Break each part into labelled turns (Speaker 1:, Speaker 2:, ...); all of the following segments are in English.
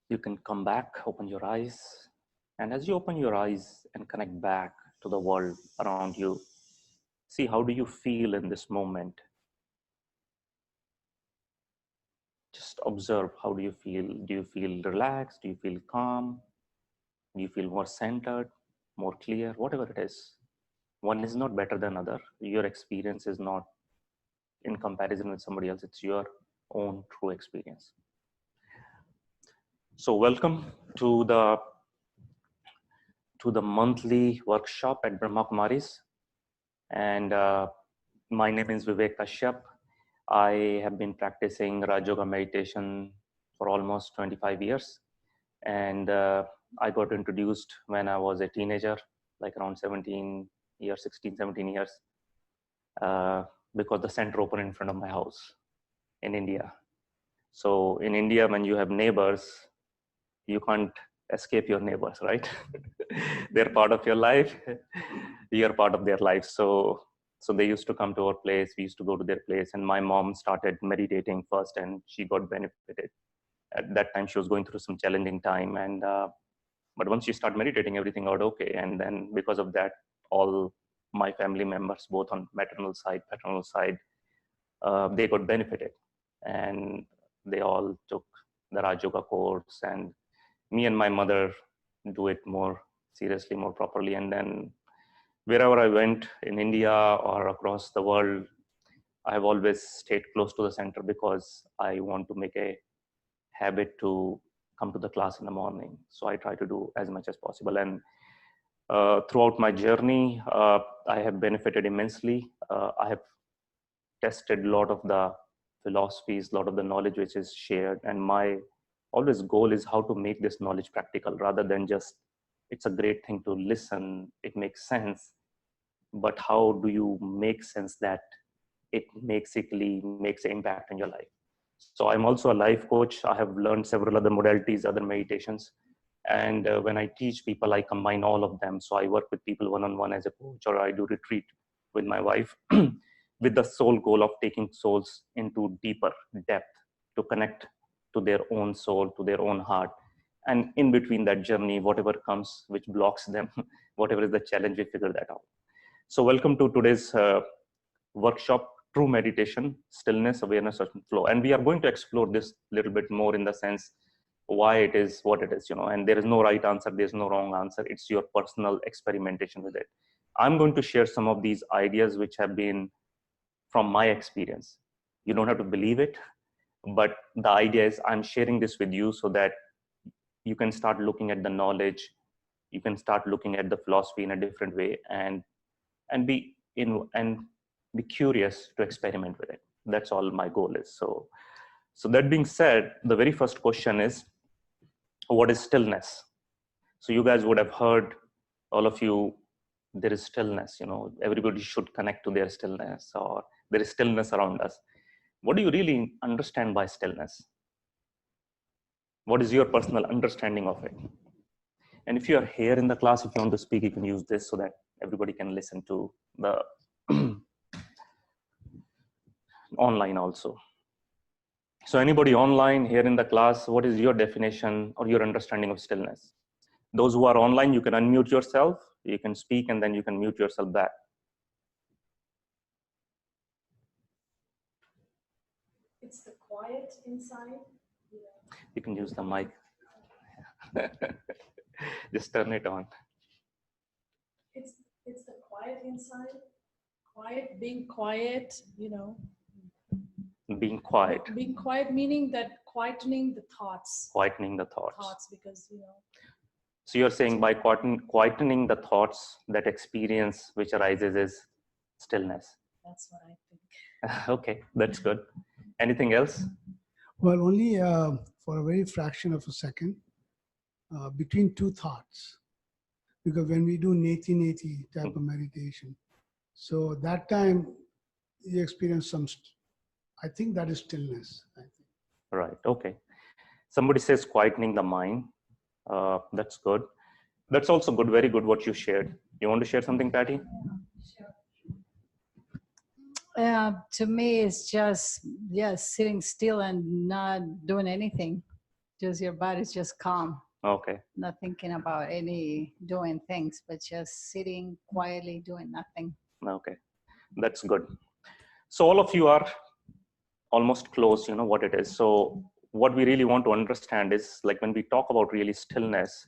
Speaker 1: You can come back, open your eyes. And as you open your eyes and connect back to the world around you, see how do you feel in this moment? Just observe, how do you feel? Do you feel relaxed? Do you feel calm? Do you feel more centered, more clear? Whatever it is. One is not better than other. Your experience is not in comparison with somebody else. It's your own true experience. So welcome to the monthly workshop at Brahma Kumaris. And my name is Vivek Kashyap. I have been practicing Raj Yoga meditation for almost 25 years. And I got introduced when I was a teenager, like around 17 years, 16, 17 years, because the center opened in front of my house in India. So in India, when you have neighbors, you can't escape your neighbors, right? They're part of your life. You're part of their life. So they used to come to our place. We used to go to their place. And my mom started meditating first, and she got benefited. At that time, she was going through some challenging time. And but once she started meditating, everything got okay. And then because of that, all my family members, both on maternal side, paternal side, they got benefited. And they all took the Raj Yoga course, and me and my mother do it more seriously, more properly. And then wherever I went in India or across the world, I have always stayed close to the center because I want to make a habit to come to the class in the morning. So I try to do as much as possible. And throughout my journey, I have benefited immensely. I have tested a lot of the philosophies, a lot of the knowledge which is shared. And my always goal is how to make this knowledge practical rather than just, it's a great thing to listen, it makes sense, but how do you make sense that it basically makes an impact in your life? So I'm also a life coach. I have learned several other modalities, other meditations. And when I teach people, I combine all of them. So I work with people one-on-one as a coach, or I do retreat with my wife with the sole goal of taking souls into deeper depth to connect to their own soul, to their own heart. And in between that journey, whatever comes, which blocks them, whatever is the challenge, we figure that out. So welcome to today's workshop, True Meditation, Stillness, Awareness, and Flow. And we are going to explore this a little bit more in the sense why it is what it is, and there is no right answer, there's no wrong answer. It's your personal experimentation with it. I'm going to share some of these ideas which have been from my experience. You don't have to believe it, but the idea is I'm sharing this with you so that you can start looking at the knowledge, you can start looking at the philosophy in a different way, and be curious to experiment with it. That's all my goal is. So that being said, the very first question is, what is stillness? So you guys would have heard, all of you, there is stillness, everybody should connect to their stillness, or there is stillness around us. What do you really understand by stillness? What is your personal understanding of it? And if you are here in the class, if you want to speak, you can use this so that everybody can listen to the online also. So anybody online here in the class, what is your definition or your understanding of stillness? Those who are online, you can unmute yourself, you can speak, and then you can mute yourself back.
Speaker 2: It's the quiet inside.
Speaker 1: You can use the mic. Just turn it on.
Speaker 2: It's the quiet inside. Quiet, being quiet,
Speaker 1: Being quiet.
Speaker 2: Being quiet meaning that quietening the thoughts.
Speaker 1: Quietening the thoughts.
Speaker 2: Thoughts, because,
Speaker 1: So you're saying by quietening the thoughts, that experience which arises is stillness.
Speaker 2: That's what I think.
Speaker 1: Okay, that's good. Anything else?
Speaker 3: Well, only for a very fraction of a second, between two thoughts. Because when we do neti type of meditation, so that time you experience some, I think that is stillness. I think.
Speaker 1: Right, okay. Somebody says quietening the mind. That's good. That's also good, very good what you shared. You want to share something, Patty?
Speaker 4: To me, it's just, sitting still and not doing anything. Just your body's just calm,
Speaker 1: Okay.
Speaker 4: not thinking about any doing things, but just sitting quietly doing nothing.
Speaker 1: Okay. That's good. So all of you are almost close, you know what it is. So what we really want to understand is, like, when we talk about really stillness,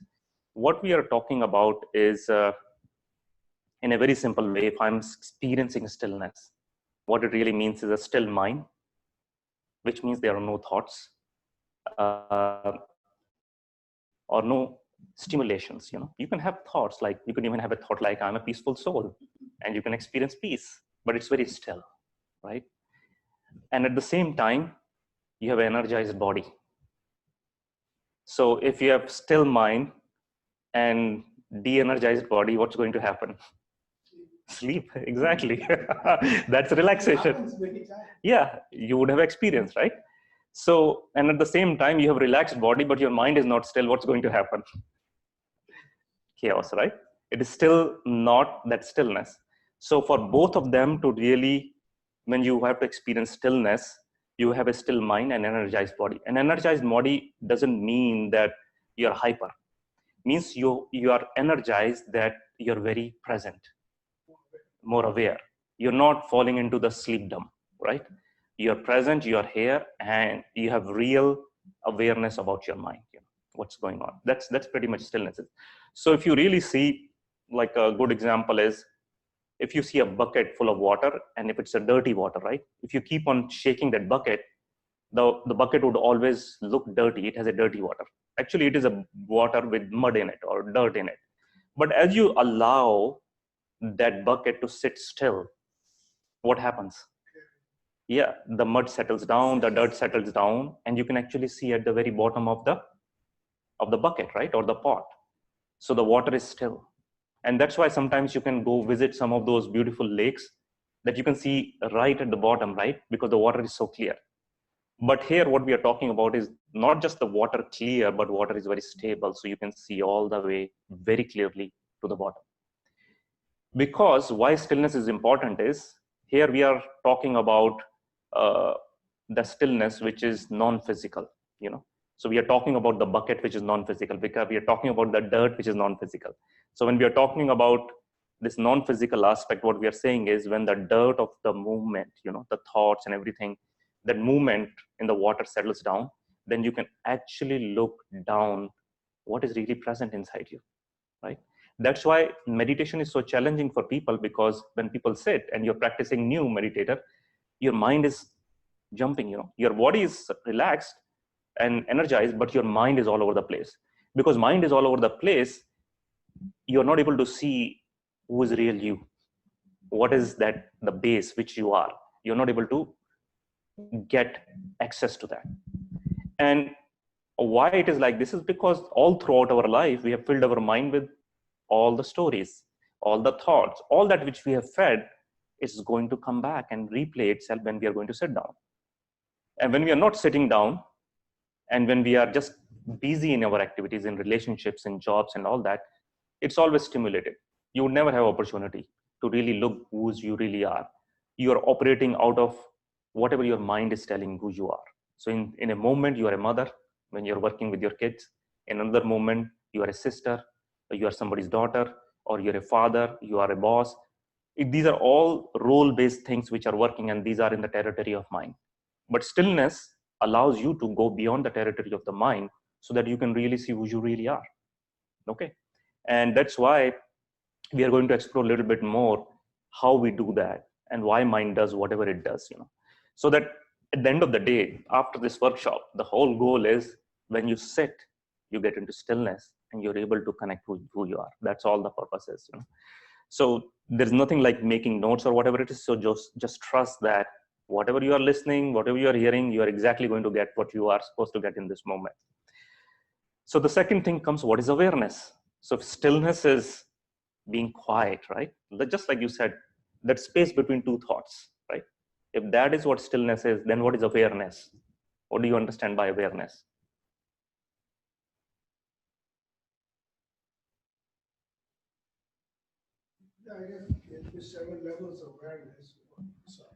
Speaker 1: what we are talking about is, in a very simple way, if I'm experiencing stillness, what it really means is a still mind, which means there are no thoughts, or no stimulations. You know, you can have thoughts, like you can even have a thought like, I'm a peaceful soul, and you can experience peace, but it's very still, right? And at the same time, you have an energized body. So if you have still mind and de-energized body, what's going to happen? Sleep. Exactly. That's relaxation. Yeah, you would have experienced, right? So, and at the same time, you have relaxed body, but your mind is not still. What's going to happen? Chaos, right? It is still not that stillness. So for both of them to really, when you have to experience stillness, you have a still mind and energized body. An energized body doesn't mean that you're hyper. Means you are energized, that you're very present, more aware. You're not falling into the sleepdom, right? You're present, you're here, and you have real awareness about your mind, you know, what's going on. That's pretty much stillness. So if you really see, like, a good example is, if you see a bucket full of water, and if it's a dirty water, right? If you keep on shaking that bucket, the bucket would always look dirty. It has a dirty water. Actually, it is a water with mud in it or dirt in it. But as you allow that bucket to sit still, what happens? Yeah, the mud settles down, the dirt settles down, and you can actually see at the very bottom of the bucket, right, or the pot. So the water is still. And that's why sometimes you can go visit some of those beautiful lakes that you can see right at the bottom, right, because the water is so clear. But here what we are talking about is not just the water clear, but water is very stable, so you can see all the way very clearly to the bottom. Because why stillness is important is, here we are talking about uh, the stillness which is non-physical, you know. So we are talking about the bucket which is non-physical, because we are talking about the dirt which is non-physical. So when we are talking about this non-physical aspect, what we are saying is, when the dirt of the movement, you know, the thoughts and everything, that movement in the water settles down, then you can actually look down what is really present inside you, right? That's why meditation is so challenging for people, because when people sit and you're practicing new meditator, your mind is jumping, you know, your body is relaxed and energized, but your mind is all over the place. Because mind is all over the place, you're not able to see who is real you. What is that, the base which you are? You're not able to get access to that. And why it is like this is because all throughout our life, we have filled our mind with all the stories, all the thoughts, all that which we have fed is going to come back and replay itself when we are going to sit down. And when we are not sitting down, and when we are just busy in our activities, in relationships, in jobs and all that, it's always stimulated. You would never have opportunity to really look who you really are. You are operating out of whatever your mind is telling who you are. So in a moment, you are a mother when you're working with your kids. In another moment, you are a sister, or you are somebody's daughter, or you're a father, you are a boss. These are all role-based things which are working, and these are in the territory of mind. But stillness allows you to go beyond the territory of the mind, so that you can really see who you really are. Okay. And that's why we are going to explore a little bit more how we do that, and why mind does whatever it does, you know. So that at the end of the day, after this workshop, the whole goal is, when you sit, you get into stillness and you're able to connect with who you are. That's all the purpose is, you know. So there's nothing like making notes or whatever it is. So just trust that whatever you are listening, whatever you are hearing, you are exactly going to get what you are supposed to get in this moment. So the second thing comes, what is awareness? So if stillness is being quiet, right? Just like you said, that space between two thoughts, right? If that is what stillness is, then what is awareness? What do you understand by awareness?
Speaker 3: Yeah, I guess there's several levels of awareness. Sorry.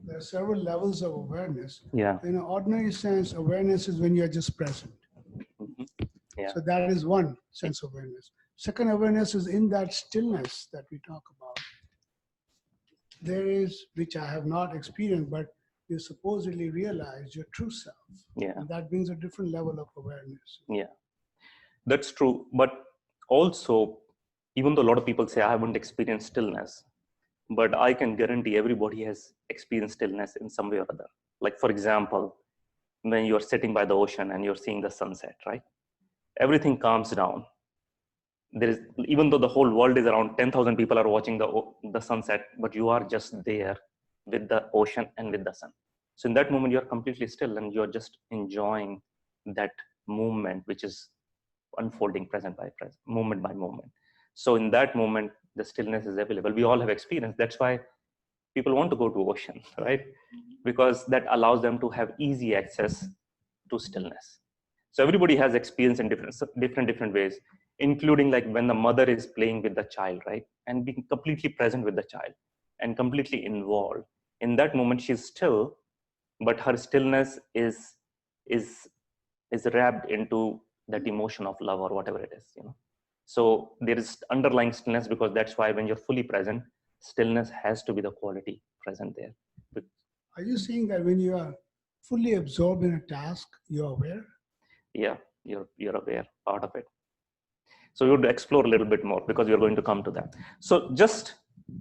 Speaker 3: There are several levels of awareness.
Speaker 1: Yeah.
Speaker 3: In an ordinary sense, awareness is when you're just present.
Speaker 1: Yeah.
Speaker 3: So that is one sense of awareness. Second awareness is in that stillness that we talk about. There is, which I have not experienced, but you supposedly realize your true self.
Speaker 1: Yeah.
Speaker 3: And that brings a different level of awareness.
Speaker 1: Yeah. That's true. But also, even though a lot of people say, I haven't experienced stillness, but I can guarantee everybody has experienced stillness in some way or other. Like, for example, when you're sitting by the ocean and you're seeing the sunset, right? Everything calms down. There is, even though the whole world is around 10,000 people are watching the sunset, but you are just there with the ocean and with the sun. So in that moment, you're completely still and you're just enjoying that movement, which is unfolding present by present, moment by moment. So in that moment, the stillness is available. We all have experience. That's why people want to go to ocean, right? Because that allows them to have easy access to stillness. So everybody has experience in different ways, including like when the mother is playing with the child, right? And being completely present with the child and completely involved. In that moment, she's still, but her stillness is wrapped into that emotion of love or whatever it is, you know. So there is underlying stillness, because that's why when you're fully present, stillness has to be the quality present there. But
Speaker 3: Are you saying that when you are fully absorbed in a task, you're aware?
Speaker 1: yeah, you're aware, part of it. So we would explore a little bit more because we're going to come to that. So just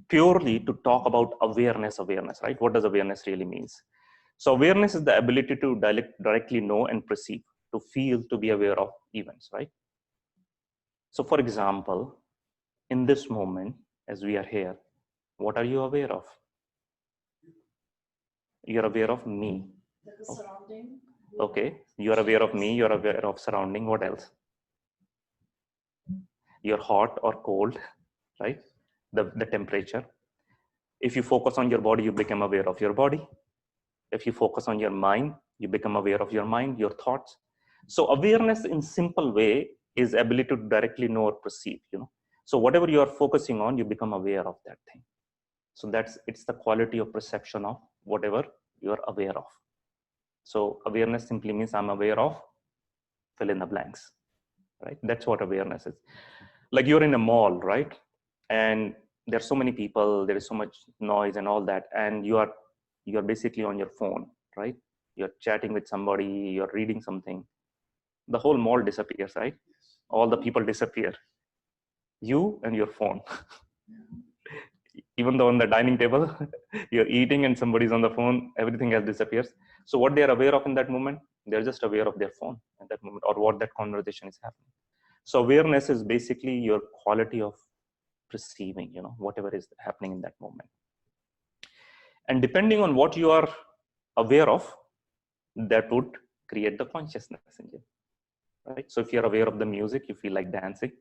Speaker 1: purely to talk about awareness, right? What does awareness really means? So awareness is the ability to directly know and perceive, to feel, to be aware of events, right? So for example, in this moment, as we are here, what are you aware of? You're aware of me.
Speaker 2: The surrounding.
Speaker 1: Okay. You're aware of me, you're aware of surrounding. What else? You're hot or cold, right? The temperature. If you focus on your body, you become aware of your body. If you focus on your mind, you become aware of your mind, your thoughts. So awareness in simple way is ability to directly know or perceive, you know. So whatever you are focusing on, you become aware of that thing. So it's the quality of perception of whatever you are aware of. So awareness simply means I'm aware of fill in the blanks, right? That's what awareness is. Like you're in a mall, right? And there's so many people, there is so much noise and all that, and you're basically on your phone, right? You're chatting with somebody, you're reading something. The whole mall disappears, right? All the people disappear. You and your phone. Even though on the dining table you're eating and somebody's on the phone, everything else disappears. So what they are aware of in that moment, they're just aware of their phone at that moment, or what that conversation is happening. So awareness is basically your quality of perceiving, you know, whatever is happening in that moment. And depending on what you are aware of, that would create the consciousness in you, right? So if you're aware of the music, you feel like dancing.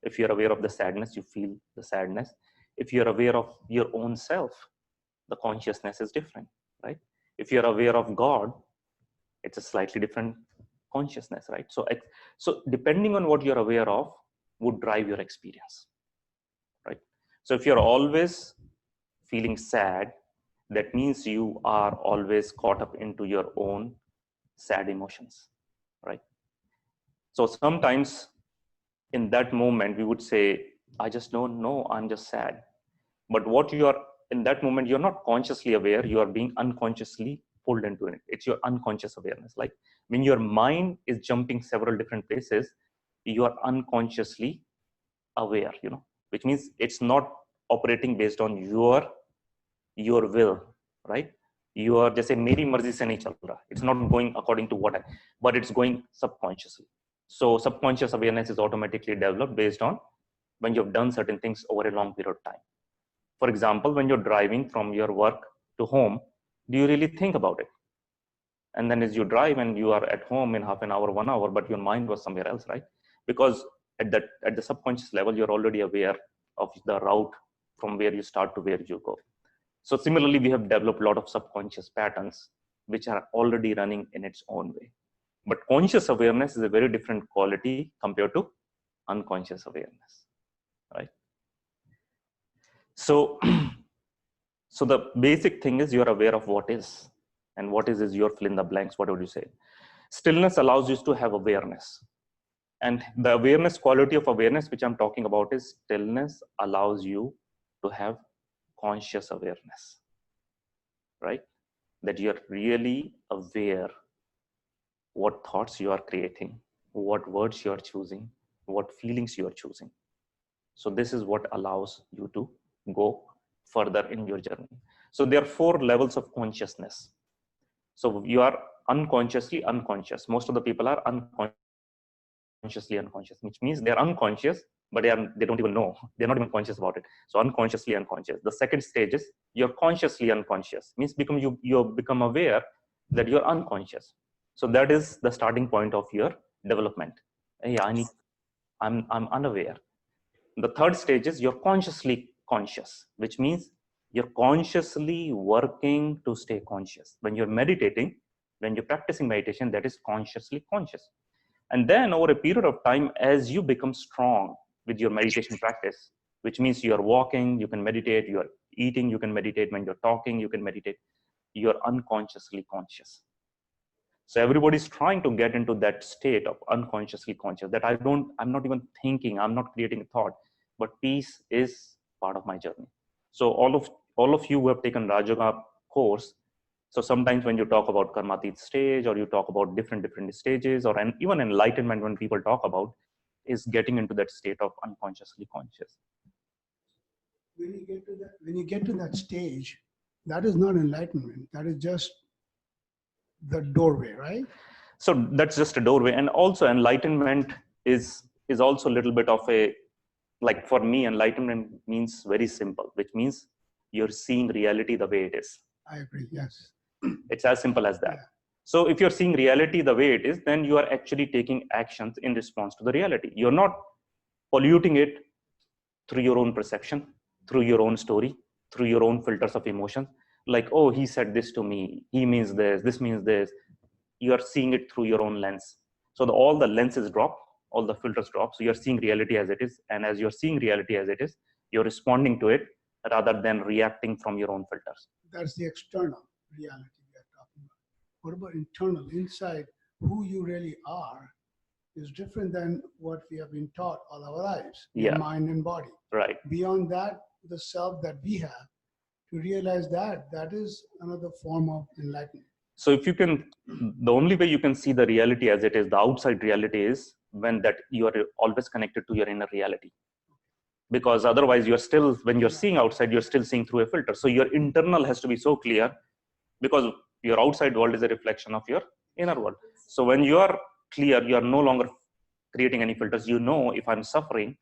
Speaker 1: If you're aware of the sadness, you feel the sadness. If you're aware of your own self, the consciousness is different, right? If you're aware of God, it's a slightly different consciousness, right? So depending on what you're aware of would drive your experience, right? So if you're always feeling sad, that means you are always caught up into your own sad emotions, right? So sometimes in that moment, we would say, I just don't know, I'm just sad. But what you are in that moment, you're not consciously aware, you are being unconsciously pulled into it. It's your unconscious awareness. Like when your mind is jumping several different places, you are unconsciously aware, you know, which means it's not operating based on your will, right? You are just a meri marzi se nahi chal raha. It's not going according to but it's going subconsciously. So subconscious awareness is automatically developed based on when you've done certain things over a long period of time. For example, when you're driving from your work to home, do you really think about it? And then as you drive and you are at home in half an hour, 1 hour, but your mind was somewhere else, right? Because at the subconscious level, you're already aware of the route from where you start to where you go. So similarly, we have developed a lot of subconscious patterns which are already running in its own way. But conscious awareness is a very different quality compared to unconscious awareness, right? So, so the basic thing is you're aware of what is, and what is your fill in the blanks. What would you say? Stillness allows you to have awareness. And the awareness, quality of awareness, which I'm talking about, is stillness allows you to have conscious awareness, right? That you're really aware what thoughts you are creating, what words you are choosing, what feelings you are choosing. So this is what allows you to go further in your journey. So there are 4 levels of consciousness. So you are unconsciously unconscious. Most of the people are unconsciously unconscious, which means they're unconscious, but they don't even know. They're not even conscious about it. So unconsciously unconscious. The second stage is you're consciously unconscious. Means you become aware that you're unconscious. So that is the starting point of your development. Hey, I'm unaware. The third stage is you're consciously conscious, which means you're consciously working to stay conscious. When you're meditating, when you're practicing meditation, that is consciously conscious. And then over a period of time, as you become strong with your meditation practice, which means you're walking, you can meditate, you're eating, you can meditate, when you're talking, you can meditate, you're unconsciously conscious. So everybody's trying to get into that state of unconsciously conscious, that I'm not even thinking, I'm not creating a thought, but peace is part of my journey. So all of you who have taken Rajoga course, so sometimes when you talk about karmatit stage, or you talk about different stages, or even enlightenment, when people talk about, is getting into that state of unconsciously conscious.
Speaker 3: When you get to that stage, that is not enlightenment. That is just the doorway, right?
Speaker 1: So that's just a doorway. And also enlightenment is also a little bit of a, like for me, enlightenment means very simple, which means you're seeing reality the way it is.
Speaker 3: I agree, yes.
Speaker 1: It's as simple as that.
Speaker 3: Yeah.
Speaker 1: So if you're seeing reality the way it is, then you are actually taking actions in response to the reality. You're not polluting it through your own perception, through your own story, through your own filters of emotions. Like, oh, he said this to me, he means this means this. You are seeing it through your own lens. So all the lenses drop, all the filters drop. So you're seeing reality as it is. And as you're seeing reality as it is, you're responding to it rather than reacting from your own filters.
Speaker 3: That's the external reality we are talking about. What about internal, inside, who you really are is different than what we have been taught all our lives,
Speaker 1: Yeah.
Speaker 3: mind and body.
Speaker 1: Right.
Speaker 3: Beyond that, the self that we have, to realize that is another form of enlightenment.
Speaker 1: So if you can, the only way you can see the reality as it is, the outside reality, is when that you are always connected to your inner reality. Because otherwise you're still, when you're seeing outside, you're still seeing through a filter. So your internal has to be so clear, because your outside world is a reflection of your inner world. So when you are clear, you are no longer creating any filters. You know, if I'm suffering,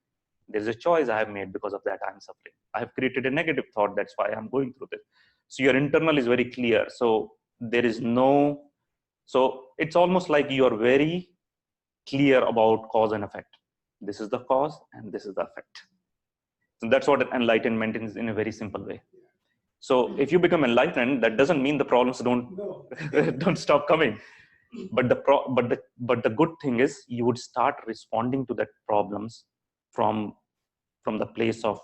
Speaker 1: there's a choice I have made, because of that I'm suffering. I have created a negative thought, that's why I'm going through this. So your internal is very clear. So there is no, so it's almost like you are very clear about cause and effect. This is the cause and this is the effect. So that's what enlightenment is, in a very simple way. So if you become enlightened, that doesn't mean the problems don't stop coming. But the good thing is, you would start responding to that problems from the place of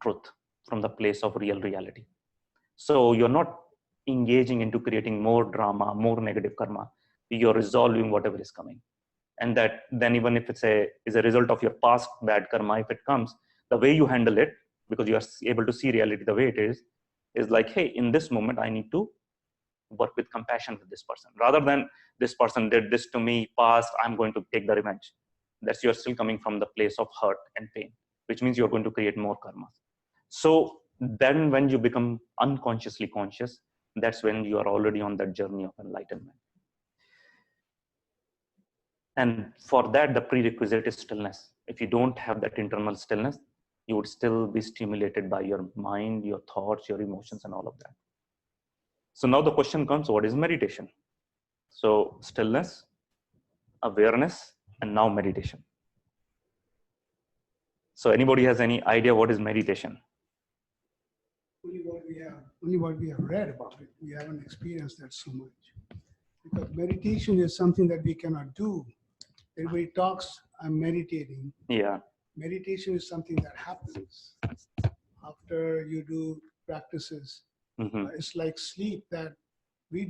Speaker 1: truth, from the place of real reality. So you're not engaging into creating more drama, more negative karma. You're resolving whatever is coming. And that then, even if it's a result of your past bad karma, if it comes, the way you handle it, because you are able to see reality the way it is like, hey, in this moment, I need to work with compassion with this person, rather than this person did this to me past, I'm going to take the revenge. That's, you're still coming from the place of hurt and pain, which means you're going to create more karma. So then when you become unconsciously conscious, that's when you are already on that journey of enlightenment. And for that, the prerequisite is stillness. If you don't have that internal stillness, you would still be stimulated by your mind, your thoughts, your emotions, and all of that. So now the question comes, what is meditation? So stillness, awareness, and now meditation. So anybody has any idea what is meditation?
Speaker 3: Only what we have read about it. We haven't experienced that so much. Because meditation is something that we cannot do. Everybody talks, I'm meditating.
Speaker 1: Yeah.
Speaker 3: Meditation is something that happens after you do practices.
Speaker 1: Mm-hmm.
Speaker 3: It's like sleep, that we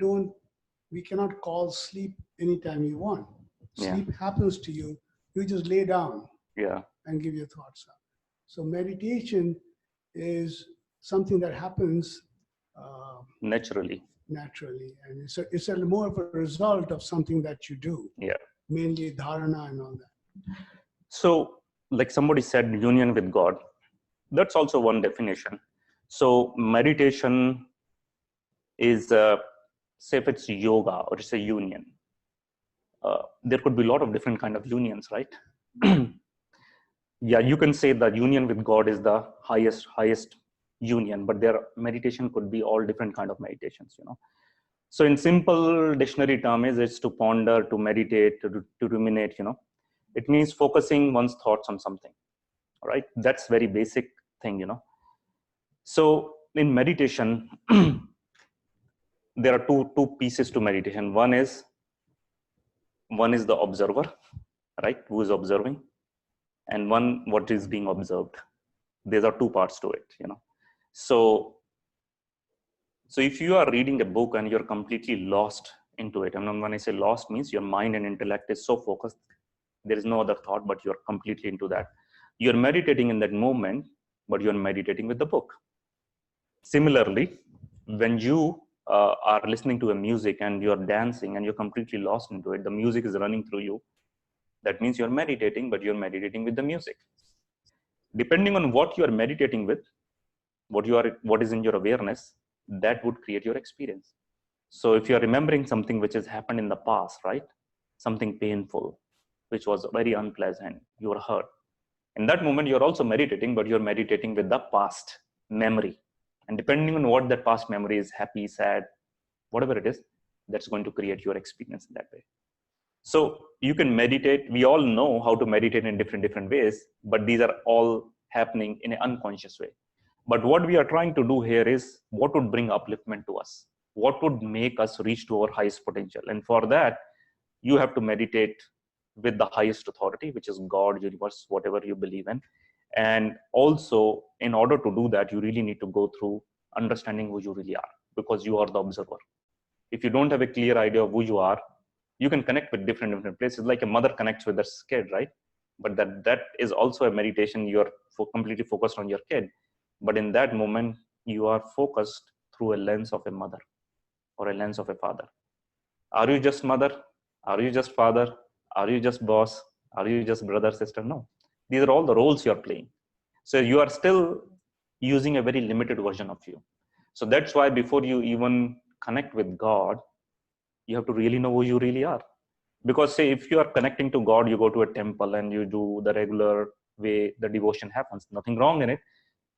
Speaker 3: cannot call sleep anytime you want. Sleep happens to you You just lay down
Speaker 1: Yeah.
Speaker 3: and give your thoughts up. So meditation is something that happens
Speaker 1: Naturally.
Speaker 3: naturally, and it's a more of a result of something that you do,
Speaker 1: Yeah.
Speaker 3: mainly dharana and all that.
Speaker 1: So, like somebody said, union with God. That's also one definition. So, meditation is, say, if it's yoga or it's a union, there could be a lot of different kind of unions, right? Yeah, you can say that union with God is the highest union, but their meditation could be all different kind of meditations, you know. So, in simple dictionary term, is it's to ponder, to meditate, to ruminate, you know. It means focusing one's thoughts on something, right? That's very basic thing, you know. So in meditation, there are two pieces to meditation. One is the observer, right, who is observing, and one what is being observed. There are two parts to it, you know. So if you are reading a book and you're completely lost into it, and when I say lost, means your mind and intellect is so focused, there is no other thought, but you're completely into that. You're meditating in that moment, but you're meditating with the book. Similarly, when you are listening to a music and you're dancing and you're completely lost into it, the music is running through you. That means you're meditating, but you're meditating with the music. Depending on what you are meditating with, what is in your awareness, that would create your experience. So if you're remembering something which has happened in the past, right? Something painful, which was very unpleasant, you were hurt. In that moment, you're also meditating, but you're meditating with the past memory. And depending on what that past memory is, happy, sad, whatever it is, that's going to create your experience in that way. So you can meditate. We all know how to meditate in different ways, but these are all happening in an unconscious way. But what we are trying to do here is what would bring upliftment to us? What would make us reach to our highest potential? And for that, you have to meditate with the highest authority, which is God, universe, whatever you believe in. And also, in order to do that, you really need to go through understanding who you really are, because you are the observer. If you don't have a clear idea of who you are, you can connect with different places, like a mother connects with her kid, right? But that is also a meditation. You're completely focused on your kid, but in that moment you are focused through a lens of a mother or a lens of a father. Are you just mother? Are you just father? Are you just boss? Are you just brother, sister? No, these are all the roles you're playing. So you are still using a very limited version of you. So that's why before you even connect with God, you have to really know who you really are. Because say if you are connecting to God, you go to a temple and you do the regular way the devotion happens, nothing wrong in it,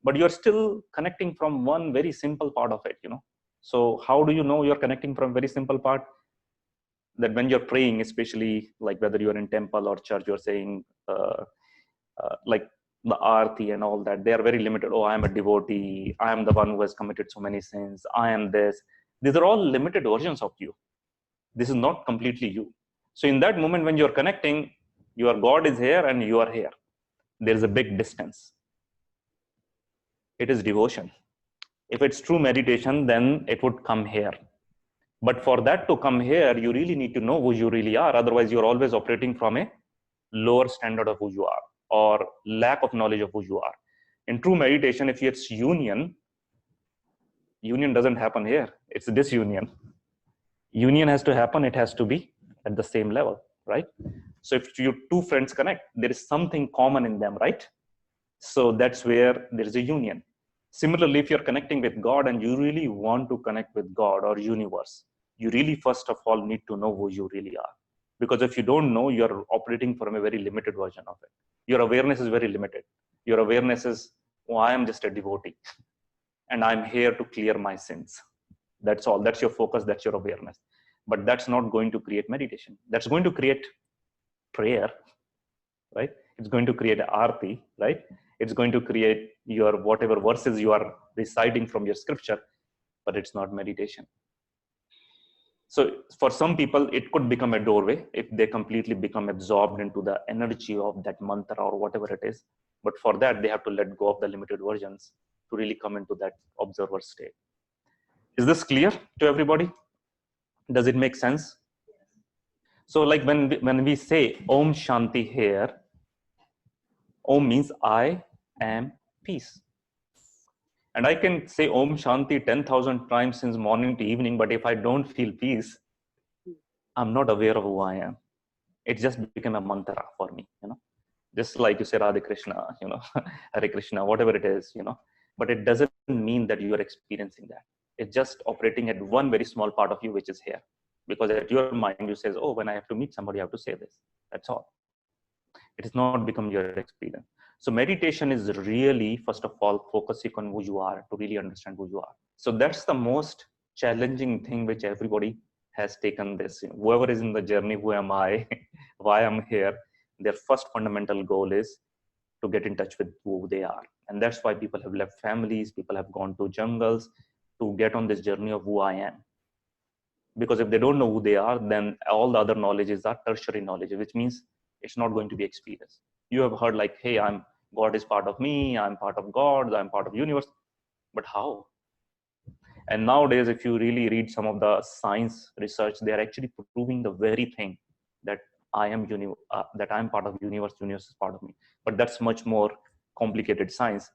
Speaker 1: but you're still connecting from one very simple part of it, you know. So how do you know you're connecting from very simple part? That when you're praying, especially like whether you're in temple or church, you're saying like the arti and all that, they are very limited. Oh, I am a devotee, I am the one who has committed so many sins, I am this. These are all limited versions of you. This is not completely you. So in that moment when you're connecting, your God is here and you are here. There is a big distance. It is devotion. If it's true meditation, then it would come here. But for that to come here, you really need to know who you really are. Otherwise, you're always operating from a lower standard of who you are or lack of knowledge of who you are. In true meditation, if it's union doesn't happen here. It's disunion. Union has to happen. It has to be at the same level, right? So if your two friends connect, there is something common in them, right? So that's where there is a union. Similarly, if you're connecting with God and you really want to connect with God or universe, you really first of all need to know who you really are. Because if you don't know, you're operating from a very limited version of it. Your awareness is very limited. Your awareness is, oh, I am just a devotee and I'm here to clear my sins. That's all. That's your focus. That's your awareness. But that's not going to create meditation. That's going to create prayer, right? It's going to create arti, right? It's going to create your whatever verses you are reciting from your scripture, but it's not meditation. So for some people, it could become a doorway if they completely become absorbed into the energy of that mantra or whatever it is. But for that, they have to let go of the limited versions to really come into that observer state. Is this clear to everybody? Does it make sense? So like when we say Om Shanti here, Om means I am peace. And I can say Om Shanti 10,000 times since morning to evening, but if I don't feel peace, I'm not aware of who I am. It just became a mantra for me, just like you say Radhe Krishna, Hare Krishna, whatever it is, but it doesn't mean that you are experiencing that. It's just operating at one very small part of you, which is here. Because at your mind, you says, oh, when I have to meet somebody, I have to say this. That's all. It has not become your experience. So meditation is really, first of all, focusing on who you are to really understand who you are. So that's the most challenging thing which everybody has taken this. Whoever is in the journey, who am I, why I'm here, their first fundamental goal is to get in touch with who they are. And that's why people have left families, people have gone to jungles to get on this journey of who I am. Because if they don't know who they are, then all the other knowledges are tertiary knowledge, which means it's not going to be experienced. You have heard like, hey, God is part of me, I'm part of God, I'm part of the universe. But how? And nowadays, if you really read some of the science research, they are actually proving the very thing that that I'm part of universe is part of me. But that's much more complicated science.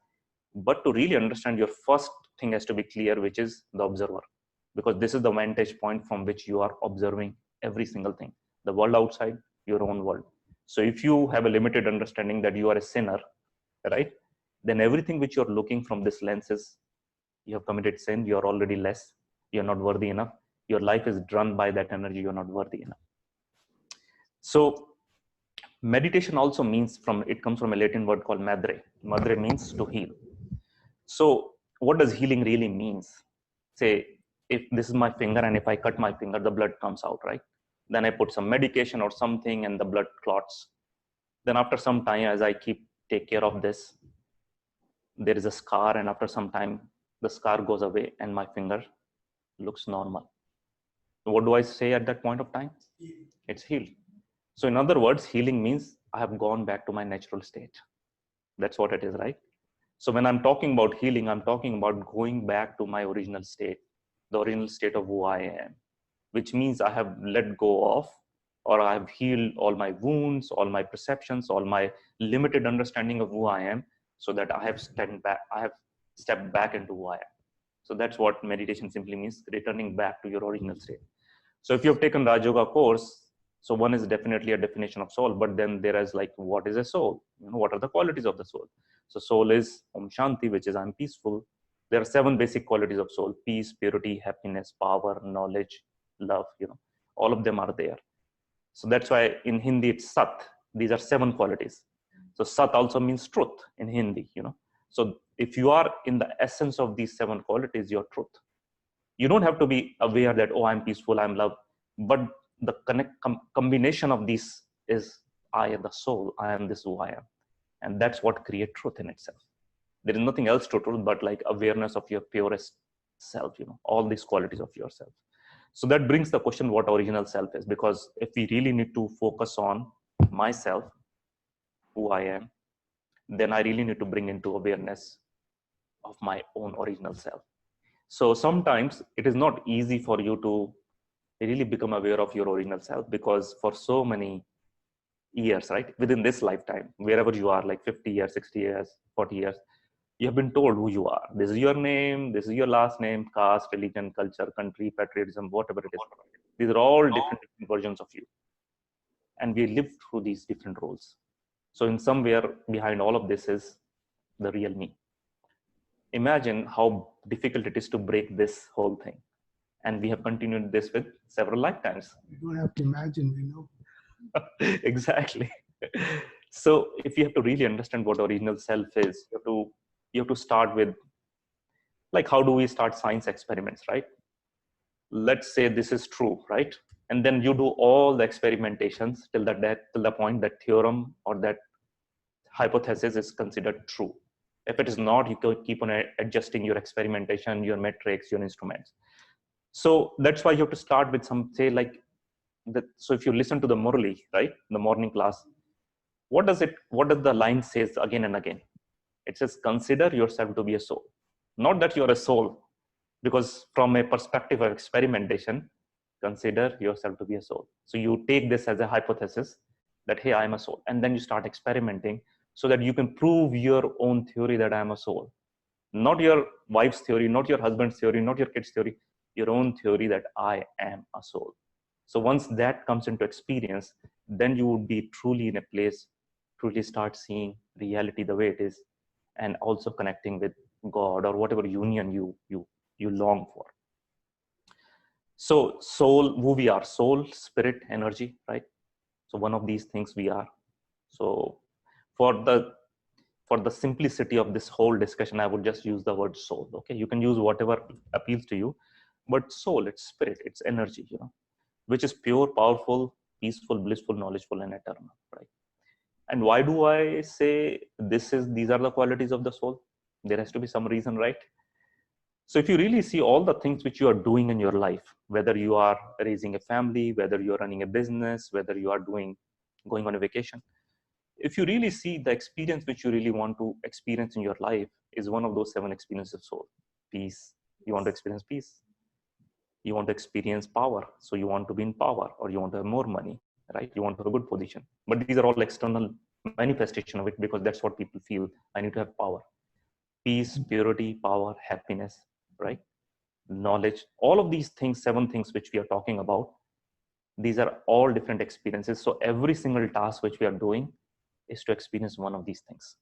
Speaker 1: But to really understand, your first thing has to be clear, which is the observer, because this is the vantage point from which you are observing every single thing, the world outside, your own world. So if you have a limited understanding that you are a sinner, right, then everything which you're looking from this lens is, you have committed sin, you're already less, you're not worthy enough, your life is drawn by that energy, you're not worthy enough. So meditation also means, it comes from a Latin word called madre. Madre means to heal. So what does healing really means? Say, if this is my finger and if I cut my finger, the blood comes out, right? Then I put some medication or something and the blood clots. Then after some time, as I take care of this, there is a scar, and after some time, the scar goes away and my finger looks normal. What do I say at that point of time? It's healed. So in other words, healing means I have gone back to my natural state. That's what it is, right? So when I'm talking about healing, I'm talking about going back to my original state, the original state of who I am, which means I have let go of, or I have healed all my wounds, all my perceptions, all my limited understanding of who I am, so that I have stepped back into who I am. So that's what meditation simply means, returning back to your original state. So if you have taken Raj Yoga course, so one is definitely a definition of soul, but then there is like, what is a soul? What are the qualities of the soul? So soul is Om Shanti, which is I'm peaceful. There are 7 basic qualities of soul: peace, purity, happiness, power, knowledge, love. All of them are there. So that's why in Hindi it's Sat. These are 7 qualities. So Sat also means truth in Hindi. So if you are in the essence of these 7 qualities, your truth. You don't have to be aware that, oh, I'm peaceful, I'm love, but the combination of these is, I am the soul, I am this who I am. And that's what creates truth in itself. There is nothing else to truth but like awareness of your purest self, all these qualities of yourself. So that brings the question what original self is, because if we really need to focus on myself, who I am, then I really need to bring into awareness of my own original self. So sometimes it is not easy for you to really become aware of your original self, because for so many years, right, within this lifetime, wherever you are, like 50 years, 60 years, 40 years, you have been told who you are. This is your name, this is your last name, caste, religion, culture, country, patriotism, whatever it is. These are all different versions of you. And we live through these different roles. So in somewhere behind all of this is the real me. Imagine how difficult it is to break this whole thing. And we have continued this with several lifetimes.
Speaker 3: You don't have to imagine, we know.
Speaker 1: Exactly. So if you have to really understand what original self is, you have to start with, like, how do we start science experiments, right? Let's say this is true, right? And then you do all the experimentations till the point that theorem or that hypothesis is considered true. If it is not, you keep on adjusting your experimentation, your metrics, your instruments. So that's why you have to start with some, say, like that. So if you listen to the Murli, right, the morning class, what does the line says again and again? It says, consider yourself to be a soul. Not that you're a soul, because from a perspective of experimentation, consider yourself to be a soul. So you take this as a hypothesis that, hey, I'm a soul. And then you start experimenting so that you can prove your own theory that I'm a soul. Not your wife's theory, not your husband's theory, not your kid's theory, your own theory that I am a soul. So once that comes into experience, then you would be truly in a place, truly start seeing reality the way it is, and also connecting with God or whatever union you long for. So soul, who we are, soul, spirit, energy, right? So one of these things we are. So for the simplicity of this whole discussion, I would just use the word soul. Okay, you can use whatever appeals to you, but soul, it's spirit, it's energy, which is pure, powerful, peaceful, blissful, knowledgeful, and eternal, right? And why do I say these are the qualities of the soul? There has to be some reason, right? So if you really see all the things which you are doing in your life, whether you are raising a family, whether you are running a business, whether you are going on a vacation, if you really see the experience which you really want to experience in your life is one of those 7 experiences of soul. Peace. You want to experience peace. You want to experience power. So you want to be in power, or you want to have more money, right? You want to have a good position. But these are all external manifestation of it, because that's what people feel. I need to have power. Peace, purity, power, happiness, right? Knowledge, all of these things, 7 things which we are talking about, these are all different experiences. So every single task which we are doing is to experience one of these things.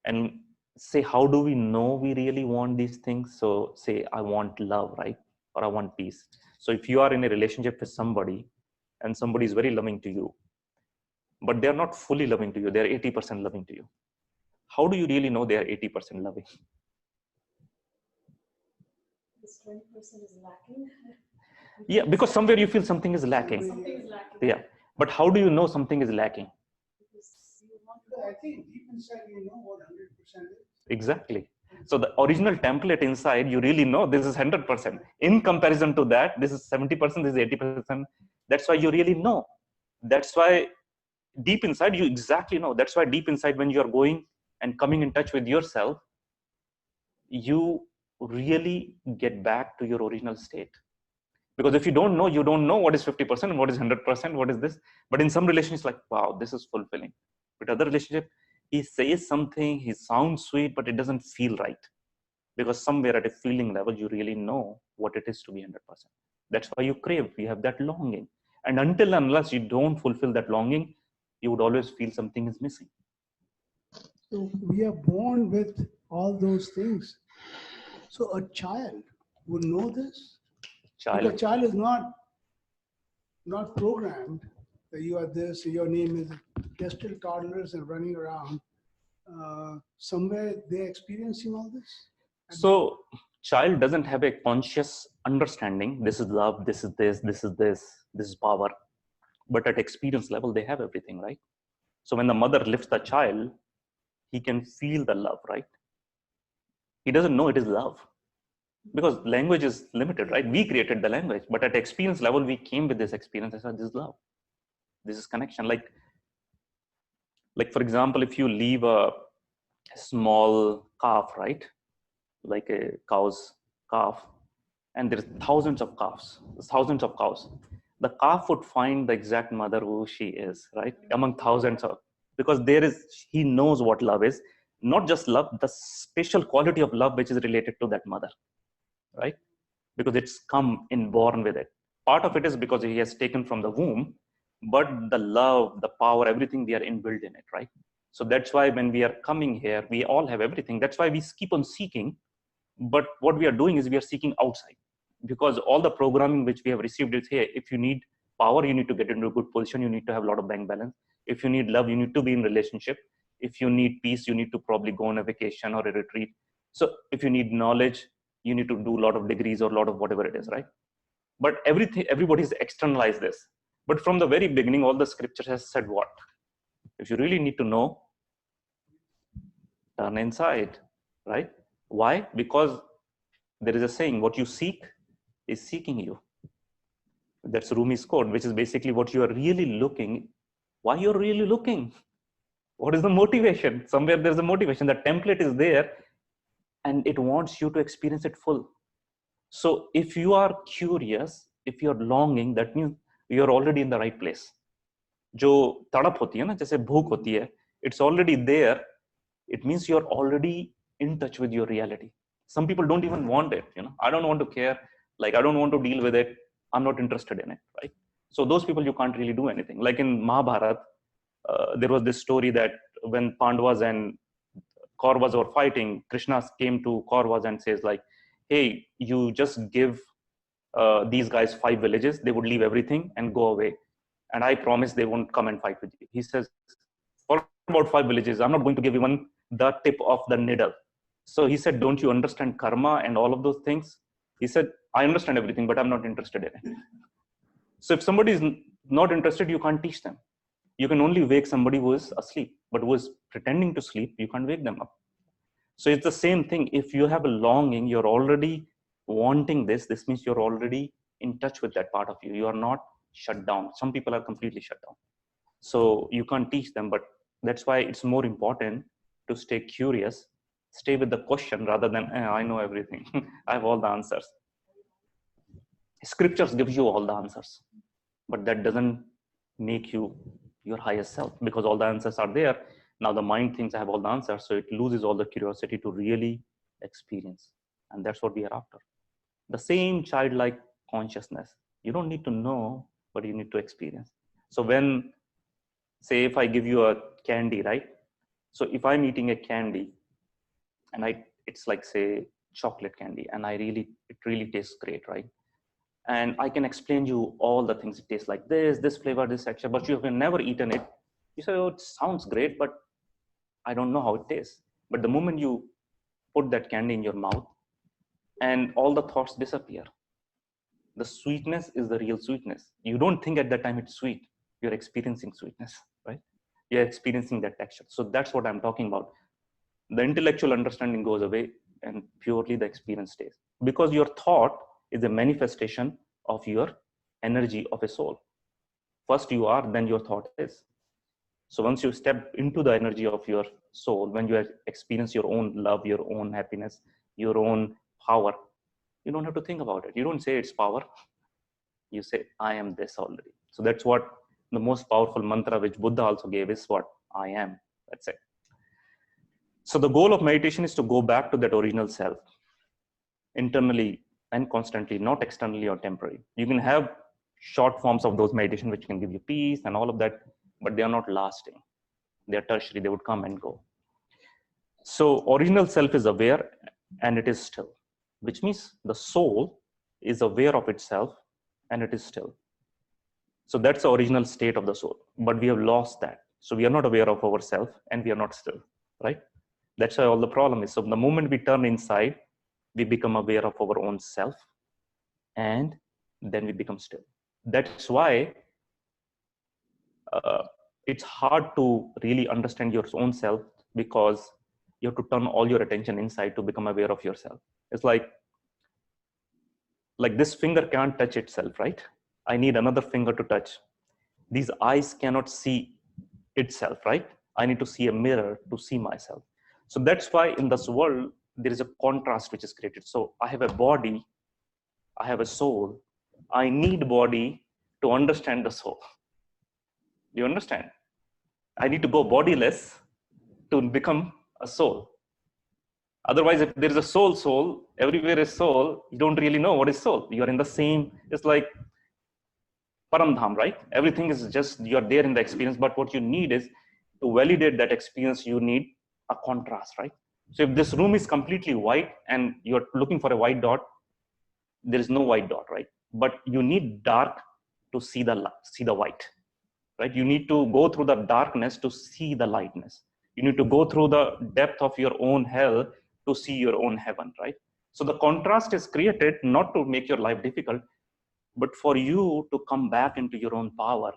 Speaker 1: And say, how do we know we really want these things? So say, I want love, right? Or I want peace. So if you are in a relationship with somebody and somebody is very loving to you, but they're not fully loving to you, they're 80% loving to you, how do you really know they are 80% loving?
Speaker 2: This 20% is lacking.
Speaker 1: Yeah, because somewhere you feel something is lacking.
Speaker 2: Something is lacking.
Speaker 1: Yeah, but how do you know something is lacking?
Speaker 2: Because you want
Speaker 3: I think deep inside you know what 100% is.
Speaker 1: Exactly. So the original template inside, you really know this is 100%. In comparison to that, this is 70%, this is 80%. That's why you really know. That's why deep inside you exactly know. That's why deep inside, when you're going and coming in touch with yourself, you really get back to your original state. Because if you don't know what is 50% and what is 100%, what is this. But in some relationships, like, wow, this is fulfilling. But other relationship, he says something, he sounds sweet, but it doesn't feel right. Because somewhere at a feeling level, you really know what it is to be 100%. That's why you crave, you have that longing. And unless you don't fulfill that longing, you would always feel something is missing.
Speaker 3: So we are born with all those things. So a child would know this? Because
Speaker 1: Child,
Speaker 3: child is not programmed that you are this, your name is, they're still toddlers and running around. Somewhere they're experiencing all this.
Speaker 1: so child doesn't have a conscious understanding. This is love, this is this, this is this, this is power. But at experience level, they have everything, right? So when the mother lifts the child, he can feel the love, right? He doesn't know it is love, because language is limited, right? We created the language, but at experience level, we came with this experience. I said, this is love, this is connection. Like for example, if you leave a small calf, right? Like a cow's calf, and there's thousands of calves, thousands of cows. The calf would find the exact mother who she is, right? Among thousands of, because he knows what love is, not just love, the special quality of love which is related to that mother, right? Because it's come inborn with it. Part of it is because he has taken from the womb, but the love, the power, everything, we are inbuilt in it, right? So that's why when we are coming here, we all have everything. That's why we keep on seeking. But what we are doing is we are seeking outside, because all the programming which we have received is, hey, if you need power, you need to get into a good position, you need to have a lot of bank balance. If you need love, you need to be in relationship. If you need peace, you need to probably go on a vacation or a retreat. So if you need knowledge, you need to do a lot of degrees or a lot of whatever it is, right? But everybody's externalized this. But from the very beginning, all the scripture has said what? If you really need to know, turn inside, right? Why? Because there is a saying, what you seek is seeking you. That's Rumi's code, which is basically what you are really looking. Why you're really looking? What is the motivation? Somewhere there's a motivation. The template is there, and it wants you to experience it full. So if you are curious, if you're longing, that means you're already in the right place. जो तड़प होती है ना, जैसे भूख होती है, it's already there. It means you're already in touch with your reality. Some people don't even want it. I don't want to care. Like, I don't want to deal with it. I'm not interested in it, right? So those people, you can't really do anything. Like in Mahabharata, there was this story that when Pandavas and Kauravas were fighting, Krishna came to Kauravas and says like, hey, you just give these guys 5 villages, they would leave everything and go away. And I promise they won't come and fight with you. He says, for about 5 villages, I'm not going to give even the tip of the needle. So he said, don't you understand karma and all of those things? He said, I understand everything, but I'm not interested in it. So if somebody is not interested, you can't teach them. You can only wake somebody who is asleep, but who is pretending to sleep, you can't wake them up. So it's the same thing. If you have a longing, you're already wanting this. This means you're already in touch with that part of you. You are not shut down. Some people are completely shut down. So you can't teach them, but that's why it's more important to stay curious, stay with the question rather than, I know everything. I have all the answers. Scriptures give you all the answers, but that doesn't make you your highest self, because all the answers are there. Now the mind thinks I have all the answers, so it loses all the curiosity to really experience. And that's what we are after. The same childlike consciousness. You don't need to know, but you need to experience. So when, say, if I give you a candy, right? So if I'm eating a candy and it's like, say, chocolate candy, and it really tastes great, right? And I can explain you all the things. It tastes like this flavor, this texture, but you have never eaten it. You say, oh, it sounds great, but I don't know how it tastes. But the moment you put that candy in your mouth, and all the thoughts disappear. The sweetness is the real sweetness. You don't think at that time it's sweet. You're experiencing sweetness, right? You're experiencing that texture. So that's what I'm talking about. The intellectual understanding goes away and purely the experience stays. Because your thought is a manifestation of your energy of a soul. First you are, then your thought is. So once you step into the energy of your soul, when you experience your own love, your own happiness, your own power, you don't have to think about it. You don't say it's power. You say, I am this already. So that's what the most powerful mantra which Buddha also gave is what? I am. That's it. So the goal of meditation is to go back to that original self, internally and constantly, not externally or temporary. You can have short forms of those meditation which can give you peace and all of that, but they are not lasting. They are tertiary, they would come and go. So original self is aware and it is still, which means the soul is aware of itself and it is still. So that's the original state of the soul, but we have lost that. So we are not aware of ourselves and we are not still, right? That's why all the problem is. So the moment we turn inside, we become aware of our own self and then we become still. That's why it's hard to really understand your own self, because you have to turn all your attention inside to become aware of yourself. It's like this finger can't touch itself, right? I need another finger to touch. These eyes cannot see itself, right? I need to see a mirror to see myself. So that's why in this world, there is a contrast which is created. So I have a body, I have a soul. I need body to understand the soul. Do you understand? I need to go bodiless to become a soul. Otherwise, if there is a soul, everywhere is soul, you don't really know what is soul. You are in the same, it's like Paramdham, right? Everything is just, you're there in the experience, but what you need is to validate that experience, you need a contrast, right? So if this room is completely white and you're looking for a white dot, there is no white dot, right? But you need dark to see the white, right? You need to go through the darkness to see the lightness. You need to go through the depth of your own hell to see your own heaven, right? So the contrast is created not to make your life difficult, but for you to come back into your own power.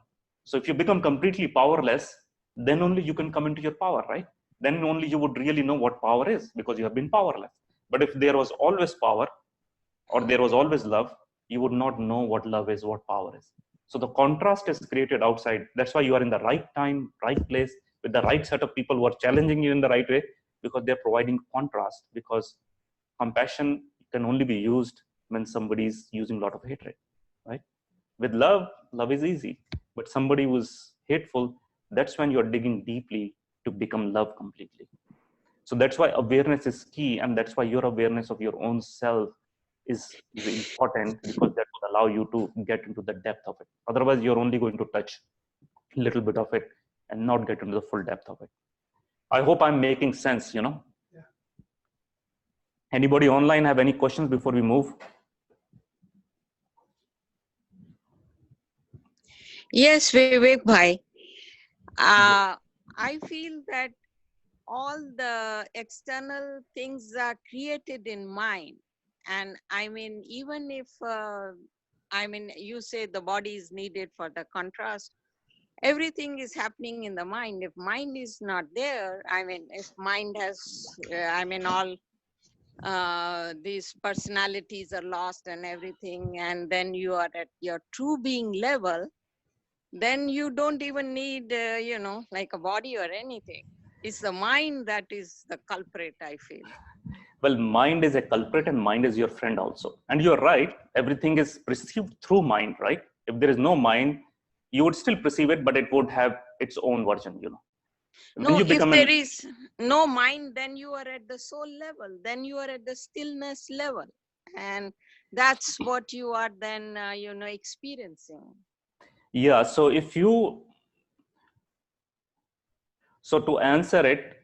Speaker 1: So if you become completely powerless, then only you can come into your power, right? Then only you would really know what power is, because you have been powerless. But if there was always power or there was always love, you would not know what love is, what power is. So the contrast is created outside. That's why you are in the right time, right place, with the right set of people who are challenging you in the right way, because they're providing contrast. Because compassion can only be used when somebody's using a lot of hatred, right? With love, love is easy. But somebody who's hateful, that's when you're digging deeply to become love completely. So that's why awareness is key, and that's why your awareness of your own self is important, because that will allow you to get into the depth of it. Otherwise, you're only going to touch a little bit of it and not get into the full depth of it. I hope I'm making sense, you know.
Speaker 3: Yeah.
Speaker 1: Anybody online have any questions before we move?
Speaker 5: Yes, Vivek Bhai. I feel that all the external things are created in mind. And I mean, even if, you say the body is needed for the contrast, everything is happening in the mind. If mind is not there, I mean, if mind has, all these personalities are lost and everything, and then you are at your true being level, then you don't even need, like a body or anything. It's the mind that is the culprit, I feel.
Speaker 1: Well, mind is a culprit and mind is your friend also. And you're right, everything is perceived through mind, right? If there is no mind, you would still perceive it, but it would have its own version, you know. When
Speaker 5: No,
Speaker 1: you
Speaker 5: if
Speaker 1: become
Speaker 5: there
Speaker 1: an,
Speaker 5: is no mind, then you are at the soul level, then you are at the stillness level. And that's what you are then, experiencing.
Speaker 1: yeah, so to answer it,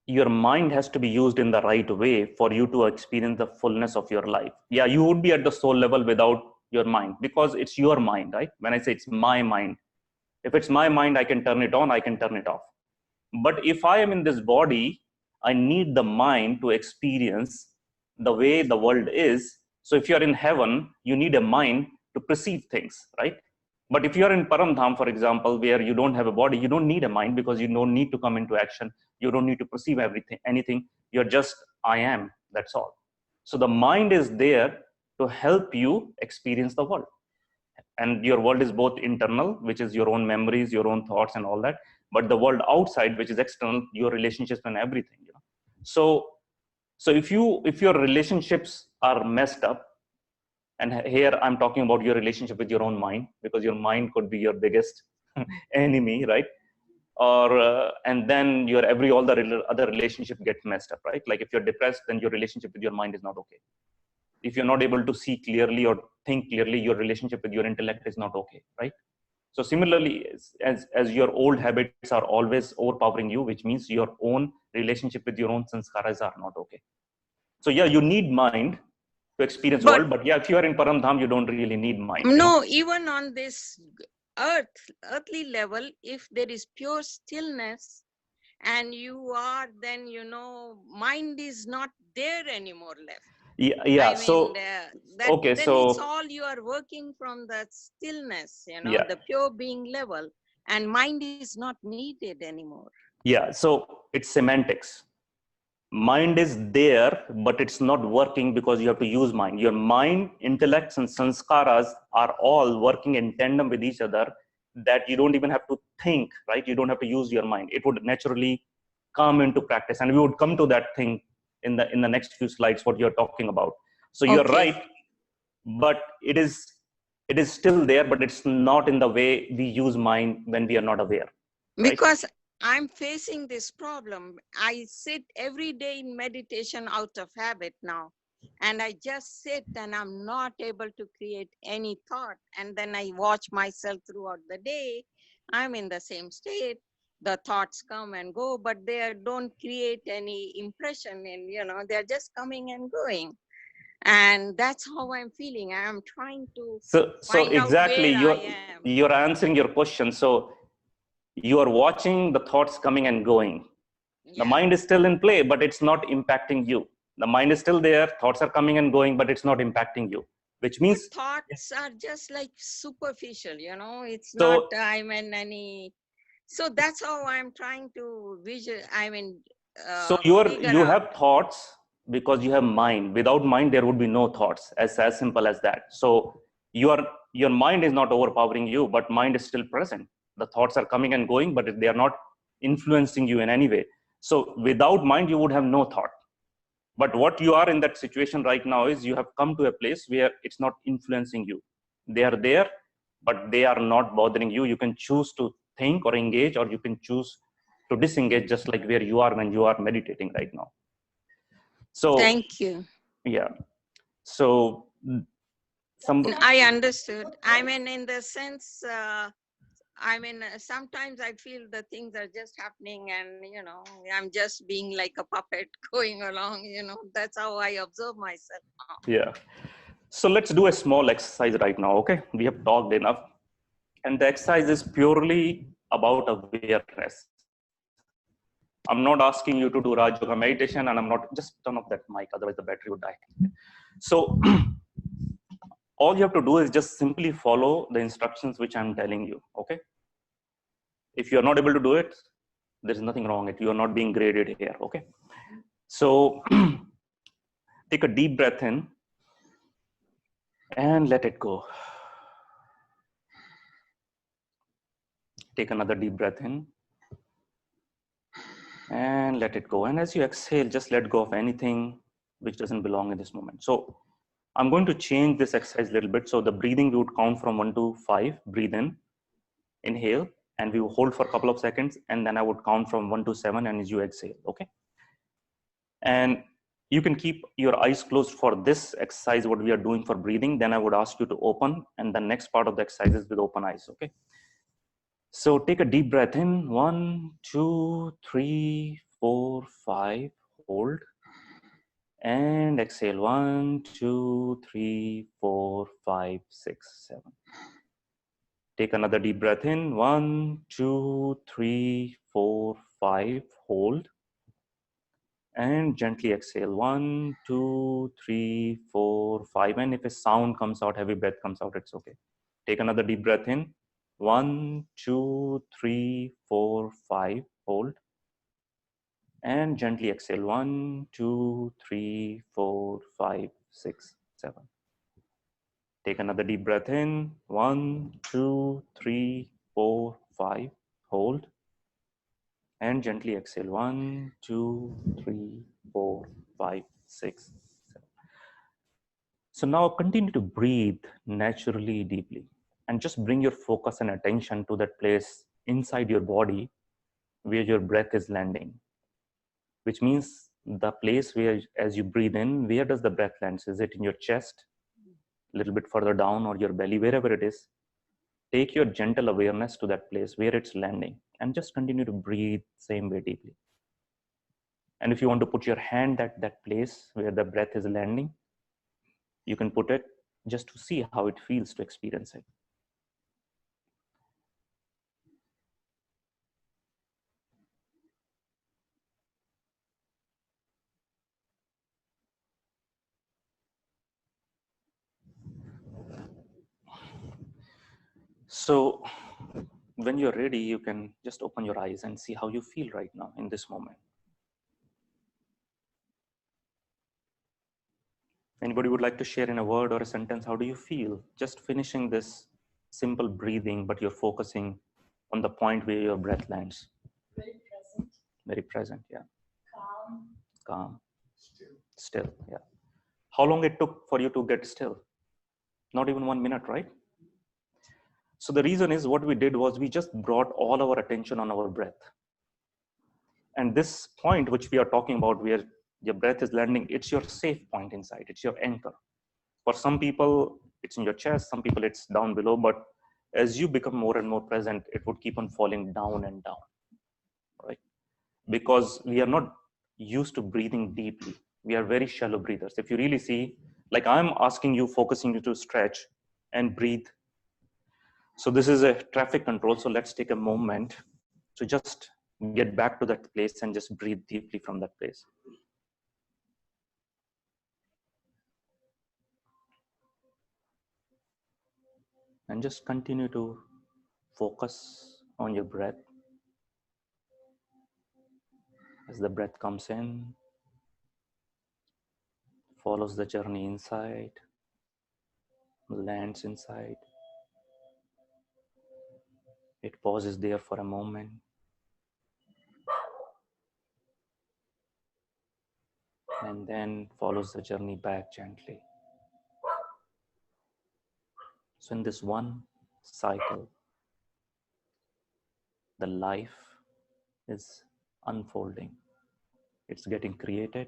Speaker 1: your mind has to be used in the right way for you to experience the fullness of your life. Yeah, you would be at the soul level without your mind, because it's your mind, right? When I say it's my mind, if it's my mind, I can turn it on, I can turn it off. But if I am in this body, I need the mind to experience the way the world is. So if you're in heaven, you need a mind to perceive things, right? But if you're in Paramdham, for example, where you don't have a body, you don't need a mind, because you don't need to come into action. You don't need to perceive anything. You're just, I am, that's all. So the mind is there to help you experience the world. And your world is both internal, which is your own memories, your own thoughts and all that, but the world outside, which is external, your relationships and everything, you know. So if your relationships are messed up, and here I'm talking about your relationship with your own mind, because your mind could be your biggest enemy, right? Or and then your all the other relationship get messed up, right? Like if you're depressed, then your relationship with your mind is not okay. If you're not able to see clearly or think clearly, your relationship with your intellect is not okay, right? So similarly, as your old habits are always overpowering you, which means your own relationship with your own sanskaras are not okay. So yeah, you need mind to experience
Speaker 5: But
Speaker 1: world, but yeah, if you are in Paramdham, you don't really need mind, you know.
Speaker 5: no, even on this earthly level, if there is pure stillness and you are, then, mind is not there anymore left.
Speaker 1: Yeah.
Speaker 5: I mean,
Speaker 1: So
Speaker 5: that
Speaker 1: okay,
Speaker 5: then it's
Speaker 1: so
Speaker 5: all you are working from the stillness,
Speaker 1: yeah,
Speaker 5: the pure being level, and mind is not needed anymore.
Speaker 1: yeah. So it's semantics. Mind is there, but it's not working because you have to use mind. Your mind, intellects, and sanskaras are all working in tandem with each other, that you don't even have to think, right? You don't have to use your mind. It would naturally come into practice. And we would come to that thing in the next few slides, what you're talking about. So you're
Speaker 5: Okay.
Speaker 1: right, but it is still there, but it's not in the way we use mind when we are not aware, right?
Speaker 5: Because I'm facing this problem. I sit every day in meditation out of habit now. And I just sit and I'm not able to create any thought. And then I watch myself throughout the day. I'm in the same state. The thoughts come and go, but they don't create any impression. And, they're just coming and going. And that's how I'm feeling. I'm trying to
Speaker 1: So
Speaker 5: find out
Speaker 1: exactly,
Speaker 5: where I am.
Speaker 1: you're answering your question. So you are watching the thoughts coming and going. The
Speaker 5: Yeah.
Speaker 1: mind is still in play, but it's not impacting you. The mind is still there, thoughts are coming and going, but it's not impacting you, which
Speaker 5: But
Speaker 1: means
Speaker 5: thoughts are just like superficial, it's not,
Speaker 1: so
Speaker 5: any. So that's how I'm trying to
Speaker 1: so
Speaker 5: figure
Speaker 1: you
Speaker 5: out.
Speaker 1: have thoughts because you have mind. Without mind, there would be no thoughts. As simple as that. So your mind is not overpowering you, but mind is still present. The thoughts are coming and going, but they are not influencing you in any way. So without mind, you would have no thought. But what you are in that situation right now is you have come to a place where it's not influencing you. They are there, but they are not bothering you. You can choose to think or engage, or you can choose to disengage, just like where you are when you are meditating right now. So
Speaker 5: Thank you.
Speaker 1: yeah, so
Speaker 5: I understood. I mean, in the sense, I mean, sometimes I feel the things are just happening and, you know, I'm just being like a puppet going along, you know, that's how I observe myself.
Speaker 1: yeah, so let's do a small exercise right now. Okay, we have talked enough, and the exercise is purely about awareness. I'm not asking you to do Raj Yoga meditation, and I'm not, just turn off that mic, otherwise the battery would die. So all you have to do is just simply follow the instructions which I'm telling you. Okay, if you're not able to do it, there's nothing wrong with it. You're not being graded here. Okay, so take a deep breath in and let it go. Take another deep breath in and let it go. And as you exhale, just let go of anything which doesn't belong in this moment. So I'm going to change this exercise a little bit. So the breathing, we would count from 1 to 5. Breathe in, inhale, and we will hold for a couple of seconds, and then I would count from 1 to 7, and as you exhale. Okay, and you can keep your eyes closed for this exercise, what we are doing for breathing. Then I would ask you to open, and the next part of the exercise is with open eyes. Okay, so take a deep breath in. 1, 2, 3, 4, 5. Hold and exhale. 1, 2, 3, 4, 5, 6, 7. Take another deep breath in. 1, 2, 3, 4, 5. Hold and gently exhale. 1, 2, 3, 4, 5. And if a sound comes out, heavy breath comes out, it's okay. Take another deep breath in. 1, 2, 3, 4, 5. Hold and gently exhale. 1, 2, 3, 4, 5, 6, 7. Take another deep breath in. 1, 2, 3, 4, 5. Hold and gently exhale. 1, 2, 3, 4, 5, 6, 7. So now continue to breathe naturally, deeply, and just bring your focus and attention to that place inside your body where your breath is landing, which means the place where, as you breathe in, where does the breath land? Is it in your chest, a little bit further down, or your belly, wherever it is? Take your gentle awareness to that place where it's landing, and just continue to breathe same way deeply. And if you want to put your hand at that place where the breath is landing, you can put it just to see how it feels to experience it. So when you're ready, you can just open your eyes and see how you feel right now in this moment. Anybody would like to share in a word or a sentence, how do you feel just finishing this simple breathing, but you're focusing on the point where your breath lands?
Speaker 2: Very present,
Speaker 1: Very present, yeah.
Speaker 2: calm,
Speaker 1: Calm, still, yeah. How long it took for you to get still? Not even 1 minute, right? So the reason is, what we did was we just brought all our attention on our breath. And this point which we are talking about, where your breath is landing, it's your safe point inside, it's your anchor. For some people, it's in your chest, some people it's down below, but as you become more and more present, it would keep on falling down and down, right? Because we are not used to breathing deeply. We are very shallow breathers. If you really see, like I'm asking you, focusing you to stretch and breathe. So this is a traffic control. So let's take a moment to just get back to that place and just breathe deeply from that place. And just continue to focus on your breath. As the breath comes in, follows the journey inside, lands inside. It pauses there for a moment. and then follows the journey back gently. So in this one cycle, the life is unfolding. It's getting created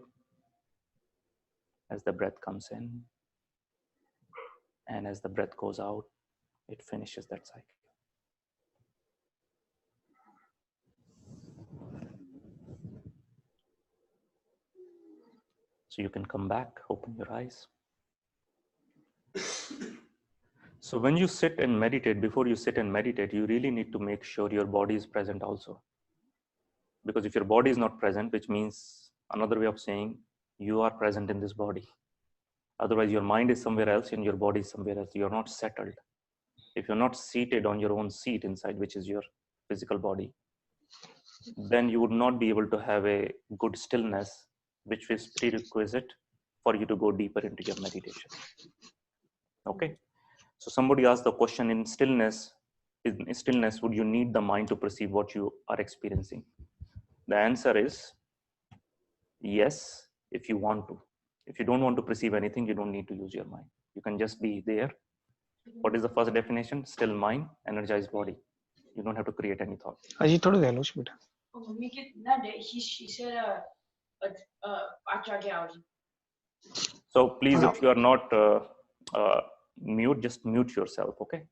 Speaker 1: as the breath comes in, and as the breath goes out, it finishes that cycle. So you can come back, open your eyes. So when you sit and meditate, before you sit and meditate, you really need to make sure your body is present also. Because if your body is not present, which means another way of saying you are present in this body. Otherwise, your mind is somewhere else and your body is somewhere else. You're not settled. If you're not seated on your own seat inside, which is your physical body, then you would not be able to have a good stillness, which is prerequisite for you to go deeper into your meditation. Okay. So somebody asked the question, in stillness, would you need the mind to perceive what you are experiencing? The answer is yes, if you want to. If you don't want to perceive anything, you don't need to use your mind. You can just be there. What is the first definition? Still mind, energized body. You don't have to create any thought.
Speaker 6: अजी थोड़ा दे लो बेटा.
Speaker 2: He said
Speaker 1: So please, if you are not mute, just mute yourself, okay?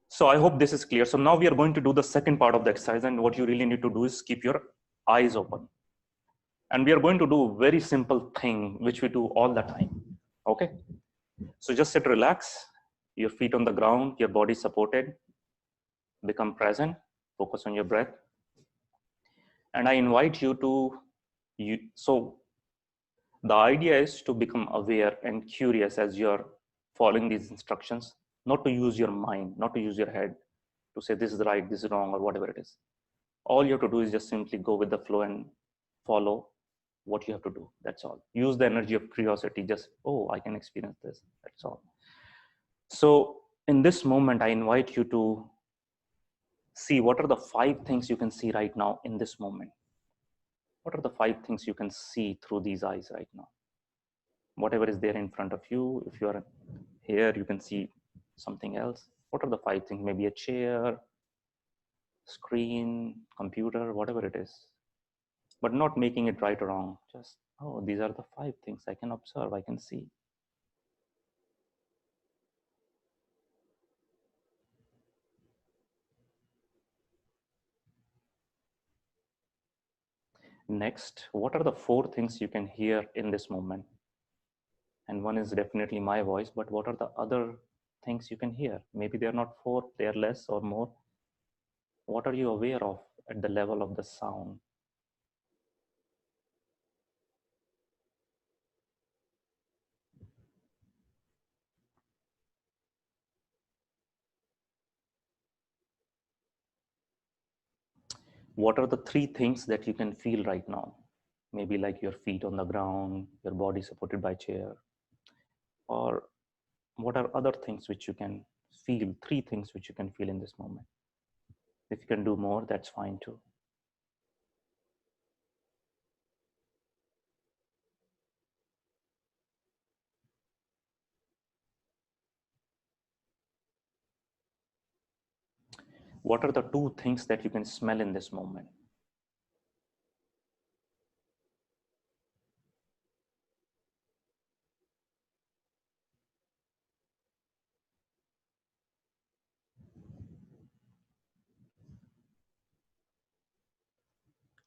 Speaker 1: So I hope this is clear. So now we are going to do the second part of the exercise, and what you really need to do is keep your eyes open. And we are going to do a very simple thing, which we do all the time, okay? So just sit, relax, your feet on the ground, your body supported, become present, focus on your breath. And I invite you to, so the idea is to become aware and curious as you're following these instructions, not to use your mind, not to use your head to say this is right, this is wrong, or whatever it is. All you have to do is just simply go with the flow and follow what you have to do. That's all. Use the energy of curiosity. Just, oh, I can experience this. That's all. So in this moment, I invite you to see what are the 5 things you can see right now in this moment. What are the 5 things you can see through these eyes right now? Whatever is there in front of you. If you are here, you can see something else. What are the 5 things? Maybe a chair, screen, computer, whatever it is. But not making it right or wrong. Just, oh, these are the 5 things I can observe, I can see. Next, what are the 4 things you can hear in this moment? And one is definitely my voice, but what are the other things you can hear? Maybe they're not 4, they're less or more. What are you aware of at the level of the sound? What are the 3 things that you can feel right now? Maybe like your feet on the ground, your body supported by chair. Or what are other things which you can feel? 3 things which you can feel in this moment. If you can do more, that's fine too. What are the 2 things that you can smell in this moment?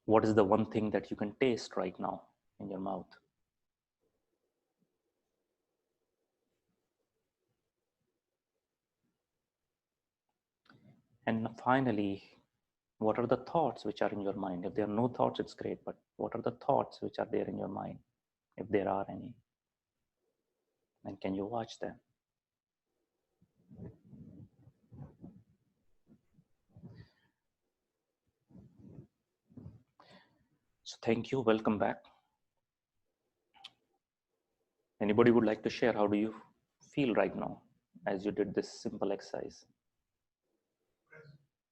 Speaker 1: What is the one thing that you can taste right now in your mouth? And finally, what are the thoughts which are in your mind? If there are no thoughts, it's great, but what are the thoughts which are there in your mind, if there are any? And can you watch them? So thank you, welcome back. Anybody would like to share, how do you feel right now as you did this simple exercise?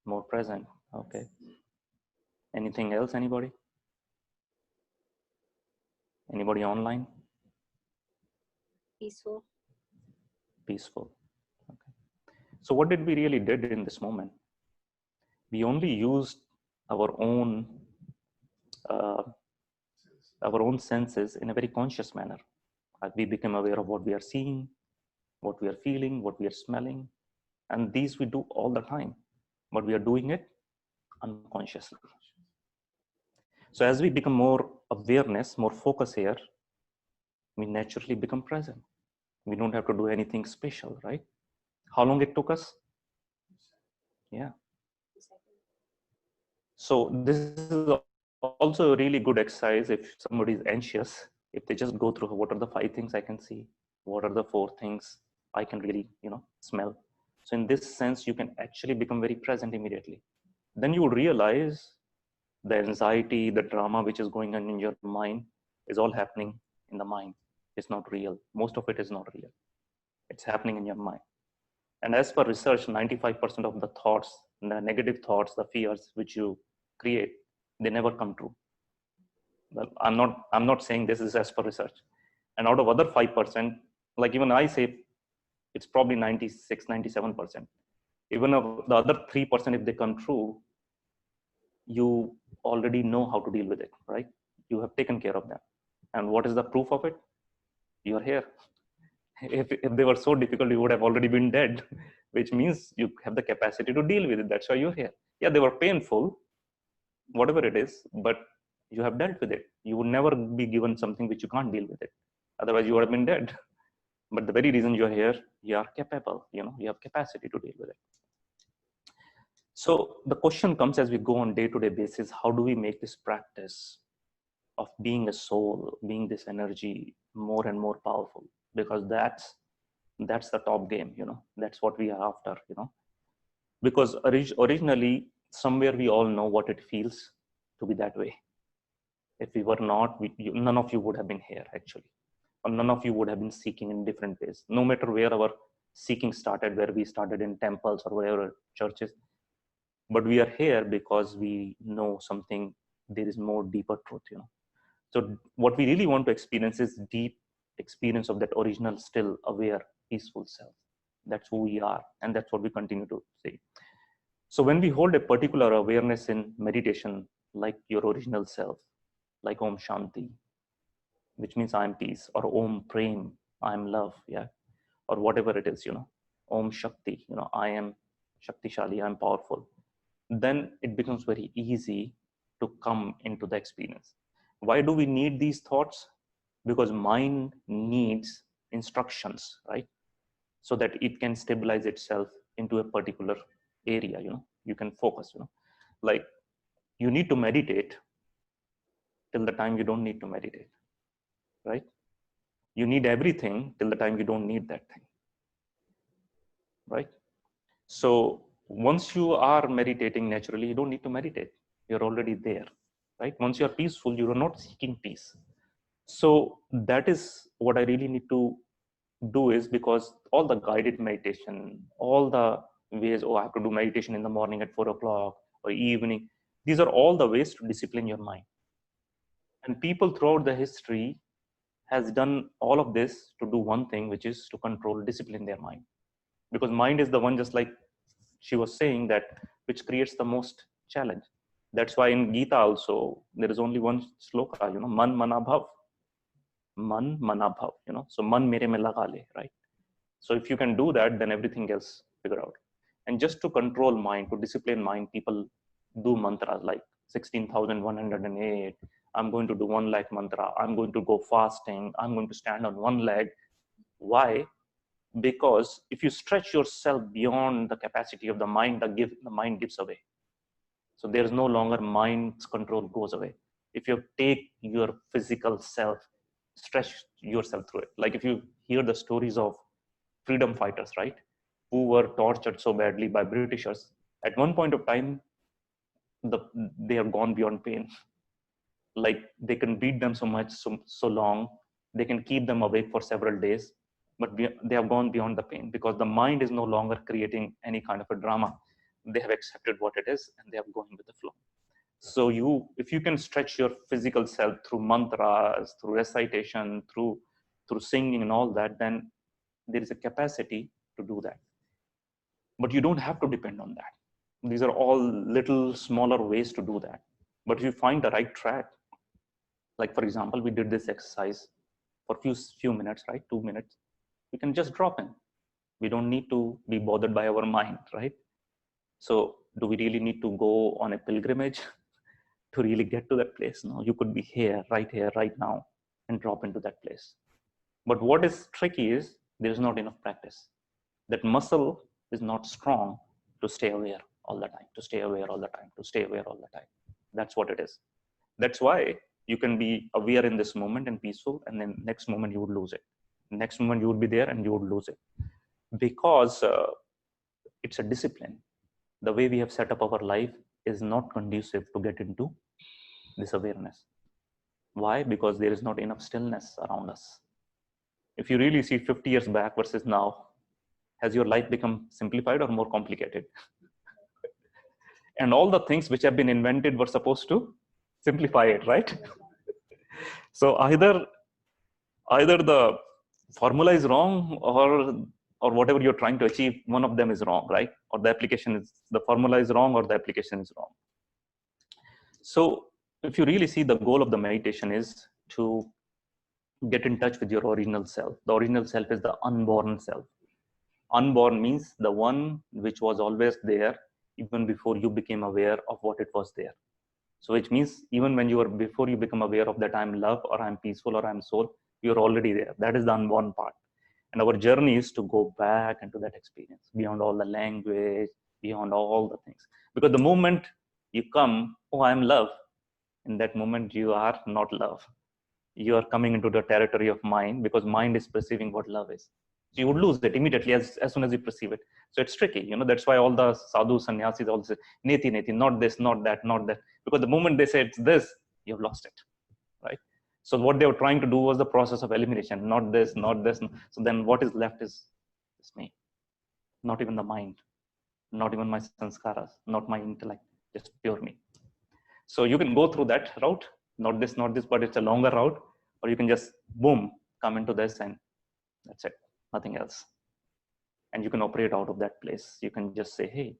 Speaker 1: More present, okay. Anything else, anybody? Anybody online?
Speaker 6: Peaceful.
Speaker 1: Peaceful. Okay. So what did we really did in this moment? We only used our own uh, senses in a very conscious manner. We become aware of what we are seeing, what we are feeling, what we are smelling, and these we do all the time, but we are doing it unconsciously. So as we become more awareness, more focus here, we naturally become present. We don't have to do anything special, right? How long it took us? Yeah. So this is also a really good exercise if somebody is anxious, if they just go through what are the 5 things I can see, what are the 4 things I can really, smell. So in this sense, you can actually become very present immediately. Then you would realize the anxiety, the drama which is going on in your mind is all happening in the mind. It's not real. Most of it is not real. It's happening in your mind. And as per research, 95% of the thoughts, the negative thoughts, the fears which you create, they never come true. Well, I'm not saying this is as per research. And out of other 5%, like even I say, it's probably 96, 97%. Even of the other 3%, if they come true, you already know how to deal with it, right? You have taken care of them. And what is the proof of it? You're here. If they were so difficult, you would have already been dead, which means you have the capacity to deal with it. That's why you're here. Yeah, they were painful, whatever it is, but you have dealt with it. You would never be given something which you can't deal with it. Otherwise, you would have been dead. But the very reason you're here, you are capable, you have capacity to deal with it. So the question comes as we go on day-to-day basis, how do we make this practice of being a soul, being this energy more and more powerful? Because that's the top game, that's what we are after, because originally somewhere we all know what it feels to be that way. If we were not, none of you would have been here actually, or none of you would have been seeking in different ways, no matter where our seeking started, where we started in temples or wherever churches. But we are here because we know something, there is more deeper truth, So what we really want to experience is deep experience of that original, still aware, peaceful self. That's who we are, and that's what we continue to say. So when we hold a particular awareness in meditation, like your original self, like Om Shanti, which means I'm peace, or Om Prem, I'm love, yeah, or whatever it is, Om Shakti, I am Shaktishali, I'm powerful. Then it becomes very easy to come into the experience. Why do we need these thoughts? Because mind needs instructions, right? So that it can stabilize itself into a particular area, you can focus, like you need to meditate till the time you don't need to meditate, right? You need everything till the time you don't need that thing, right? So once you are meditating naturally, you don't need to meditate. You're already there, right? Once you're peaceful, you are not seeking peace. So that is what I really need to do, is because all the guided meditation, all the ways, I have to do meditation in the morning at 4 o'clock or evening. These are all the ways to discipline your mind. And people throughout the history has done all of this to do one thing, which is to control, discipline their mind. Because mind is the one, just like she was saying, that which creates the most challenge. That's why in Gita also, there is only one sloka, man mana bhav. Man mana bhav, so man mere mein laga le, right? So if you can do that, then everything else figure out. And just to control mind, to discipline mind, people do mantras like 16,108. I'm going to do 1 lakh mantra. I'm going to go fasting. I'm going to stand on one leg. Why? Because if you stretch yourself beyond the capacity of the mind, the mind gives away. So there's no longer mind's control goes away. If you take your physical self, stretch yourself through it. Like if you hear the stories of freedom fighters, right, who were tortured so badly by Britishers, at one point of time, they have gone beyond pain. Like they can beat them so much, so long, they can keep them awake for several days, but they have gone beyond the pain because the mind is no longer creating any kind of a drama. They have accepted what it is and they have gone with the flow. So if you can stretch your physical self through mantras, through recitation, through singing and all that, then there is a capacity to do that. But you don't have to depend on that. These are all little smaller ways to do that. But if you find the right track, like for example, we did this exercise for few minutes, right? 2 minutes. We can just drop in. We don't need to be bothered by our mind, right? So do we really need to go on a pilgrimage to really get to that place? No, you could be here, right now, and drop into that place. But what is tricky is there is not enough practice. That muscle is not strong to stay aware all the time, to stay aware all the time, to stay aware all the time. That's what it is. That's why you can be aware in this moment and peaceful, and then next moment you would lose it. Next moment you would be there and you would lose it. Because it's a discipline. The way we have set up our life is not conducive to get into this awareness. Why? Because there is not enough stillness around us. If you really see 50 years back versus now, has your life become simplified or more complicated? And all the things which have been invented were supposed to simplify it, right? So either the formula is wrong, or whatever you're trying to achieve, one of them is wrong, right? Or the formula is wrong, or the application is wrong. So if you really see, the goal of the meditation is to get in touch with your original self. The original self is the unborn self. Unborn means the one which was always there even before you became aware of what it was there. So which means even before you become aware of that I'm love, or I'm peaceful, or I'm soul, you're already there. That is the unborn part. And our journey is to go back into that experience, beyond all the language, beyond all the things. Because the moment you come, oh, I'm love, in that moment you are not love. You are coming into the territory of mind, because mind is perceiving what love is. So you would lose it immediately as soon as you perceive it. So it's tricky. That's why all the sadhu sannyasis all say, neti, neti, not this, not that, not that. Because the moment they say it's this, you've lost it, right? So what they were trying to do was the process of elimination. Not this, not this. So then what is left is me. Not even the mind, not even my sanskaras, not my intellect, just pure me. So you can go through that route, not this, but it's a longer route, or you can just boom, come into this and that's it, nothing else. And you can operate out of that place. You can just say, hey,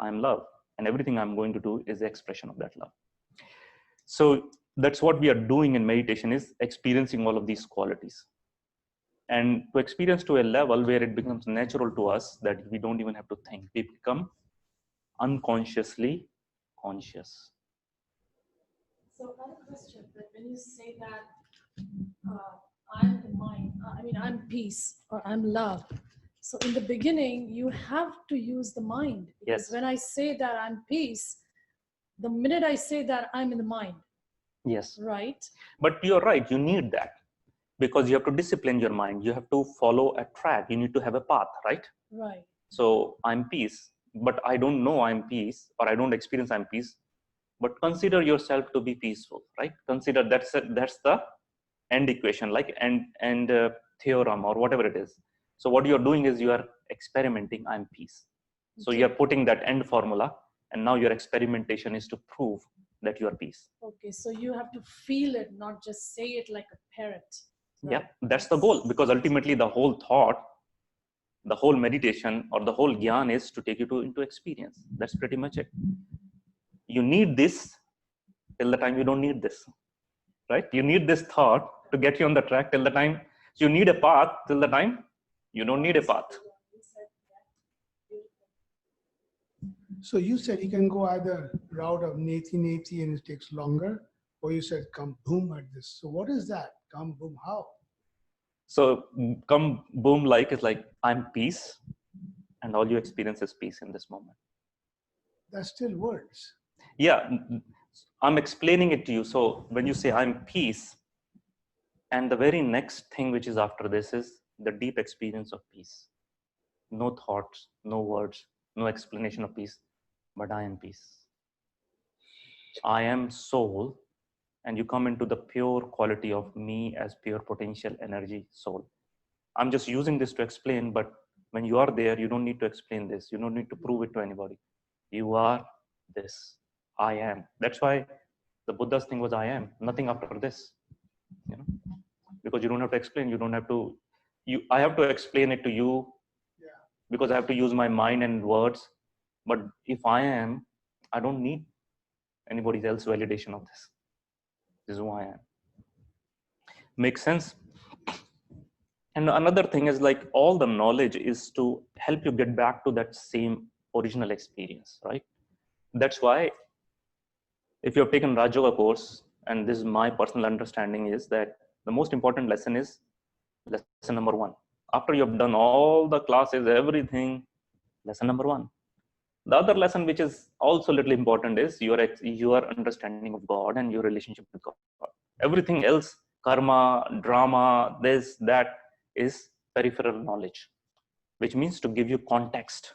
Speaker 1: I'm love, and everything I'm going to do is the expression of that love. So that's what we are doing in meditation, is experiencing all of these qualities. And to experience to a level where it becomes natural to us that we don't even have to think. We become unconsciously conscious.
Speaker 2: So I have a question, that when you say that I'm the mind, I'm peace or I'm love. So in the beginning, you have to use the mind. Because
Speaker 1: Yes.
Speaker 2: when I say that I'm peace, the minute I say that, I'm in the mind.
Speaker 1: Yes.
Speaker 2: Right?
Speaker 1: But you're right, you need that. Because you have to discipline your mind. You have to follow a track. You need to have a path, right?
Speaker 2: Right.
Speaker 1: So I'm peace, but I don't know I'm peace, or I don't experience I'm peace. But consider yourself to be peaceful, right? Consider that's the end equation, like and theorem or whatever it is. So what you're doing is you are experimenting I'm peace. So
Speaker 2: Okay.
Speaker 1: you're putting that end formula, and now your experimentation is to prove that you are peace.
Speaker 2: Okay, so you have to feel it, not just say it like a parrot. Right?
Speaker 1: Yeah, that's the goal, because ultimately the whole thought, the whole meditation, or the whole gyan is to take you into experience. That's pretty much it. You need this till the time you don't need this, right? You need this thought to get you on the track till the time. So you need a path till the time you don't need a path.
Speaker 3: So you said you can go either route of neti neti and it takes longer, or you said come boom at this. So what is that? Come boom, how?
Speaker 1: So come boom, like is like I'm peace, and all you experience is peace in this moment.
Speaker 3: That's still words.
Speaker 1: Yeah, I'm explaining it to you. So when you say I'm peace, and the very next thing which is after this is the deep experience of peace. No thoughts, no words, no explanation of peace, but I am peace. I am soul, and you come into the pure quality of me as pure potential energy soul. I'm just using this to explain, but when you are there, you don't need to explain this. You don't need to prove it to anybody. You are this. I am. That's why the Buddha's thing was I am, nothing after this. You know, because you don't have to explain, you don't have to, I have to explain it to you because I have to use my mind and words. But if I am, I don't need anybody else's validation of this. This is who I am. Makes sense? And another thing is like all the knowledge is to help you get back to that same original experience, right? That's why if you have taken Raj Yoga course, and this is my personal understanding, is that the most important lesson is lesson number 1. After you have done all the classes, everything, lesson number 1. The other lesson, which is also a little important, is your understanding of God and your relationship with God. Everything else, karma, drama, this, that, is peripheral knowledge, which means to give you context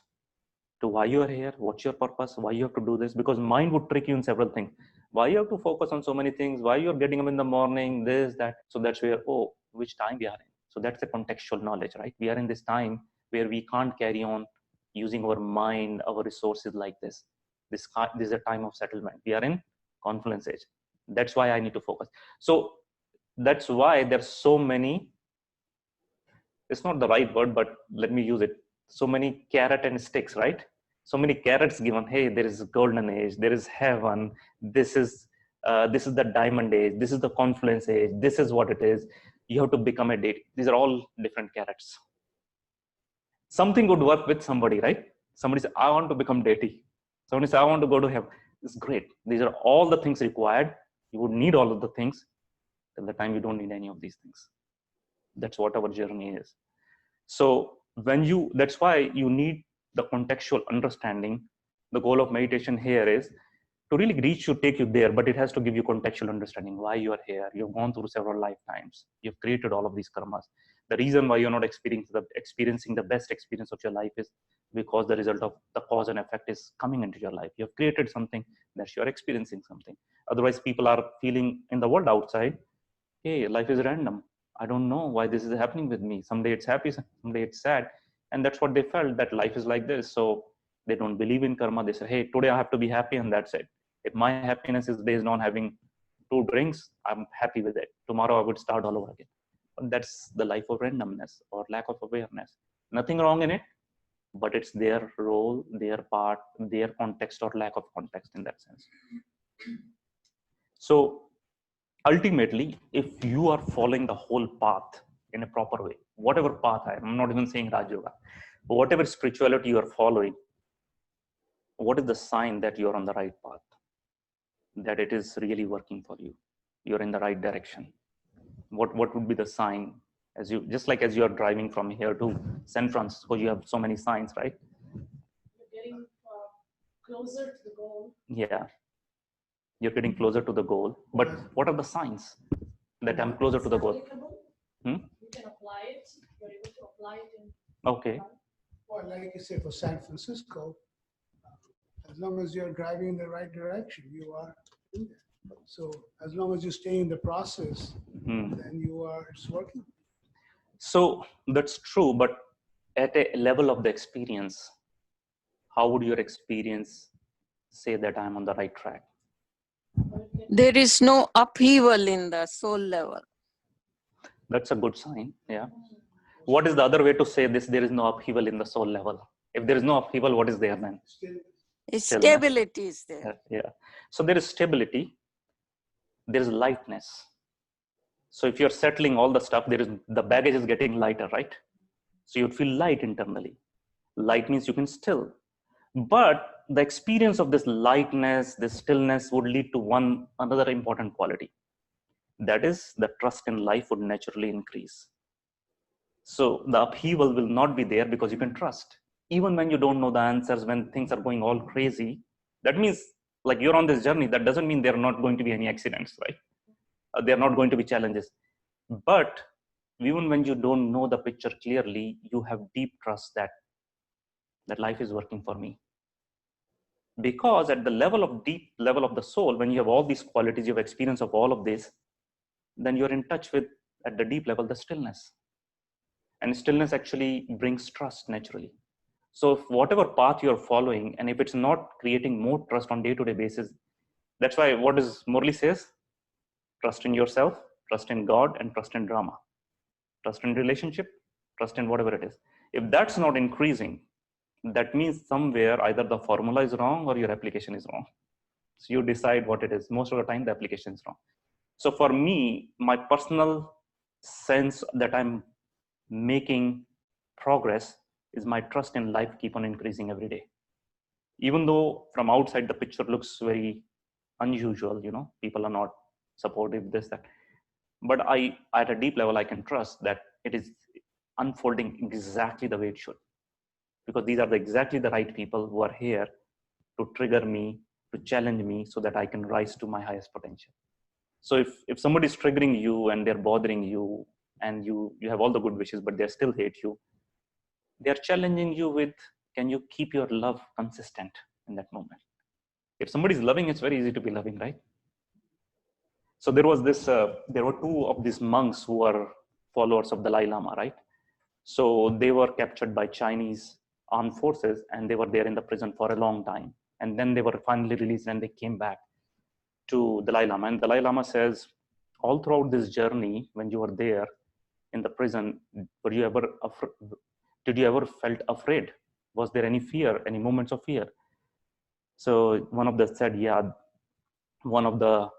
Speaker 1: to why you are here, what's your purpose, why you have to do this, because mind would trick you in several things. Why you have to focus on so many things, why you're getting up in the morning, this, that. So that's where, oh, which time we are in. So that's a contextual knowledge, right? We are in this time where we can't carry on using our mind, our resources like this. This is a time of settlement. We are in confluence age. That's why I need to focus. So that's why there's so many, it's not the right word, but let me use it. So many carrot and sticks, right? So many carrots given. Hey, there is golden age, there is heaven. This is the diamond age. This is the confluence age. This is what it is. You have to become a deity. These are all different carrots. Something would work with somebody, right? Somebody says, I want to become deity. Somebody says, I want to go to heaven. It's great. These are all the things required. You would need all of the things. Till the time you don't need any of these things. That's what our journey is. So that's why you need the contextual understanding. The goal of meditation here is to really reach you, take you there, but it has to give you contextual understanding why you are here. You've gone through several lifetimes. You've created all of these karmas. The reason why you're not experiencing the best experience of your life is because the result of the cause and effect is coming into your life. You've created something, that you're experiencing something. Otherwise, people are feeling in the world outside, hey, life is random. I don't know why this is happening with me. Someday it's happy, someday it's sad. And that's what they felt, that life is like this. So they don't believe in karma. They say, hey, today I have to be happy, and that's it. If my happiness is based on having 2 drinks, I'm happy with it. Tomorrow I would start all over again. But that's the life of randomness or lack of awareness. Nothing wrong in it, but it's their role, their part, their context or lack of context in that sense. So ultimately, if you are following the whole path in a proper way, whatever path I'm not even saying Raj Yoga, but whatever spirituality you are following, what is the sign that you're on the right path? That it is really working for you. You're in the right direction. What would be the sign? As you are driving from here to San Francisco, you have so many signs, right?
Speaker 2: You're getting closer to the goal.
Speaker 1: Yeah. You're getting closer to the goal. But what are the signs that I'm closer to the goal?
Speaker 2: You can apply it. You're able to apply it in.
Speaker 1: Okay.
Speaker 3: Well, like you say, for San Francisco, as long as you're driving in the right direction, you are in there. So as long as you stay in the process, then it's working.
Speaker 1: So that's true, but at a level of the experience, how would your experience say that I'm on the right track?
Speaker 5: There is no upheaval in the soul level.
Speaker 1: That's a good sign. Yeah. What is the other way to say this? There is no upheaval in the soul level. If there is no upheaval, what is there then?
Speaker 5: Stability is there.
Speaker 1: Yeah. So there is stability. There is lightness. So if you're settling all the stuff, the baggage is getting lighter, right? So you'd feel light internally. Light means you can still. But the experience of this lightness, this stillness would lead to another important quality. That is, the trust in life would naturally increase. So the upheaval will not be there because you can trust. Even when you don't know the answers, when things are going all crazy, that means like you're on this journey, that doesn't mean there are not going to be any accidents, right? There are not going to be challenges. But even when you don't know the picture clearly, you have deep trust that life is working for me. Because at the deep level of the soul, when you have all these qualities, you have experience of all of this, then you're in touch with, at the deep level, the stillness. And stillness actually brings trust naturally. So if whatever path you're following, and if it's not creating more trust on day-to-day basis, That's why what does Morley says? Trust in yourself, trust in God, and trust in drama. Trust in relationship, trust in whatever it is. If that's not increasing, that means somewhere either the formula is wrong or your application is wrong. So you decide what it is. Most of the time, the application is wrong. So for me, my personal sense that I'm making progress is my trust in life keep on increasing every day. Even though from outside the picture looks very unusual, people are not supportive, this, that. But at a deep level, I can trust that it is unfolding exactly the way it should. Because these are exactly the right people who are here to trigger me, to challenge me so that I can rise to my highest potential. So if somebody is triggering you and they're bothering you and you have all the good wishes, but they still hate you, they're challenging you with, can you keep your love consistent in that moment? If somebody is loving, it's very easy to be loving, right? So there were two of these monks who were followers of Dalai Lama, right? So they were captured by Chinese armed forces and they were there in the prison for a long time. And then they were finally released and they came back to Dalai Lama. And Dalai Lama says, all throughout this journey, when you were there in the prison, did you ever felt afraid? Was there any fear, any moments of fear? So one of them said, yeah, one of the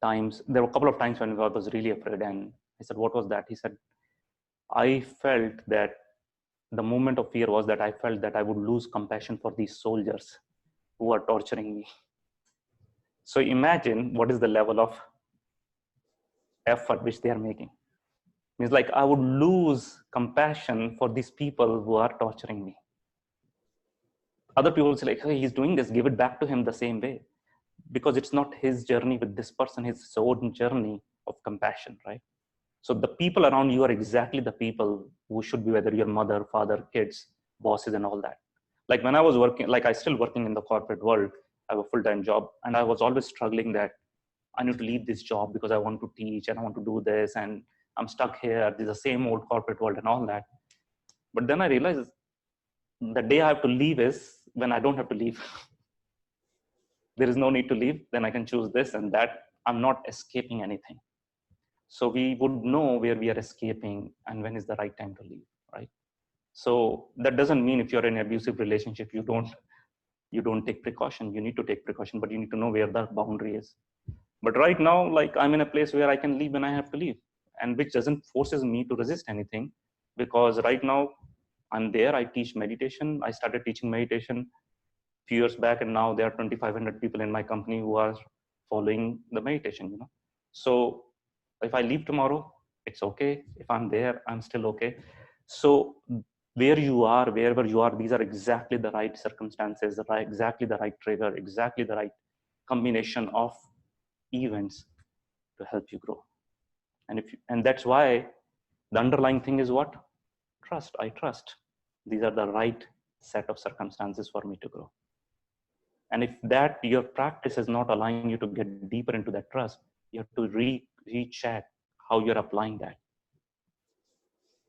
Speaker 1: times, there were a couple of times when I was really afraid. And I said, what was that? He said, I felt that the moment of fear was that I felt that I would lose compassion for these soldiers who are torturing me. So imagine what is the level of effort which they are making. Means like I would lose compassion for these people who are torturing me. Other people say like, hey, he's doing this, give it back to him the same way. Because it's not his journey with this person, his own journey of compassion, right? So the people around you are exactly the people who should be, whether your mother, father, kids, bosses, and all that. Like when I was working, like I still working in the corporate world, I have a full-time job, and I was always struggling that I need to leave this job because I want to teach and I want to do this, and I'm stuck here. This is the same old corporate world and all that. But then I realized the day I have to leave is when I don't have to leave. There is no need to leave. Then I can choose this and that. I'm not escaping anything. So we would know where we are escaping and when is the right time to leave, right? So that doesn't mean if you're in an abusive relationship, you don't take precaution. You need to take precaution, but you need to know where the boundary is. But right now, like I'm in a place where I can leave when I have to leave, and which doesn't forces me to resist anything, because right now I'm there. I teach meditation. I started teaching meditation a few years back, and now there are 2,500 people in my company who are following the meditation. So if I leave tomorrow, it's okay. If I'm there, I'm still okay. So where you are, wherever you are, these are exactly the right circumstances, exactly the right trigger, exactly the right combination of events to help you grow. And that's why the underlying thing is what? Trust. I trust. These are the right set of circumstances for me to grow. And if that your practice is not allowing you to get deeper into that trust, you have to recheck how you're applying that.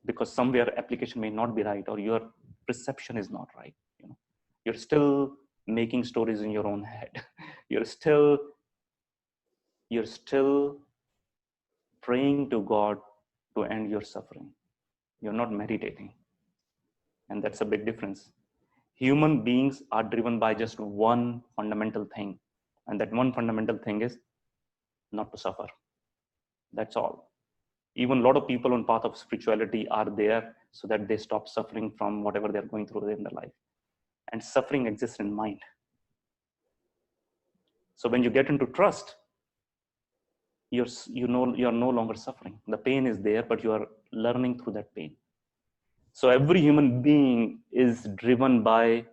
Speaker 1: Because somewhere application may not be right, or your perception is not right. You're still making stories in your own head. you're still praying to God to end your suffering. You're not meditating. And that's a big difference. Human beings are driven by just one fundamental thing. And that one fundamental thing is not to suffer. That's all. Even a lot of people on path of spirituality are there so that they stop suffering from whatever they're going through in their life. And suffering exists in mind. So when you get into trust, you're no longer suffering. The pain is there, but you are learning through that pain. So every human being is driven by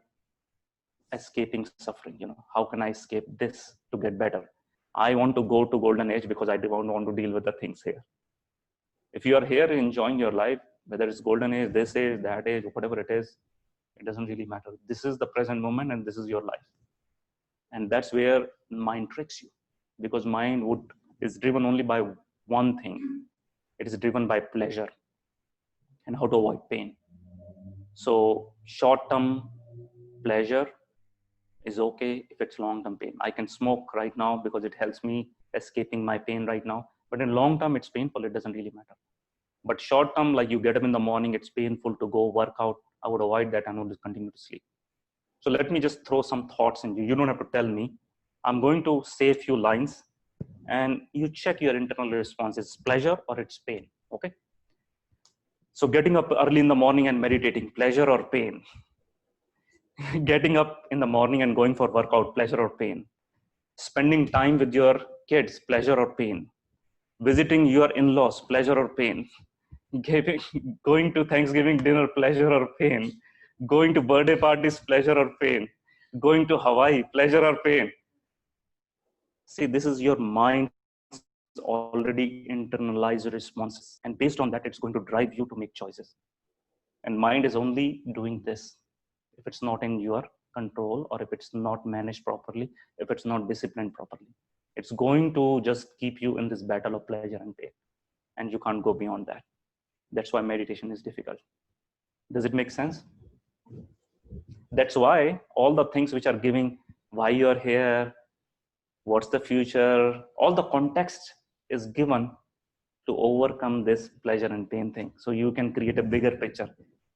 Speaker 1: escaping suffering. How can I escape this to get better? I want to go to golden age because I don't want to deal with the things here. If you are here enjoying your life, whether it's golden age, this age, that age, whatever it is, it doesn't really matter. This is the present moment and this is your life. And that's where mind tricks you, because mind is driven only by one thing. It is driven by pleasure and how to avoid pain. So short-term pleasure is okay if it's long-term pain. I can smoke right now because it helps me escaping my pain right now. But in long term, it's painful. It doesn't really matter. But short term, like you get up in the morning, it's painful to go work out. I would avoid that and would continue to sleep. So let me just throw some thoughts in you. You don't have to tell me. I'm going to say a few lines and you check your internal response. It's pleasure or it's pain. Okay. So getting up early in the morning and meditating, pleasure or pain? Getting up in the morning and going for workout, pleasure or pain? Spending time with your kids, pleasure or pain? Visiting your in-laws, pleasure or pain? Going to Thanksgiving dinner, pleasure or pain? Going to birthday parties, pleasure or pain? Going to Hawaii, pleasure or pain? See, this is your mind's already internalized responses. And based on that, it's going to drive you to make choices. And mind is only doing this if it's not in your control or if it's not managed properly, if it's not disciplined properly. It's going to just keep you in this battle of pleasure and pain. And you can't go beyond that. That's why meditation is difficult. Does it make sense? That's why all the things which are giving why you're here, what's the future, all the context is given to overcome this pleasure and pain thing. So you can create a bigger picture.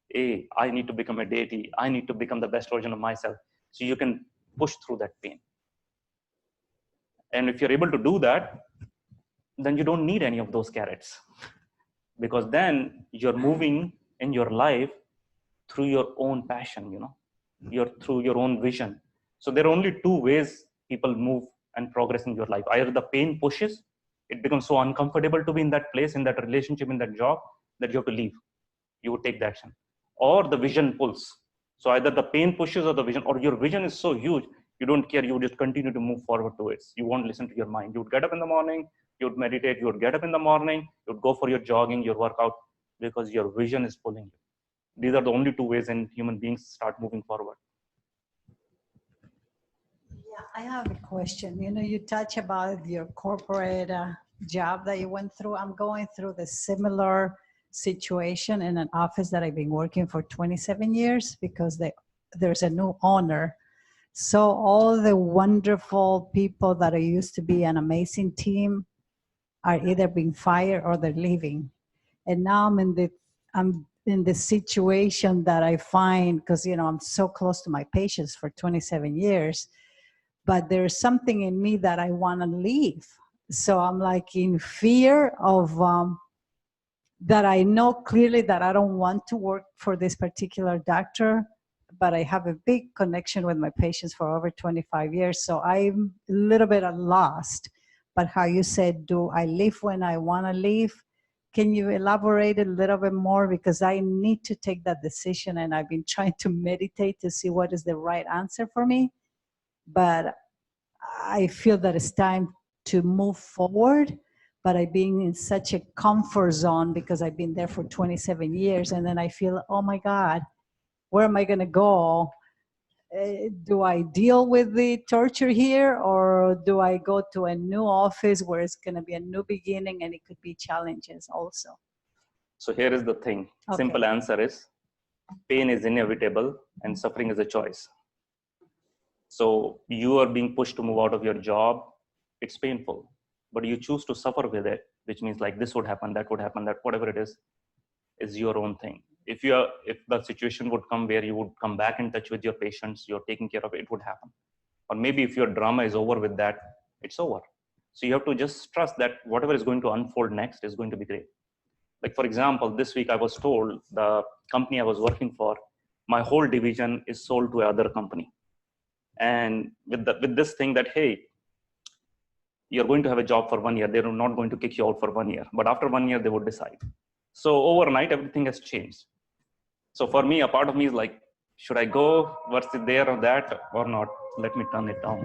Speaker 1: Hey, I need to become a deity. I need to become the best version of myself. So you can push through that pain. And if you're able to do that, then you don't need any of those carrots. Because then you're moving in your life through your own passion, you're through your own vision. So there are only two ways people move and progress in your life. Either the pain pushes, it becomes so uncomfortable to be in that place, in that relationship, in that job, that you have to leave. You would take the action. Or the vision pulls. So either the pain pushes or the vision, or your vision is so huge, you don't care, you would just continue to move forward to it. You won't listen to your mind. You would get up in the morning, you would meditate, you would get up in the morning, you would go for your jogging, your workout, because your vision is pulling you. These are the only two ways in human beings start moving forward.
Speaker 4: Yeah, I have a question. You touch about your corporate job that you went through. I'm going through the similar situation in an office that I've been working for 27 years because there's a new owner. So all the wonderful people that are used to be an amazing team are either being fired or they're leaving. And now I'm in the situation that I find, because I'm so close to my patients for 27 years, but there's something in me that I want to leave. So I'm like in fear of that. I know clearly that I don't want to work for this particular doctor, but I have a big connection with my patients for over 25 years. So I'm a little bit lost. But how you said, do I leave when I want to leave? Can you elaborate a little bit more? Because I need to take that decision, and I've been trying to meditate to see what is the right answer for me. But I feel that it's time to move forward. But I've been in such a comfort zone because I've been there for 27 years. And then I feel, oh my God, where am I going to go? Do I deal with the torture here, or do I go to a new office where it's going to be a new beginning and it could be challenges also?
Speaker 1: So here is the thing.
Speaker 4: Okay.
Speaker 1: Simple answer is pain is inevitable and suffering is a choice. So you are being pushed to move out of your job. It's painful, but you choose to suffer with it, which means like this would happen, that whatever it is your own thing. If the situation would come where you would come back in touch with your patients, you're taking care of it, it would happen. Or maybe if your drama is over with that, it's over. So you have to just trust that whatever is going to unfold next is going to be great. Like for example, this week I was told the company I was working for, my whole division is sold to another company. And with this thing that, hey, you're going to have a job for 1 year. They're not going to kick you out for 1 year. But after 1 year, they would decide. So overnight, everything has changed. So for me, a part of me is like, should I go versus there or that or not? Let me turn it down.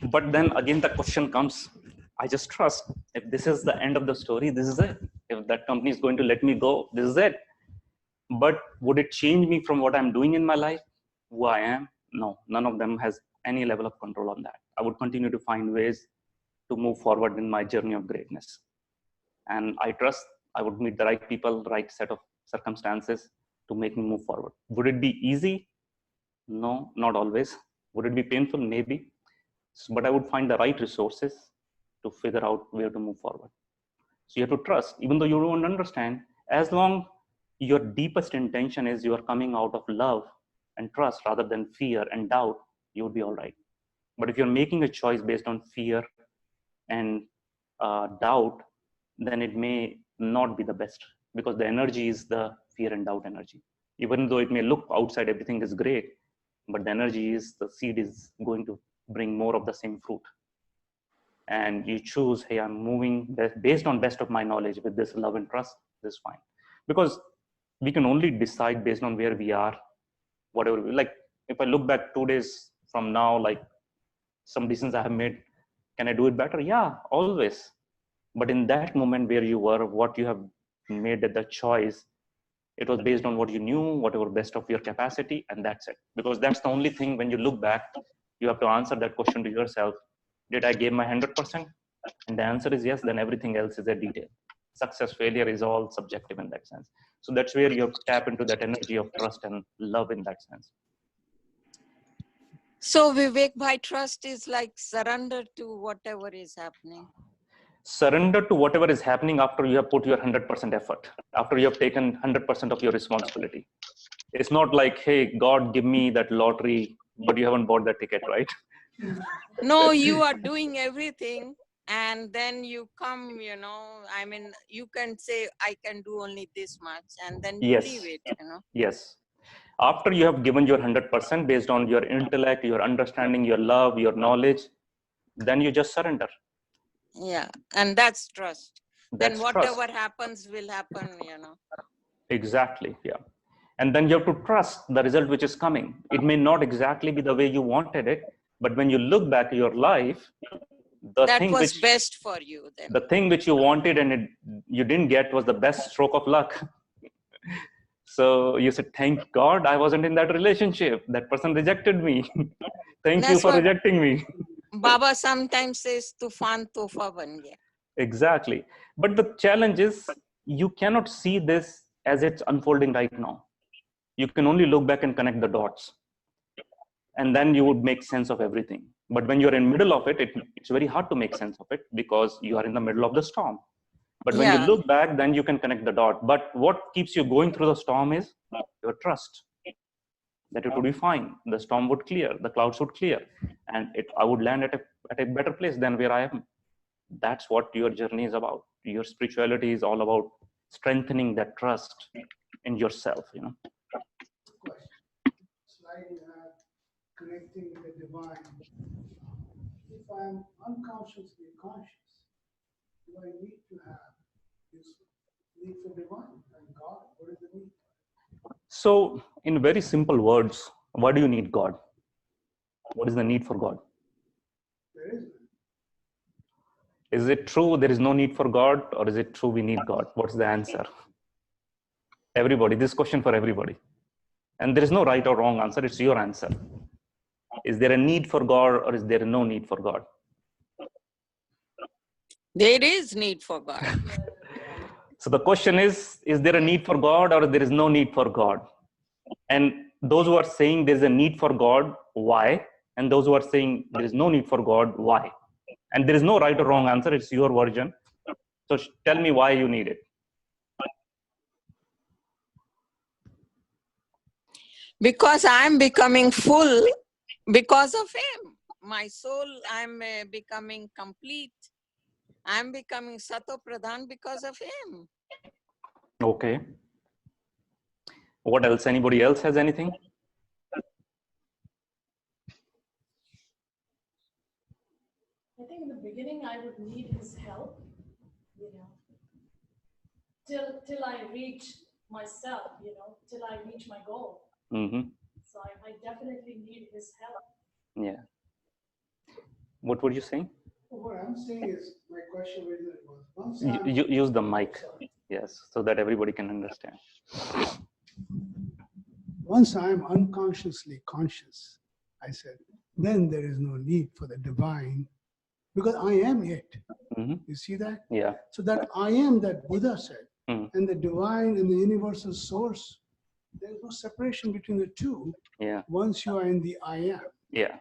Speaker 1: But then again, the question comes, I just trust. If this is the end of the story, this is it. If that company is going to let me go, this is it. But would it change me from what I'm doing in my life, who I am? No, none of them has any level of control on that. I would continue to find ways to move forward in my journey of greatness. And I trust I would meet the right people, right set of circumstances to make me move forward. Would it be easy? No, not always. Would it be painful? Maybe. But I would find the right resources to figure out where to move forward. So you have to trust, even though you don't understand, as long your deepest intention is you are coming out of love and trust rather than fear and doubt, you would be all right. But if you're making a choice based on fear and doubt, then it may not be the best, because the energy is the fear and doubt energy. Even though it may look outside everything is great, but the energy is, the seed is going to bring more of the same fruit. And you choose, hey, I'm moving based on best of my knowledge with this love and trust, this is fine. Because we can only decide based on where we are, whatever. Like if I look back 2 days from now, like some decisions I have made, can I do it better? Yeah, always. But in that moment where you were, what you have made the choice, it was based on what you knew, whatever best of your capacity, and that's it. Because that's the only thing, when you look back, you have to answer that question to yourself. Did I give my 100%? And the answer is yes, then everything else is a detail. Success, failure is all subjective in that sense. So that's where you have to tap into that energy of trust and love in that sense.
Speaker 5: So Vivek, by trust is like surrender to whatever is happening.
Speaker 1: Surrender to whatever is happening after you have put your 100% effort, after you have taken 100% of your responsibility. It's not like, hey, God, give me that lottery, but you haven't bought that ticket, right?
Speaker 5: No, you are doing everything, and then you come, I mean, you can say, I can do only this much, and then you leave it,
Speaker 1: Yes. After you have given your 100% based on your intellect, your understanding, your love, your knowledge, then you just surrender.
Speaker 5: Yeah, and that's trust.
Speaker 1: That's
Speaker 5: Then whatever
Speaker 1: trust.
Speaker 5: happens will happen,
Speaker 1: Exactly, yeah. And then you have to trust the result which is coming. It may not exactly be the way you wanted it, but when you look back at your life,
Speaker 5: that was best for you then.
Speaker 1: The thing which you wanted and you didn't get was the best stroke of luck. So you said, thank God I wasn't in that relationship. That person rejected me. Thank you for rejecting me.
Speaker 5: Baba sometimes says, Tufan tofa ban gaya.
Speaker 1: Exactly. But the challenge is, you cannot see this as it's unfolding right now. You can only look back and connect the dots. And then you would make sense of everything. But when you're in middle of it, it's very hard to make sense of it because you are in the middle of the storm. But when you look back, then you can connect the dot. But what keeps you going through the storm is your trust that it would be fine. The storm would clear, the clouds would clear, and I would land at a better place than where I am. That's what your journey is about. Your spirituality is all about strengthening that trust in yourself.
Speaker 3: Slide you have connecting with the divine. If I am unconsciously conscious, do I need to have this need for divine and God? What is the need?
Speaker 1: So, in very simple words, why do you need God? What is the need for God?
Speaker 3: There is none.
Speaker 1: Is it true there is no need for God, or is it true we need God? What's the answer? Everybody, this question for everybody. And there is no right or wrong answer, it's your answer. Is there a need for God, or is there no need for God?
Speaker 5: There is need for God.
Speaker 1: So the question is there a need for God, or there is no need for God? And those who are saying there's a need for God, why? And those who are saying there is no need for God, why? And there is no right or wrong answer, it's your version. So tell me why you need it.
Speaker 5: Because I'm becoming full because of him. My soul, I'm becoming complete. I'm becoming Sato Pradhan because of him.
Speaker 1: Okay. What else? Anybody else has anything?
Speaker 2: I think in the beginning I would need his help, till I reach myself, till I reach my goal.
Speaker 1: Mm-hmm.
Speaker 2: So I definitely need his help.
Speaker 1: Yeah. What were you saying?
Speaker 3: What I'm saying is, my question was, once
Speaker 1: you use the mic. Yes, so that everybody can understand.
Speaker 3: Once I'm unconsciously conscious, I said, then there is no need for the divine, because I am it.
Speaker 1: Hmm.
Speaker 3: You see that?
Speaker 1: Yeah.
Speaker 3: So that I am that Buddha said,
Speaker 1: Mm.
Speaker 3: and the divine and the universal source, there's no separation between the two
Speaker 1: Yeah.
Speaker 3: once you are in the I am.
Speaker 1: Yeah.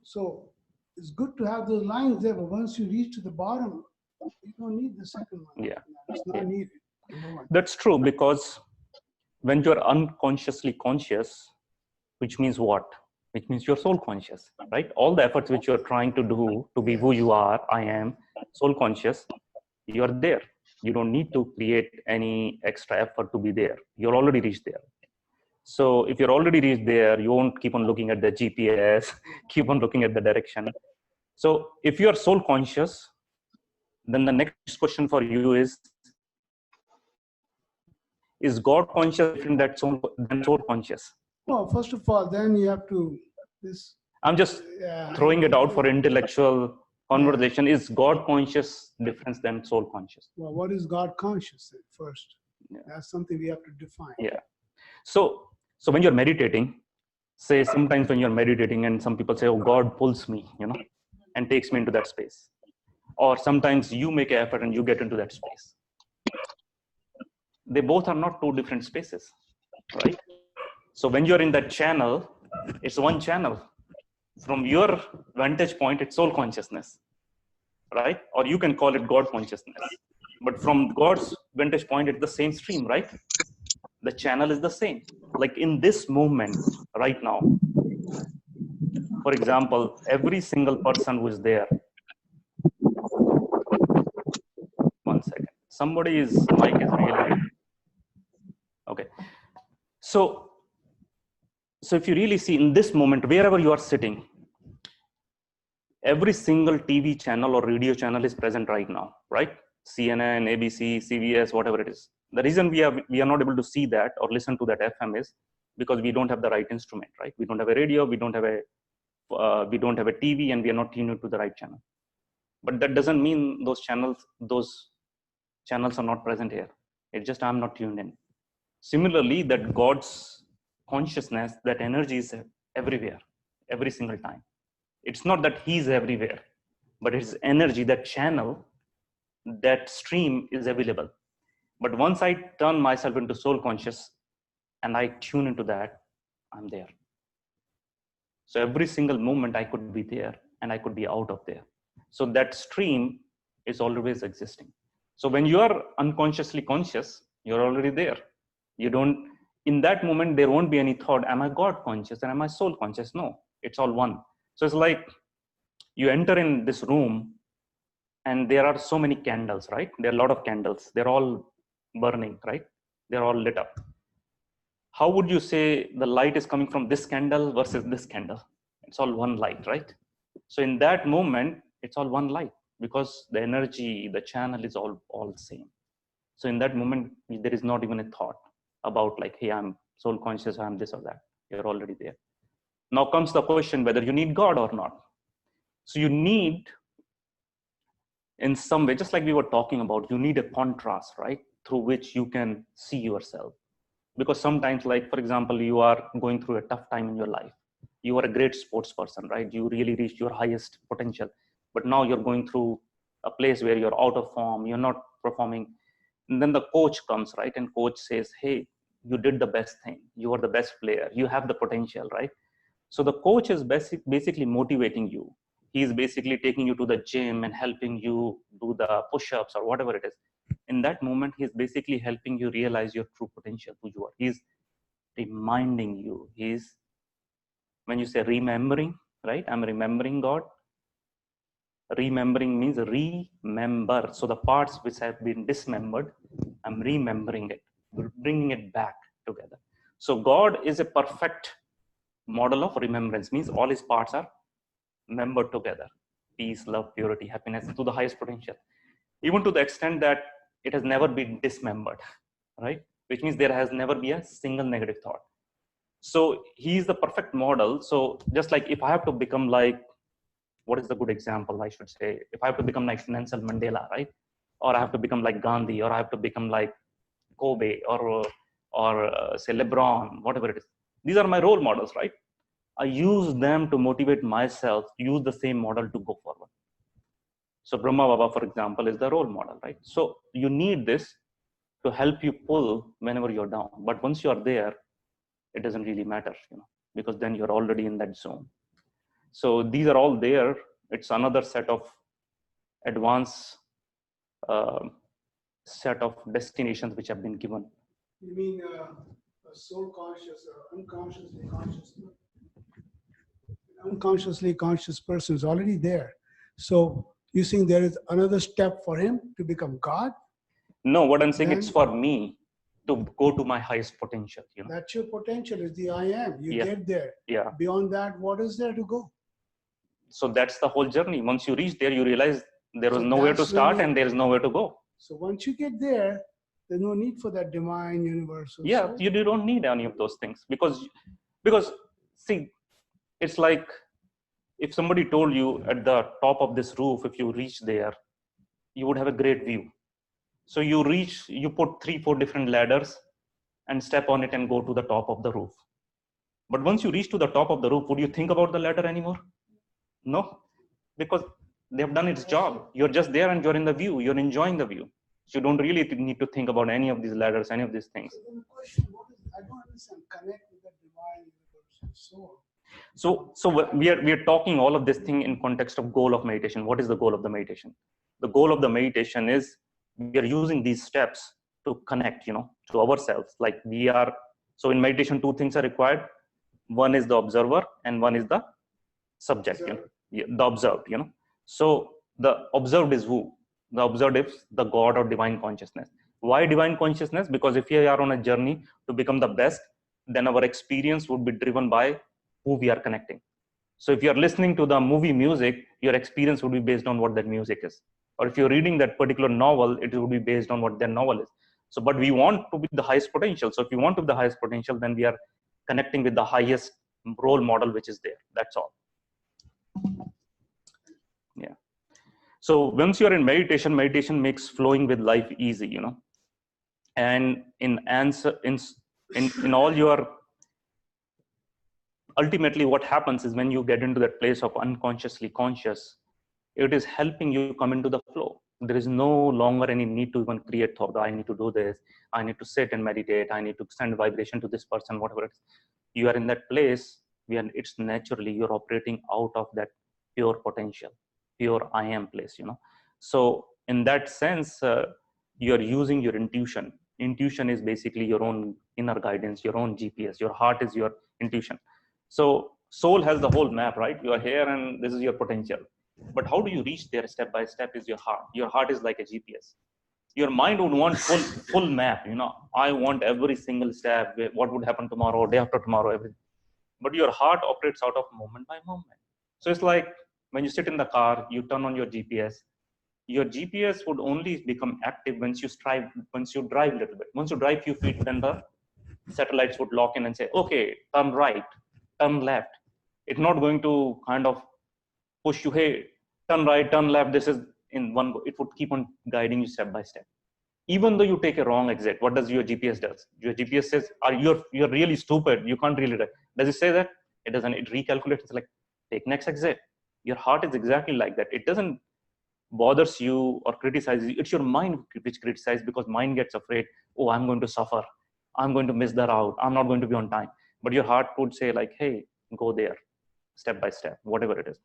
Speaker 3: So it's good to have those lines there, but once you reach to the bottom, you don't need the second one.
Speaker 1: Yeah.
Speaker 3: It's not
Speaker 1: Yeah.
Speaker 3: needed. Number one.
Speaker 1: That's true, because when you're unconsciously conscious, which means what? Which means you're soul conscious, right? All the efforts which you're trying to do to be who you are, I am soul conscious, you're there. You don't need to create any extra effort to be there. You're already reached there. So if you're already reached there, you won't keep on looking at the GPS, keep on looking at the direction. So if you're soul conscious, then the next question for you is God conscious different than soul conscious?
Speaker 3: Well, first of all, then you have to this.
Speaker 1: I'm just throwing it out for intellectual conversation. Is God conscious different than soul conscious?
Speaker 3: Well, what is God conscious then first?
Speaker 1: Yeah.
Speaker 3: That's something we have to define.
Speaker 1: Yeah. So when you're meditating, say sometimes when you're meditating and some people say, oh, God pulls me, and takes me into that space. Or sometimes you make an effort and you get into that space. They both are not two different spaces, right? So when you're in that channel, it's one channel. From your vantage point, it's soul consciousness, right? Or you can call it God consciousness. But from God's vantage point, it's the same stream, right? The channel is the same. Like in this moment, right now, for example, every single person who is there. One second. Somebody's mic is really okay. So if you really see in this moment, wherever you are sitting, every single TV channel or radio channel is present right now, right? CNN, ABC, CBS, whatever it is. The reason we are not able to see that or listen to that FM is because we don't have the right instrument, right? We don't have a radio, we don't have a TV, and we are not tuned to the right channel. But that doesn't mean those channels are not present here. It's just I'm not tuned in. Similarly, that God's consciousness, that energy is everywhere, every single time. It's not that he's everywhere, but his energy, that channel, that stream is available. But once I turn myself into soul conscious and I tune into that, I'm there. So every single moment I could be there and I could be out of there. So that stream is always existing. So when you are unconsciously conscious, you're already there. You don't, in that moment, there won't be any thought, am I God conscious and am I soul conscious? No, it's all one. So it's like you enter in this room and there are so many candles, right? There are a lot of candles. They're all burning, right? They're all lit up. How would you say the light is coming from this candle versus this candle? It's all one light, right? So in that moment, it's all one light because the energy, the channel is all same. So in that moment, there is not even a thought about like, hey, I'm soul conscious, I'm this or that. You're already there. Now comes the question whether you need God or not. So you need, in some way, just like we were talking about, you need a contrast, right? Through which you can see yourself. Because sometimes, like, for example, you are going through a tough time in your life. You are a great sports person, right? You really reached your highest potential. But now you're going through a place where you're out of form, you're not performing. And then the coach comes, right? And coach says, hey, you did the best thing. You are the best player. You have the potential, right? So the coach is basically motivating you. He's basically taking you to the gym and helping you do the push-ups or whatever it is. In that moment, he's basically helping you realize your true potential, who you are. He's reminding you. When you say remembering, right? I'm remembering God. Remembering means remember. So the parts which have been dismembered, I'm remembering it, bringing it back together. So God is a perfect model of remembrance, means all his parts are membered together. Peace, love, purity, happiness to the highest potential. Even to the extent that it has never been dismembered, right? Which means there has never been a single negative thought. So he is the perfect model. So just like if I have to become like, what is the good example I should say? If I have to become like Nelson Mandela, right? Or I have to become like Gandhi, or I have to become like Kobe, or say LeBron, whatever it is. These are my role models, right? I use them to motivate myself, use the same model to go forward. So Brahma Baba, for example, is the role model, right? So you need this to help you pull whenever you're down. But once you're there, it doesn't really matter, because then you're already in that zone. So these are all there. It's another set of advanced set of destinations which have been given.
Speaker 3: You mean a soul conscious or unconsciously conscious? Unconsciously conscious person is already there. So you think there is another step for him to become God?
Speaker 1: No, what I'm saying,
Speaker 3: Then-
Speaker 1: it's for me to go to my highest potential.
Speaker 3: That's your potential, is the I am. You
Speaker 1: Yeah.
Speaker 3: get there.
Speaker 1: Yeah.
Speaker 3: Beyond that, what is there to go?
Speaker 1: So that's the whole journey. Once you reach there, you realize there was
Speaker 3: So
Speaker 1: nowhere to
Speaker 3: that's when
Speaker 1: start
Speaker 3: you-
Speaker 1: and there is nowhere to go.
Speaker 3: So once you get there, there's no need for that divine universal
Speaker 1: Yeah,
Speaker 3: soul.
Speaker 1: you don't need any of those things because see, it's like if somebody told you at the top of this roof, if you reach there, you would have a great view. So you put 3-4 different ladders and step on it and go to the top of the roof. But once you reach to the top of the roof, would you think about the ladder anymore? No, because they've done its job. You're just there and you're in the view. You're enjoying the view. So you don't really need to think about any of these ladders, any of these things.
Speaker 3: So then the question, I don't understand, connect with the divine universal soul.
Speaker 1: So we are talking all of this thing in context of goal of meditation. What is the goal of the meditation? The goal of the meditation is we are using these steps to connect, to ourselves. Like we are. So in meditation, 2 things are required. One is the observer, and one is the subject. The observed. So the observed is who? The observed is the God or divine consciousness. Why divine consciousness? Because if we are on a journey to become the best, then our experience would be driven by who we are connecting. So if you're listening to the movie music, your experience would be based on what that music is. Or if you're reading that particular novel, it will be based on what that novel is. So, but we want to be the highest potential. So if you want to be the highest potential, then we are connecting with the highest role model, which is there. That's all. Yeah. So once you're in meditation, meditation makes flowing with life easy, And in all your, ultimately what happens is when you get into that place of unconsciously conscious, it is helping you come into the flow. There is no longer any need to even create thought. I need to do this. I need to sit and meditate. I need to send vibration to this person, whatever it is. You are in that place where it's naturally you're operating out of that pure potential, pure I am place, So in that sense, you're using your intuition. Intuition is basically your own inner guidance, your own GPS. Your heart is your intuition. So soul has the whole map, right? You are here and this is your potential. But how do you reach there step by step is your heart. Your heart is like a GPS. Your mind would want full map, I want every single step, what would happen tomorrow, day after tomorrow, everything. But your heart operates out of moment by moment. So it's like when you sit in the car, you turn on your GPS. Your GPS would only become active once you drive a little bit. Once you drive a few feet, then the satellites would lock in and say, okay, turn right, turn left. It's not going to kind of push you, hey, turn right, turn left. This is in one go. It would keep on guiding you step by step. Even though you take a wrong exit, what does your GPS does? Your GPS says, you're really stupid. You can't really. Does it say that? It doesn't. It recalculates. It's like, take next exit. Your heart is exactly like that. It doesn't bothers you or criticizes you. It's your mind which criticizes because mind gets afraid. Oh, I'm going to suffer. I'm going to miss the route. I'm not going to be on time. But your heart would say like, hey, go there, step by step, whatever it is.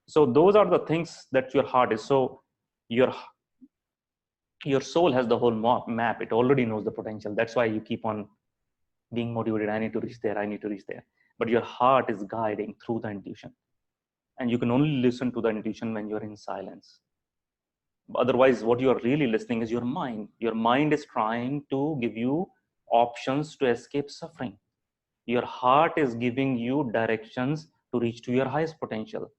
Speaker 1: So those are the things that your heart is. So your soul has the whole map. It already knows the potential. That's why you keep on being motivated. I need to reach there. I need to reach there. But your heart is guiding through the intuition. And you can only listen to the intuition when you're in silence. Otherwise, what you're really listening is your mind. Your mind is trying to give you options to escape suffering. Your heart is giving you directions to reach to your highest potential.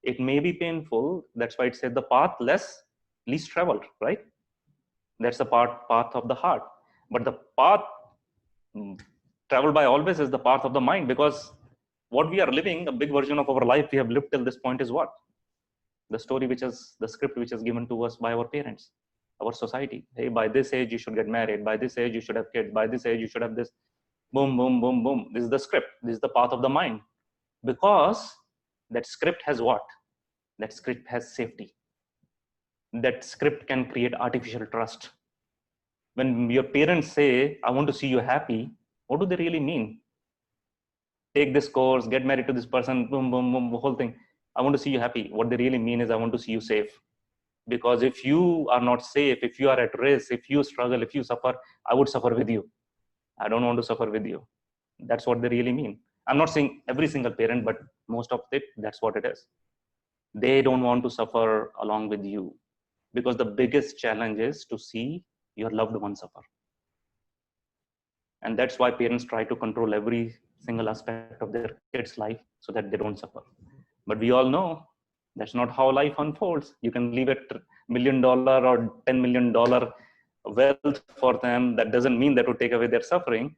Speaker 1: It may be painful. That's why it said the path least traveled, right? That's the path of the heart. But the path traveled by always is the path of the mind, because what we are living, a big version of our life we have lived till this point is what? The story which is the script which is given to us by our parents, our society. Hey, by this age you should get married. By this age you should have kids. By this age you should have this. Boom, boom, boom, boom. This is the script. This is the path of the mind. because that script has what? That script has safety. That script can create artificial trust. When your parents say, I want to see you happy, what do they really mean? Take this course, get married to this person, boom, boom, boom, the whole thing. I want to see you happy. What they really mean is, I want to see you safe. Because if you are not safe, if you are at risk, if you struggle, if you suffer, I would suffer with you. I don't want to suffer with you. That's what they really mean. I'm not saying every single parent, but most of it, that's what it is. They don't want to suffer along with you, because the biggest challenge is to see your loved one suffer. And that's why parents try to control every single aspect of their kids' life so that they don't suffer. But we all know that's not how life unfolds. You can leave $1 million or $10 million wealth for them. That doesn't mean that would take away their suffering.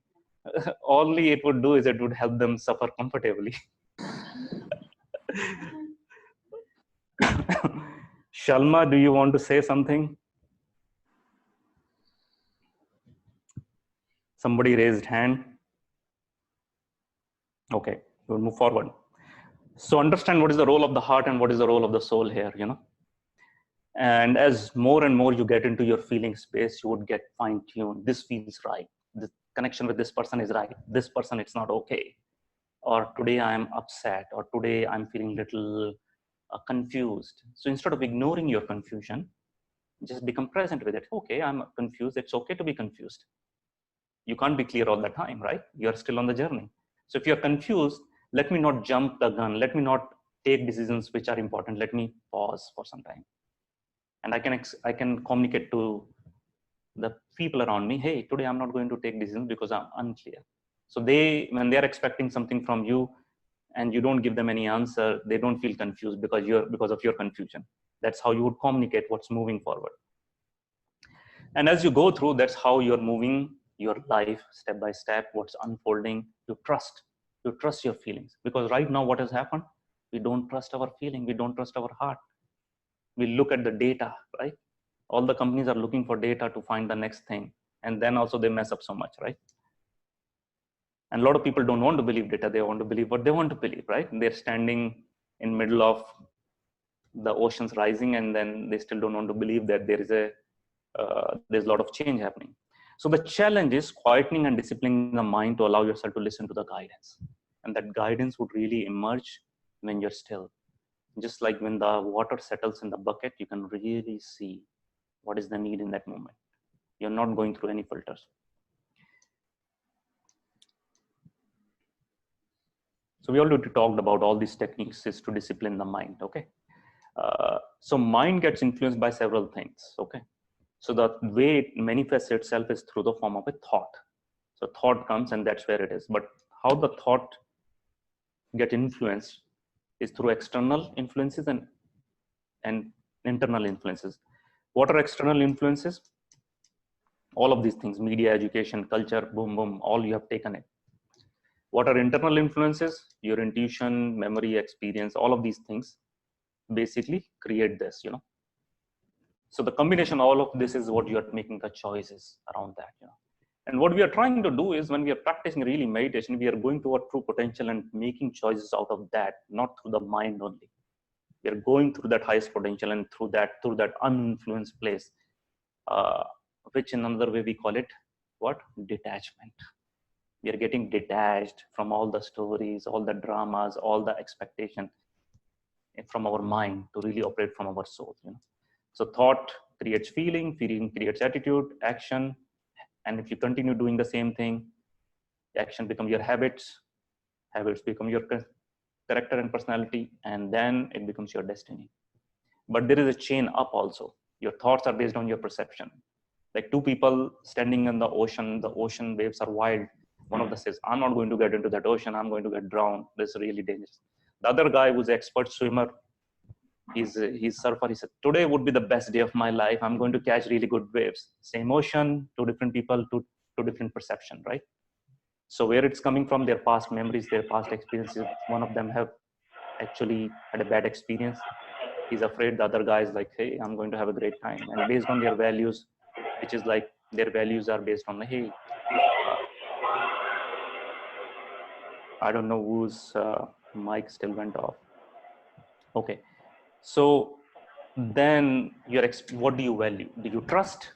Speaker 1: Only it would do is it would help them suffer comfortably. Shalma, do you want to say something? Somebody raised hand. Okay, we'll move forward. So understand what is the role of the heart and what is the role of the soul here, And as more and more you get into your feeling space, you would get fine-tuned. This feels right. The connection with this person is right. This person, it's not okay. Or today I'm upset, or today I'm feeling little confused. So instead of ignoring your confusion, just become present with it. Okay, I'm confused. It's okay to be confused. You can't be clear all the time, right? You're still on the journey. So if you're confused, let me not jump the gun. Let me not take decisions which are important. Let me pause for some time. And I can communicate to the people around me, hey, today I'm not going to take decisions because I'm unclear. So when they're expecting something from you and you don't give them any answer, they don't feel confused because of your confusion. That's how you would communicate what's moving forward. And as you go through, that's how you're moving your life step by step, what's unfolding. You trust your feelings. Because right now, what has happened? We don't trust our feeling. We don't trust our heart. We look at the data, right? All the companies are looking for data to find the next thing. And then also they mess up so much, right? And a lot of people don't want to believe data. They want to believe what they want to believe, right? And they're standing in middle of the oceans rising, and then they still don't want to believe that there's a lot of change happening. So the challenge is quietening and disciplining the mind to allow yourself to listen to the guidance. And that guidance would really emerge when you're still. Just like when the water settles in the bucket, you can really see what is the need in that moment. You're not going through any filters. So we already talked about all these techniques is to discipline the mind, okay? So mind gets influenced by several things, okay? So the way it manifests itself is through the form of a thought. So thought comes and that's where it is. But how the thought get influenced is through external influences and internal influences. What are external influences? All of these things, media, education, culture, boom, boom, all you have taken it. What are internal influences? Your intuition, memory, experience, all of these things basically create this, So the combination of all of this is what you are making the choices around that, And what we are trying to do is when we are practicing really meditation, we are going to our true potential and making choices out of that, not through the mind only. We are going through that highest potential and through that uninfluenced place, which in another way we call it what? Detachment. We are getting detached from all the stories, all the dramas, all the expectation from our mind to really operate from our soul, So thought creates feeling creates attitude, action. And if you continue doing the same thing, action become your habits become your character and personality, and then it becomes your destiny. But there is a chain up also. Your thoughts are based on your perception. Like two people standing in the ocean waves are wild. One of them says, I'm not going to get into that ocean, I'm going to get drowned, this is really dangerous. The other guy who's an expert swimmer, he's surfer, he said, today would be the best day of my life, I'm going to catch really good waves. Same ocean, two different people, two different perception, right? So where it's coming from, their past memories, their past experiences. One of them have actually had a bad experience. He's afraid. The other guy is like, hey, I'm going to have a great time. And based on their values, which is like their values are based on, hey, I don't know who's Mic still went off. Okay. So then what do you value? Do you trust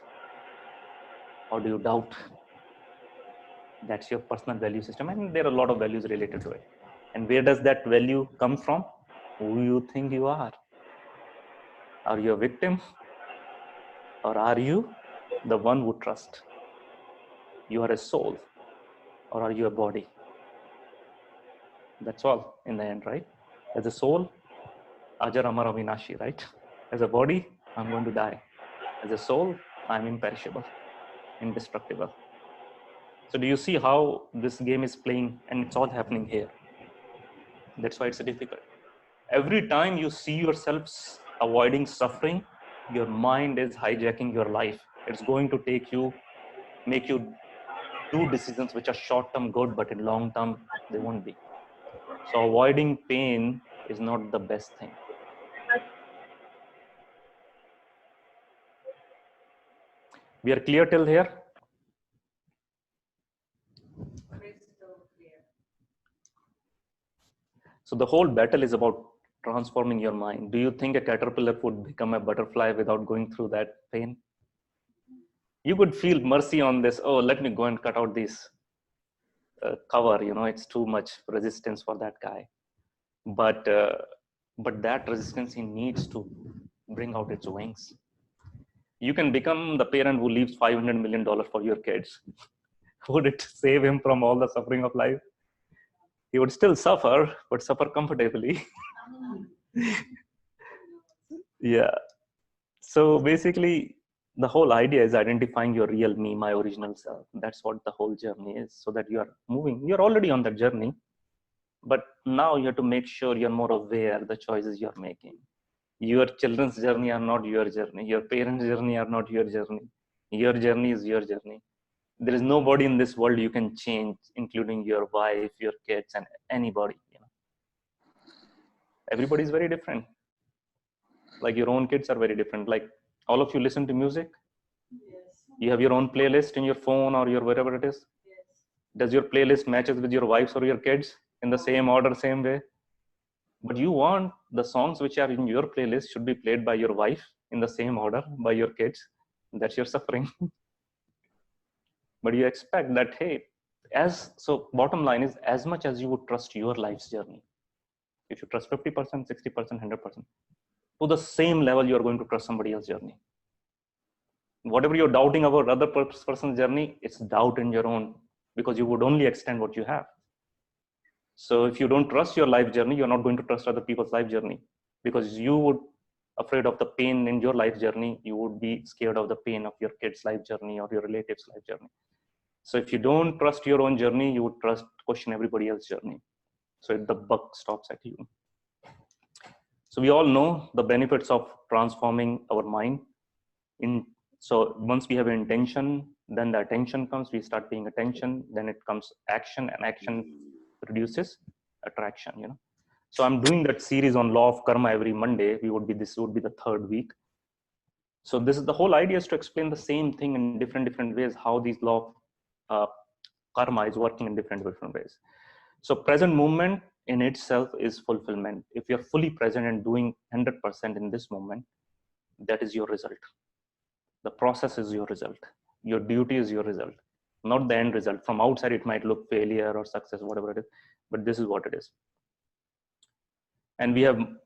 Speaker 1: or do you doubt? That's your personal value system. And there are a lot of values related to it. And where does that value come from? Who you think you are? Are you a victim? Or are you the one who trusts? You are a soul. Or are you a body? That's all in the end, right? As a soul, Ajar Amar Avinashi, right? As a body, I'm going to die. As a soul, I'm imperishable, indestructible. So do you see how this game is playing, and it's all happening here? That's why it's difficult. Every time you see yourself avoiding suffering, your mind is hijacking your life. It's going to make you do decisions which are short-term good, but in long term, they won't be. So avoiding pain is not the best thing. We are clear till here? So the whole battle is about transforming your mind. Do you think a caterpillar would become a butterfly without going through that pain? You could feel mercy on this. Oh, let me go and cut out this cover. It's too much resistance for that guy. But that resistance he needs to bring out its wings. You can become the parent who leaves $500 million for your kids. Would it save him from all the suffering of life? He would still suffer, but suffer comfortably. Yeah. So basically, the whole idea is identifying your real me, my original self. That's what the whole journey is, so that you are moving. You're already on that journey, but now you have to make sure you're more aware of the choices you're making. Your children's journey are not your journey. Your parents' journey are not your journey. Your journey is your journey. There is nobody in this world you can change, including your wife, your kids, and anybody. Everybody is very different. Like your own kids are very different. Like all of you listen to music. You have your own playlist in your phone or your wherever it is. Does your playlist matches with your wife's or your kids in the same order, same way? But you want the songs which are in your playlist should be played by your wife in the same order by your kids. That's your suffering. But you expect that, hey, so bottom line is, as much as you would trust your life's journey, if you trust 50%, 60%, 100%, to the same level you are going to trust somebody else's journey. Whatever you're doubting about other person's journey, it's doubt in your own, because you would only extend what you have. So if you don't trust your life journey, you're not going to trust other people's life journey, because you would afraid of the pain in your life journey. You would be scared of the pain of your kid's life journey or your relative's life journey. So if you don't trust your own journey, you would question everybody else's journey. So the buck stops at you. So we all know the benefits of transforming our mind. So once we have an intention, then the attention comes, we start paying attention, then it comes action, and action produces attraction. So I'm doing that series on law of karma every Monday. This would be the third week. So this is the whole idea, is to explain the same thing in different ways, how these law of karma is working in different ways. So present moment in itself is fulfillment. If you're fully present and doing 100% in this moment, that is your result. The process is your result. Your duty is your result, not the end result. From outside, it might look failure or success, whatever it is, but this is what it is. And the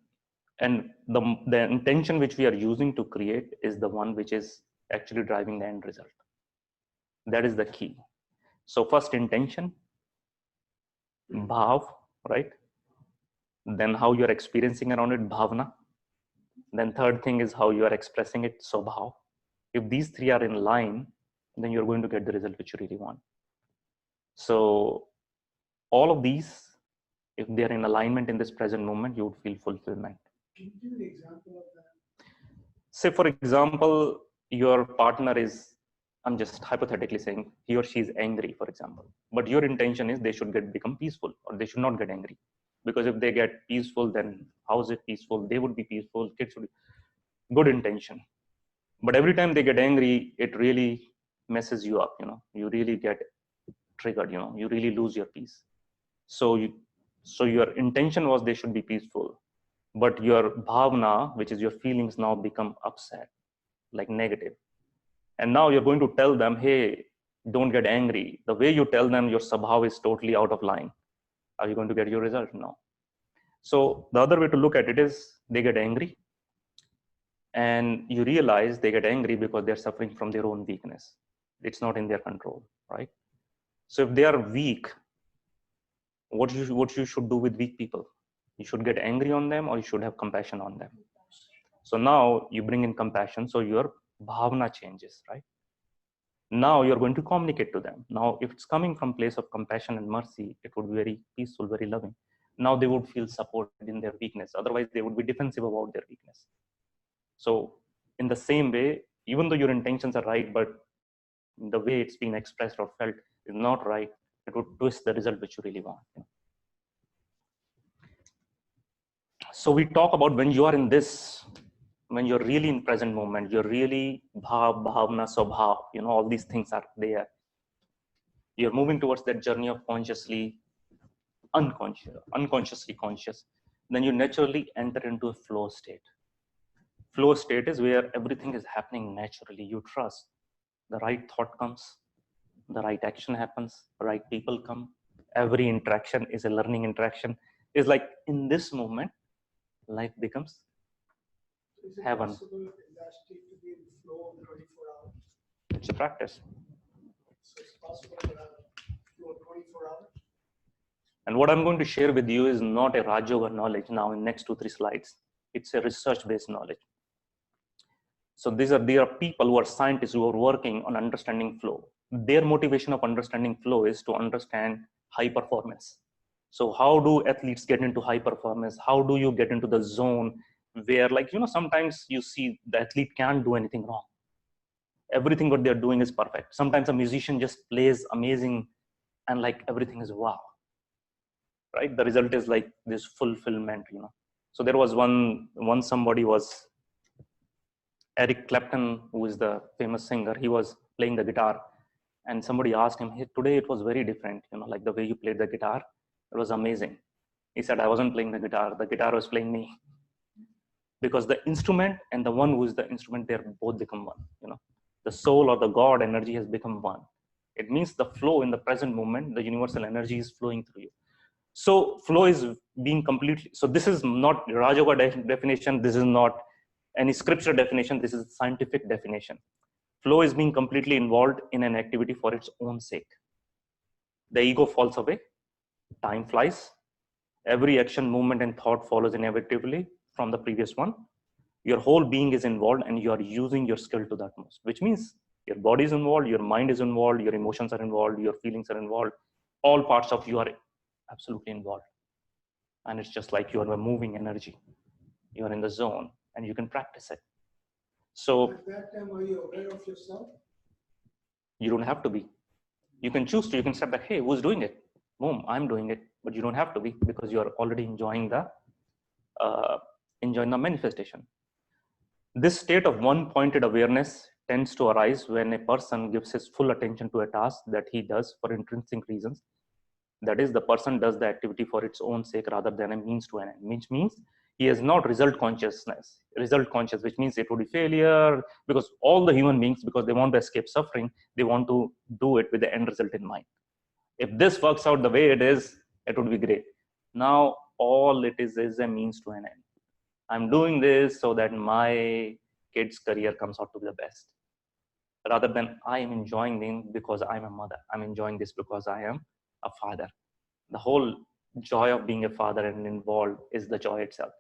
Speaker 1: intention which we are using to create is the one which is actually driving the end result. That is the key. So first intention, bhav, right? Then how you're experiencing around it, bhavna. Then third thing is how you are expressing it, swabhav. If these three are in line, then you're going to get the result which you really want. So all of these, if they're in alignment in this present moment, you would feel fulfillment.
Speaker 3: Can you give an example of that?
Speaker 1: Say, for example, your partner is, I'm just hypothetically saying, he or she is angry, for example. But your intention is they should become peaceful, or they should not get angry. Because if they get peaceful, then how is it peaceful? They would be peaceful, kids would be good intention. But every time they get angry, it really messes you up. You really get triggered. You really lose your peace. So So your intention was they should be peaceful, but your bhavna, which is your feelings, now become upset, like negative. And now you're going to tell them, hey, don't get angry. The way you tell them, your sabhav is totally out of line. Are you going to get your result? No. So the other way to look at it is they get angry, and you realize they get angry because they're suffering from their own weakness. It's not in their control, right? So if they are weak, what you should do with weak people? You should get angry on them, or you should have compassion on them. So now you bring in compassion, so your bhavna changes, right? Now you're going to communicate to them. Now if it's coming from place of compassion and mercy, it would be very peaceful, very loving. Now they would feel supported in their weakness. Otherwise they would be defensive about their weakness. So in the same way, even though your intentions are right, but the way it's being expressed or felt is not right, it would twist the result which you really want. So we talk about when you are in this, when you're really in present moment, you're really bhavna, swabhav, all these things are there. You're moving towards that journey of unconsciously conscious. Then you naturally enter into a flow state. Flow state is where everything is happening naturally. You trust. The right thought comes, the right action happens, the right people come. Every interaction is a learning interaction. It's like in this moment, life becomes heaven.
Speaker 3: Possible in that state to be in flow 24 hours?
Speaker 1: It's a practice.
Speaker 3: So it's possible to have flow 24 hours?
Speaker 1: And what I'm going to share with you is not a Raj Yoga knowledge now in next 2-3 slides. It's a research-based knowledge. So there are people who are scientists who are working on understanding flow. Their motivation of understanding flow is to understand high performance. So how do athletes get into high performance? How do you get into the zone where, sometimes you see the athlete can't do anything wrong. Everything what they're doing is perfect. Sometimes a musician just plays amazing and everything is wow. Right? The result is like this fulfillment, So there was one somebody was Eric Clapton, who is the famous singer. He was playing the guitar, and somebody asked him, hey, today it was very different, like the way you played the guitar, it was amazing. He said, I wasn't playing the guitar was playing me. Because the instrument and the one who is the instrument, they're both become one, The soul or the God energy has become one. It means the flow in the present moment, the universal energy is flowing through you. So flow is being completely, so this is not Raj Yoga definition, this is not any scripture definition, this is scientific definition. Flow is being completely involved in an activity for its own sake. The ego falls away, time flies, every action, movement, and thought follows inevitably from the previous one. Your whole being is involved and you are using your skill to the utmost, which means your body is involved, your mind is involved, your emotions are involved, your feelings are involved, all parts of you are absolutely involved. And it's just like you are a moving energy. You are in the zone and you can practice it. So
Speaker 3: at that time, are you aware of yourself?
Speaker 1: You don't have to be. You can choose to, you can step back, hey, who's doing it? Boom, I'm doing it. But you don't have to be because you're already enjoying the manifestation. This state of one-pointed awareness tends to arise when a person gives his full attention to a task that he does for intrinsic reasons. That is, the person does the activity for its own sake rather than a means to an end, which means he has not result conscious, which means it would be failure, because all the human beings, because they want to escape suffering, they want to do it with the end result in mind. If this works out the way it is, it would be great. Now, all it is a means to an end. I'm doing this so that my kid's career comes out to be the best. Rather than I am enjoying this because I'm a mother. I'm enjoying this because I am a father. The whole joy of being a father and involved is the joy itself.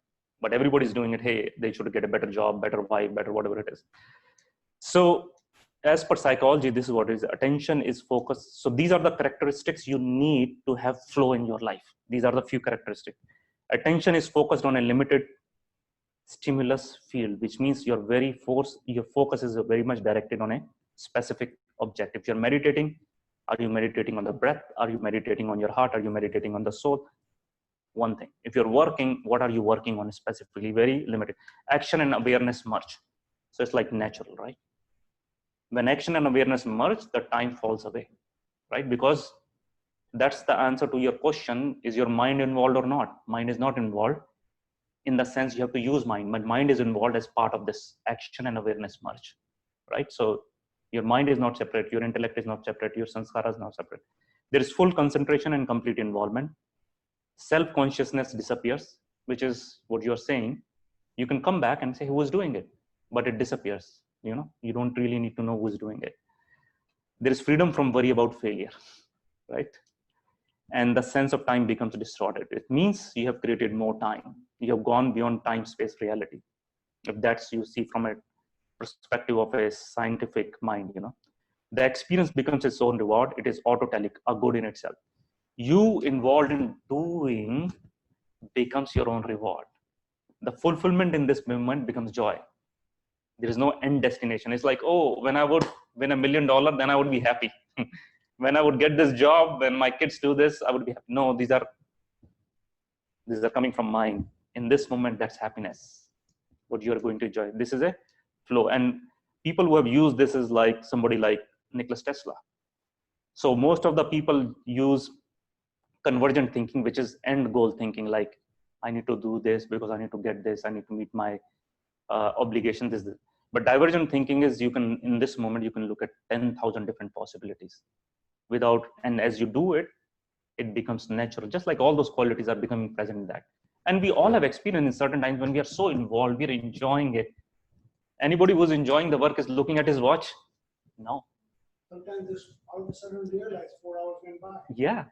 Speaker 1: But everybody's doing it, hey, they should get a better job, better wife, better whatever it is. So as per psychology, this is what it is. Attention is focus. So these are the characteristics you need to have flow in your life. These are the few characteristics. Attention is focused on a limited stimulus field, which means your focus is very much directed on a specific objective. If you're meditating, are you meditating on the breath? Are you meditating on your heart? Are you meditating on the soul? One thing. If you're working, what are you working on specifically? Very limited. Action and awareness merge. So it's like natural, right? When action and awareness merge, the time falls away, right? Because That's the answer to your question. Is your mind involved or not? Mind is not involved in the sense you have to use mind, but mind is involved as part of this action and awareness merge, right? So your mind is not separate, your intellect is not separate, your sanskara is not separate. There is full concentration and complete involvement. Self-consciousness disappears, which is what you're saying. You can come back and say who is doing it, but it disappears. You don't really need to know who's doing it. There is freedom from worry about failure, right? And the sense of time becomes distorted. It means you have created more time. You have gone beyond time space reality. If that's you see from a perspective of a scientific mind, the experience becomes its own reward. It is autotelic, a good in itself. You involved in doing becomes your own reward. The fulfillment in this moment becomes joy. There is no end destination. It's like, oh, when I would win $1 million, then I would be happy. When I would get this job, when my kids do this, I would be happy. No, these are coming from mind. In this moment, that's happiness. What you are going to enjoy. This is a flow. And people who have used this is like somebody like Nicholas Tesla. So most of the people use convergent thinking, which is end goal thinking. Like, I need to do this because I need to get this. I need to meet my obligations. This. But divergent thinking is in this moment, you can look at 10,000 different possibilities and as you do it, it becomes natural. Just like all those qualities are becoming present in that. And we all have experience in certain times when we are so involved, we're enjoying it. Anybody who's enjoying the work is looking at his watch? No.
Speaker 3: Sometimes this all of a sudden realize 4 hours went by.
Speaker 1: Yeah,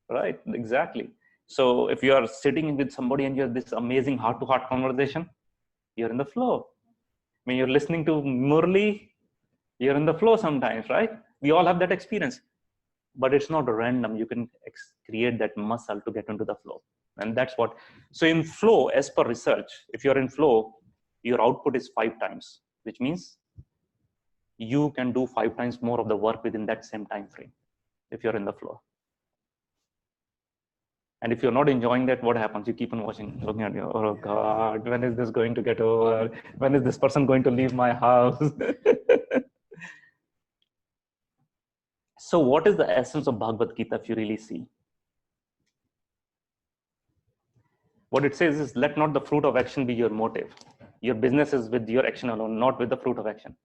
Speaker 1: right, exactly. So if you are sitting with somebody and you have this amazing heart-to-heart conversation, you're in the flow. When you're listening to Murli, you're in the flow sometimes, right? We all have that experience. But it's not random. You can create that muscle to get into the flow. And that's what, so in flow, as per research, if you're in flow, your output is 5 times, which means you can do 5 times more of the work within that same time frame if you're in the flow. And if you're not enjoying that, what happens? You keep on watching, looking at you, oh God, when is this going to get over? When is this person going to leave my house? So what is the essence of Bhagavad Gita if you really see? What it says is, let not the fruit of action be your motive. Your business is with your action alone, not with the fruit of action.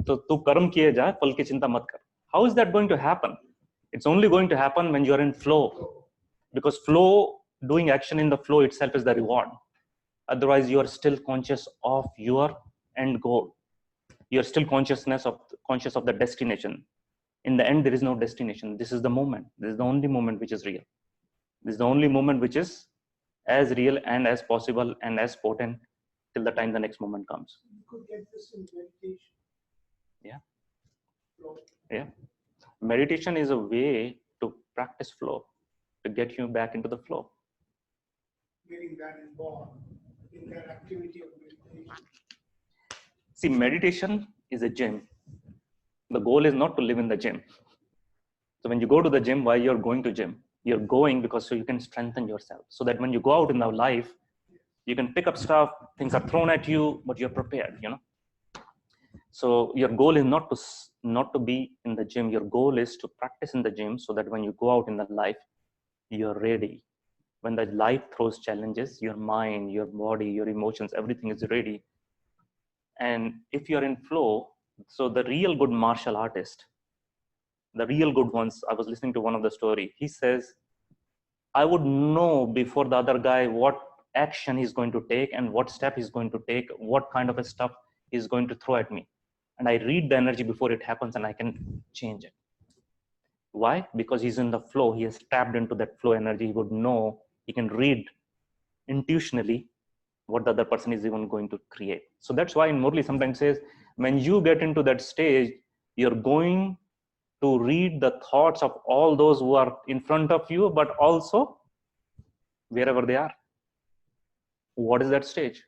Speaker 1: So, tu karm kiye ja, pal ki chinta mat kar. How is that going to happen? It's only going to happen when you are in flow. Because flow, doing action in the flow itself is the reward. Otherwise, you are still conscious of your end goal. You are still conscious of the destination. In the end, there is no destination. This is the moment. This is the only moment which is real. This is the only moment which is as real and as possible and as potent till the time the next moment comes.
Speaker 3: You could get this in meditation.
Speaker 1: Yeah.
Speaker 3: Flow.
Speaker 1: Yeah. Meditation is a way to practice flow, to get you back into the flow.
Speaker 3: Getting that involved in that activity of meditation.
Speaker 1: See, meditation is a gym. The goal is not to live in the gym. So when you go to the gym, why you're going to gym? You're going because so you can strengthen yourself. So that when you go out in the life, you can pick up stuff, things are thrown at you, but you're prepared, So your goal is not to be in the gym. Your goal is to practice in the gym so that when you go out in the life, you're ready. When the life throws challenges, your mind, your body, your emotions, everything is ready. And if you're in flow, so the real good martial artist, the real good ones, I was listening to one of the story. He says, I would know before the other guy what action he's going to take and what step he's going to take, what kind of a stuff he's going to throw at me. And I read the energy before it happens and I can change it. Why? Because he's in the flow. He has tapped into that flow energy. He would know, he can read intuitionally what the other person is even going to create. So that's why in Murli sometimes says, when you get into that stage, you're going to read the thoughts of all those who are in front of you, but also wherever they are. What is that stage?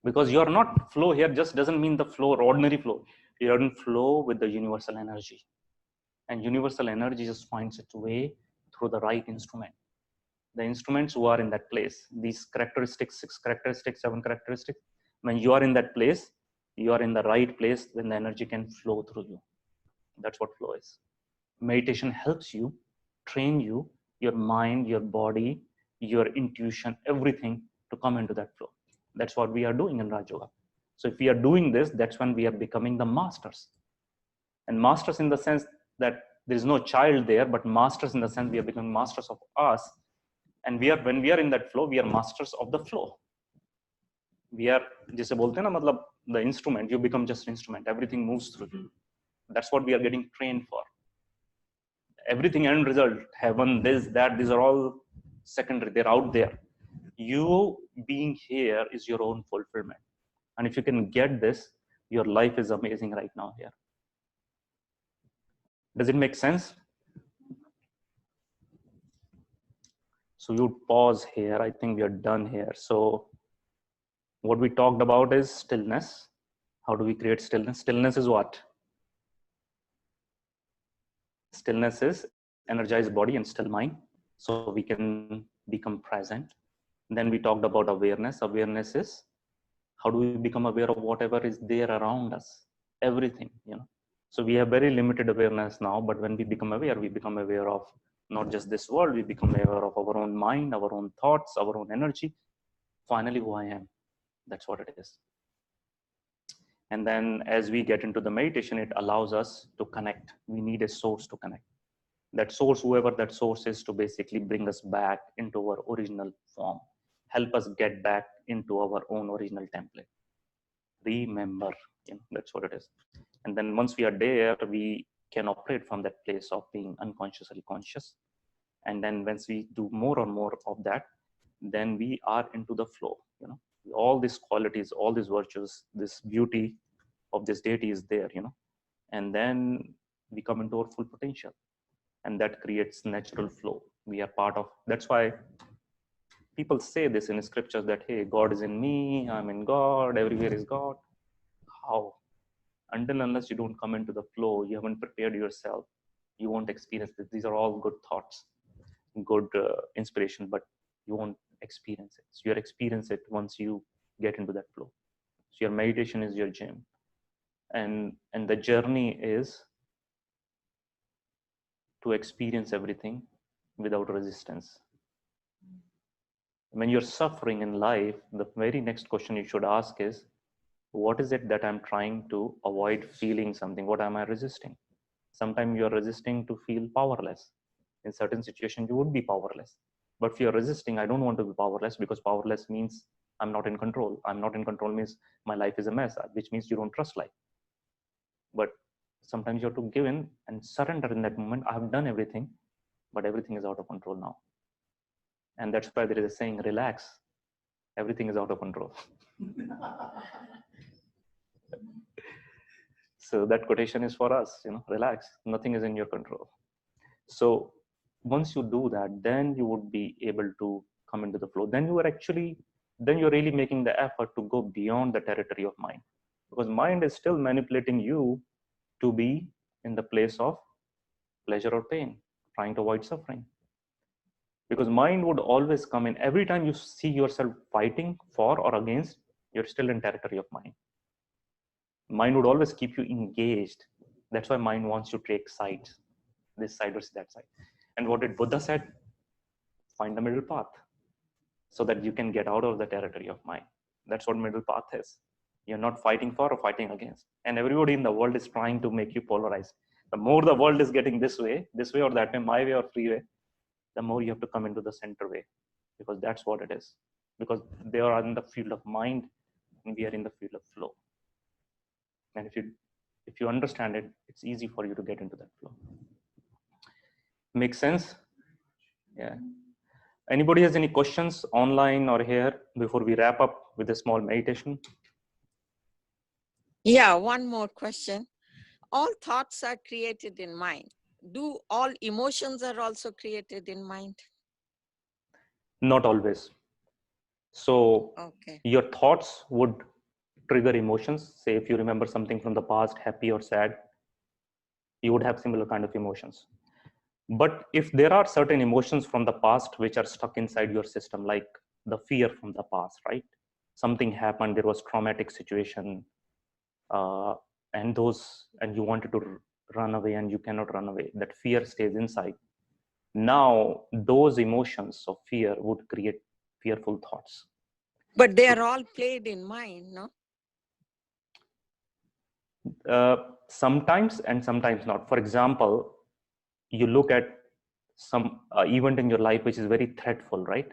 Speaker 1: Because you're not flow here just doesn't mean the flow or ordinary flow. You're in flow with the universal energy. And universal energy just finds its way through the right instrument. The instruments who are in that place, these characteristics, 6 characteristics, 7 characteristics, when you are in that place, you are in the right place when the energy can flow through you. That's what flow is. Meditation helps you, train you your mind, your body, your intuition, everything to come into that flow. That's what we are doing in Raj Yoga. So if we are doing this, that's when we are becoming the masters. And masters in the sense that there is no child there, but masters in the sense we are becoming masters of us. And we are, when we are in that flow, we are masters of the flow. We are, जैसे बोलते हैं ना, मतलब the instrument, you become just instrument. Everything moves through you. That's what we are getting trained for. Everything end result, heaven, this, that, these are all secondary. They're out there. You being here is your own fulfillment. And if you can get this, your life is amazing right now here. Does it make sense? So you pause here. I think we are done here. So what we talked about is stillness. How do we create stillness? Stillness is what? Stillness is energized body and still mind. So we can become present. Then we talked about awareness. Awareness is how do we become aware of whatever is there around us? Everything, you know. So we have very limited awareness now, but when we become aware of not just this world, we become aware of our own mind, our own thoughts, our own energy. Finally, who I am. That's what it is. And then as we get into the meditation, it allows us to connect. We need a source to connect. That source, whoever that source is, to basically bring us back into our original form, help us get back into our own original template. Remember, you know, that's what it is. And then once we are there, we can operate from that place of being unconsciously conscious. And then once we do more and more of that, then we are into the flow. You know, all these qualities, all these virtues, this beauty of this deity is there. You know, and then we come into our full potential, and that creates natural flow. We are part of. That's why people say this in scriptures that, hey, God is in me, I'm in God, everywhere is God. How? Until unless you don't come into the flow, you haven't prepared yourself, you won't experience this. These are all good thoughts, good inspiration, but you won't experience it. So you'll experience it once you get into that flow. So your meditation is your gym, and the journey is to experience everything without resistance. When you're suffering in life, the very next question you should ask is, what is it that I'm trying to avoid feeling something? What am I resisting? Sometimes you're resisting to feel powerless. In certain situations, you would be powerless. But if you're resisting, I don't want to be powerless, because powerless means I'm not in control. I'm not in control means my life is a mess, which means you don't trust life. But sometimes you have to give in and surrender in that moment. I have done everything, but everything is out of control now. And that's why there is a saying, relax, everything is out of control. So that quotation is for us, you know, relax, nothing is in your control. So once you do that, then you would be able to come into the flow. Then you're really making the effort to go beyond the territory of mind, because mind is still manipulating you to be in the place of pleasure or pain, trying to avoid suffering. Because mind would always come in. Every time you see yourself fighting for or against, you're still in territory of mind. Mind would always keep you engaged. That's why mind wants to take sides, this side versus that side. And what did Buddha said? Find the middle path, so that you can get out of the territory of mind. That's what middle path is. You're not fighting for or fighting against. And everybody in the world is trying to make you polarize. The more the world is getting this way or that way, my way or free way, the more you have to come into the center way, because that's what it is. Because they are in the field of mind and we are in the field of flow. And if you understand it, it's easy for you to get into that flow. Make sense? Yeah. Anybody has any questions online or here before we wrap up with a small meditation?
Speaker 5: Yeah, one more question. All thoughts are created in mind. Do all emotions are also created in mind?
Speaker 1: Not always. So
Speaker 5: Okay.
Speaker 1: your thoughts would trigger emotions. Say if you remember something from the past, happy or sad, you would have similar kind of emotions. But if there are certain emotions from the past which are stuck inside your system, like the fear from the past, right? Something happened, there was traumatic situation, and you wanted to run away and you cannot run away. That fear stays inside. Now, those emotions of fear would create fearful thoughts.
Speaker 5: But they are all played in mind, no?
Speaker 1: Sometimes and sometimes not. For example, you look at some event in your life which is very threatful, right?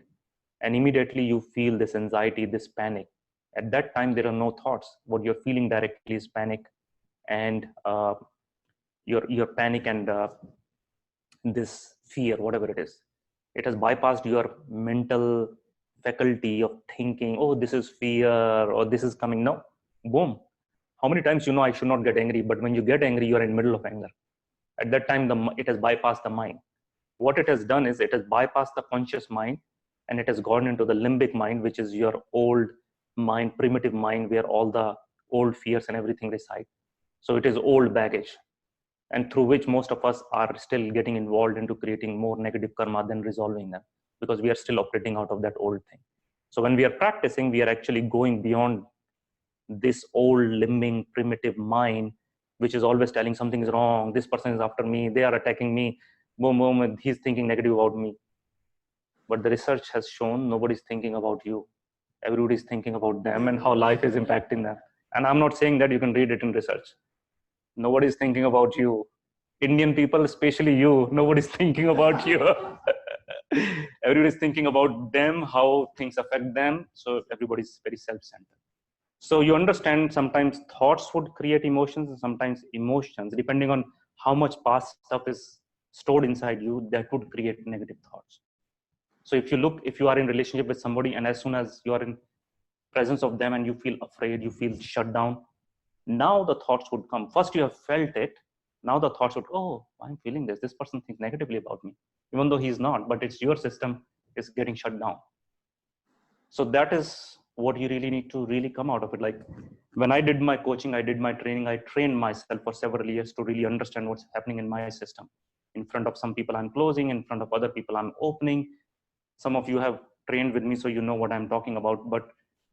Speaker 1: And immediately you feel this anxiety, this panic. At that time, there are no thoughts. What you're feeling directly is panic, and your panic and this fear, whatever it is. It has bypassed your mental faculty of thinking, oh, this is fear or this is coming. No, boom. How many times I should not get angry, but when you get angry, you're in the middle of anger. At that time, it has bypassed the mind. What it has done is it has bypassed the conscious mind and it has gone into the limbic mind, which is your old mind, primitive mind, where all the old fears and everything reside. So it is old baggage, and through which most of us are still getting involved into creating more negative karma than resolving them, because we are still operating out of that old thing. So when we are practicing, we are actually going beyond this old limbing primitive mind, which is always telling something is wrong, this person is after me, they are attacking me, boom boom, and he's thinking negative about me. But the research has shown nobody's thinking about you, everybody's thinking about them and how life is impacting them. And I'm not saying that, you can read it in research. Nobody's thinking about you. Indian people, especially you, nobody's thinking about you. Everybody's thinking about them, how things affect them. So everybody's very self-centered. So you understand, sometimes thoughts would create emotions, and sometimes emotions, depending on how much past stuff is stored inside you, that would create negative thoughts. So if you are in relationship with somebody, and as soon as you are in presence of them and you feel afraid, you feel shut down, now the thoughts would come. First you have felt it, now the thoughts would, oh, I'm feeling this person thinks negatively about me, even though he's not, but it's your system is getting shut down. So that is what you really need to really come out of it. Like when I did my coaching, I did my training, I trained myself for several years to really understand what's happening in my system. In front of some people I'm closing, in front of other people I'm opening. Some of you have trained with me, so you know what I'm talking about. But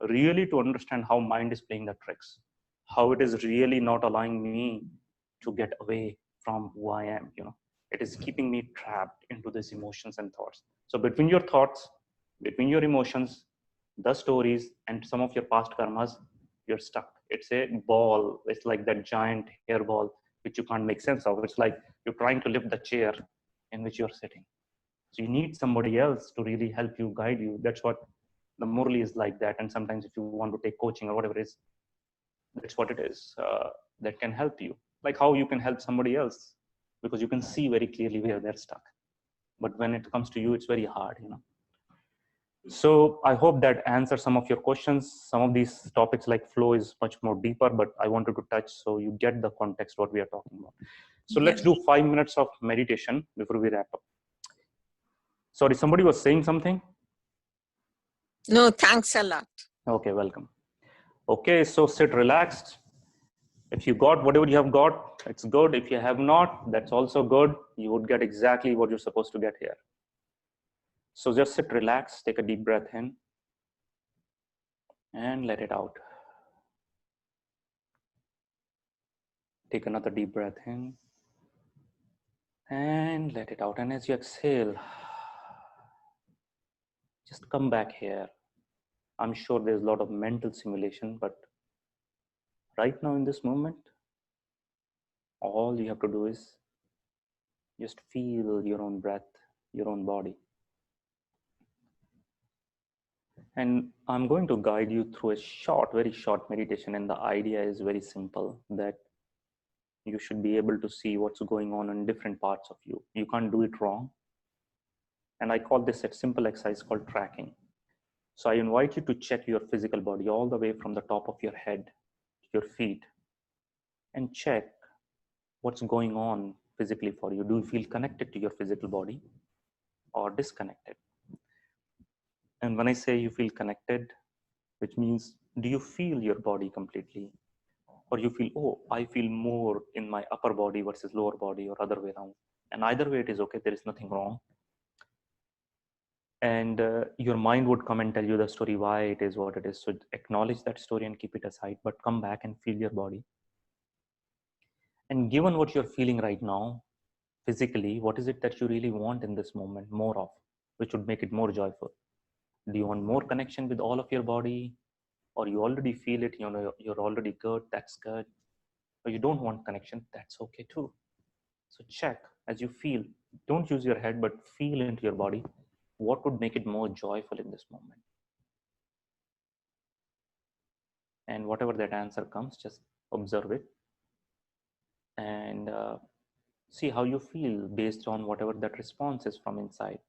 Speaker 1: really to understand how mind is playing the tricks, how it is really not allowing me to get away from who I am. It is keeping me trapped into these emotions and thoughts. So between your thoughts, between your emotions, the stories, and some of your past karmas, you're stuck. It's a ball. It's like that giant hairball which you can't make sense of. It's like you're trying to lift the chair in which you're sitting. So you need somebody else to really help you, guide you. That's what the Murli is like that. And sometimes if you want to take coaching or whatever it is, that's what it is, that can help you. Like how you can help somebody else, because you can see very clearly where they're stuck. But when it comes to you, it's very hard. So I hope that answers some of your questions. Some of these topics like flow is much more deeper, but I wanted to touch so you get the context what we are talking about. So let's do 5 minutes of meditation before we wrap up. Sorry, somebody was saying something.
Speaker 5: No, thanks a lot.
Speaker 1: Okay, welcome. Okay, so sit relaxed. If you got whatever you have got, it's good. If you have not, that's also good. You would get exactly what you're supposed to get here. So just sit relaxed, take a deep breath in and let it out. Take another deep breath in and let it out. And as you exhale, just come back here. I'm sure there's a lot of mental simulation, but right now in this moment, all you have to do is just feel your own breath, your own body. And I'm going to guide you through a very short meditation. And the idea is very simple, that you should be able to see what's going on in different parts of you. You can't do it wrong. And I call this a simple exercise called tracking. So I invite you to check your physical body all the way from the top of your head to your feet, and check what's going on physically for you. Do you feel connected to your physical body or disconnected? And when I say you feel connected, which means, do you feel your body completely? Or you feel, oh, I feel more in my upper body versus lower body, or other way around. And either way, it is okay. There is nothing wrong. And your mind would come and tell you the story, why it is what it is. So acknowledge that story and keep it aside, but come back and feel your body. And given what you're feeling right now, physically, what is it that you really want in this moment more of, which would make it more joyful? Do you want more connection with all of your body, or you already feel it, you know, you're already good, that's good, or you don't want connection, that's okay too. So check as you feel, don't use your head, but feel into your body, what would make it more joyful in this moment. And whatever that answer comes, just observe it and see how you feel based on whatever that response is from inside.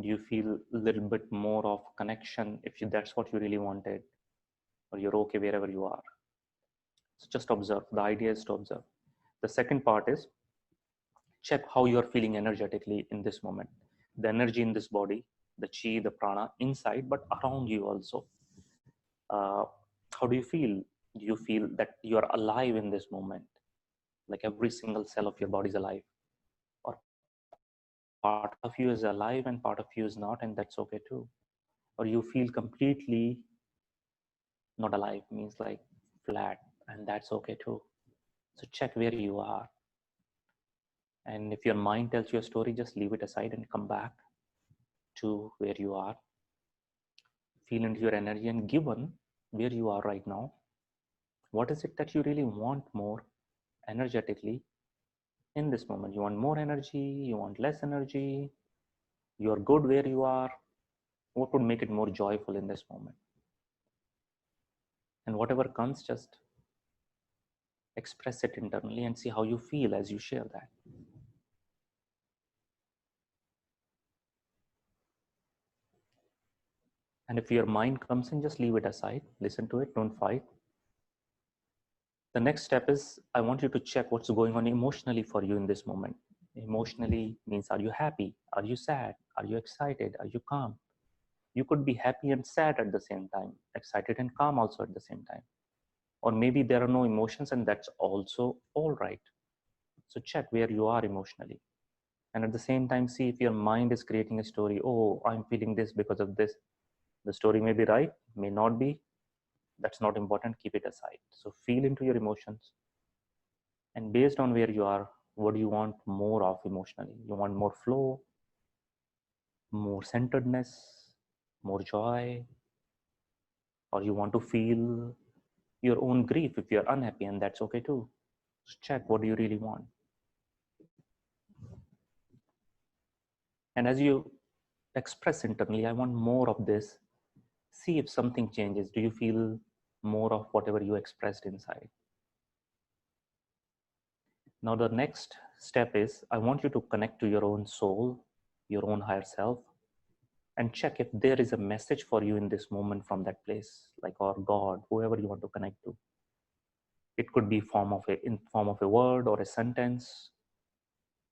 Speaker 1: Do you feel a little bit more of connection if that's what you really wanted, or you're okay wherever you are? So just observe. The idea is to observe. The second part is check how you're feeling energetically in this moment. The energy in this body, the chi, the prana inside, but around you also. Uh, how do you feel? Do you feel that you're alive in this moment? Like every single cell of your body is alive? Or part of you is alive and part of you is not, and that's okay too? Or you feel completely not alive, means like flat, and that's okay too? So check where you are. And if your mind tells you a story, just leave it aside and come back to where you are. Feel into your energy, and given where you are right now, what is it that you really want more energetically in this moment? You want more energy, you want less energy, you're good where you are. What would make it more joyful in this moment? And whatever comes, just express it internally and see how you feel as you share that. And if your mind comes in, just leave it aside, listen to it, don't fight. The next step is I want you to check what's going on emotionally for you in this moment. Emotionally means, are you happy? Are you sad? Are you excited? Are you calm? You could be happy and sad at the same time, excited and calm also at the same time. Or maybe there are no emotions, and that's also all right. So check where you are emotionally. And at the same time, see if your mind is creating a story. Oh, I'm feeling this because of this. The story may be right, may not be. That's not important. Keep it aside. So feel into your emotions. And based on where you are, what do you want more of emotionally? You want more flow, more centeredness, more joy, or you want to feel your own grief if you're unhappy, and that's okay too. Just check what do you really want. And as you express internally, I want more of this, see if something changes. Do you feel more of whatever you expressed inside? Now, the next step is I want you to connect to your own soul, your own higher self, and check if there is a message for you in this moment from that place, like or God, whoever you want to connect to. It could be in form of a word or a sentence,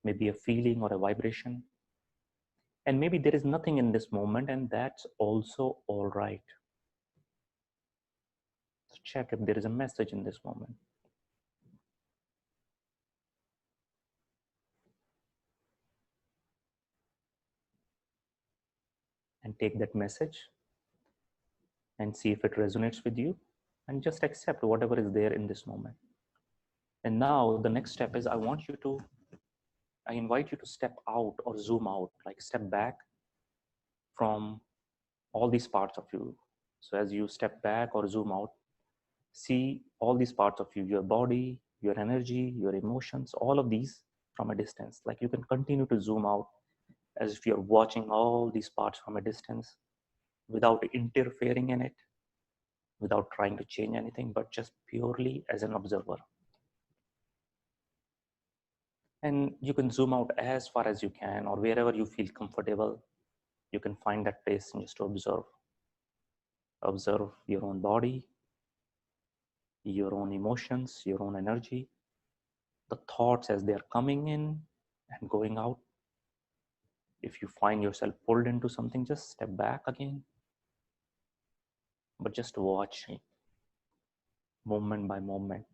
Speaker 1: maybe a feeling or a vibration. And maybe there is nothing in this moment, and that's also all right. So check if there is a message in this moment. And take that message and see if it resonates with you, and just accept whatever is there in this moment. And now the next step is I invite you to step out or zoom out, like step back from all these parts of you. So as you step back or zoom out, see all these parts of you, your body, your energy, your emotions, all of these from a distance. Like you can continue to zoom out as if you're watching all these parts from a distance without interfering in it, without trying to change anything, but just purely as an observer. And you can zoom out as far as you can, or wherever you feel comfortable. You can find that place and just observe. Observe your own body, your own emotions, your own energy, the thoughts as they're coming in and going out. If you find yourself pulled into something, just step back again, but just watch it moment by moment.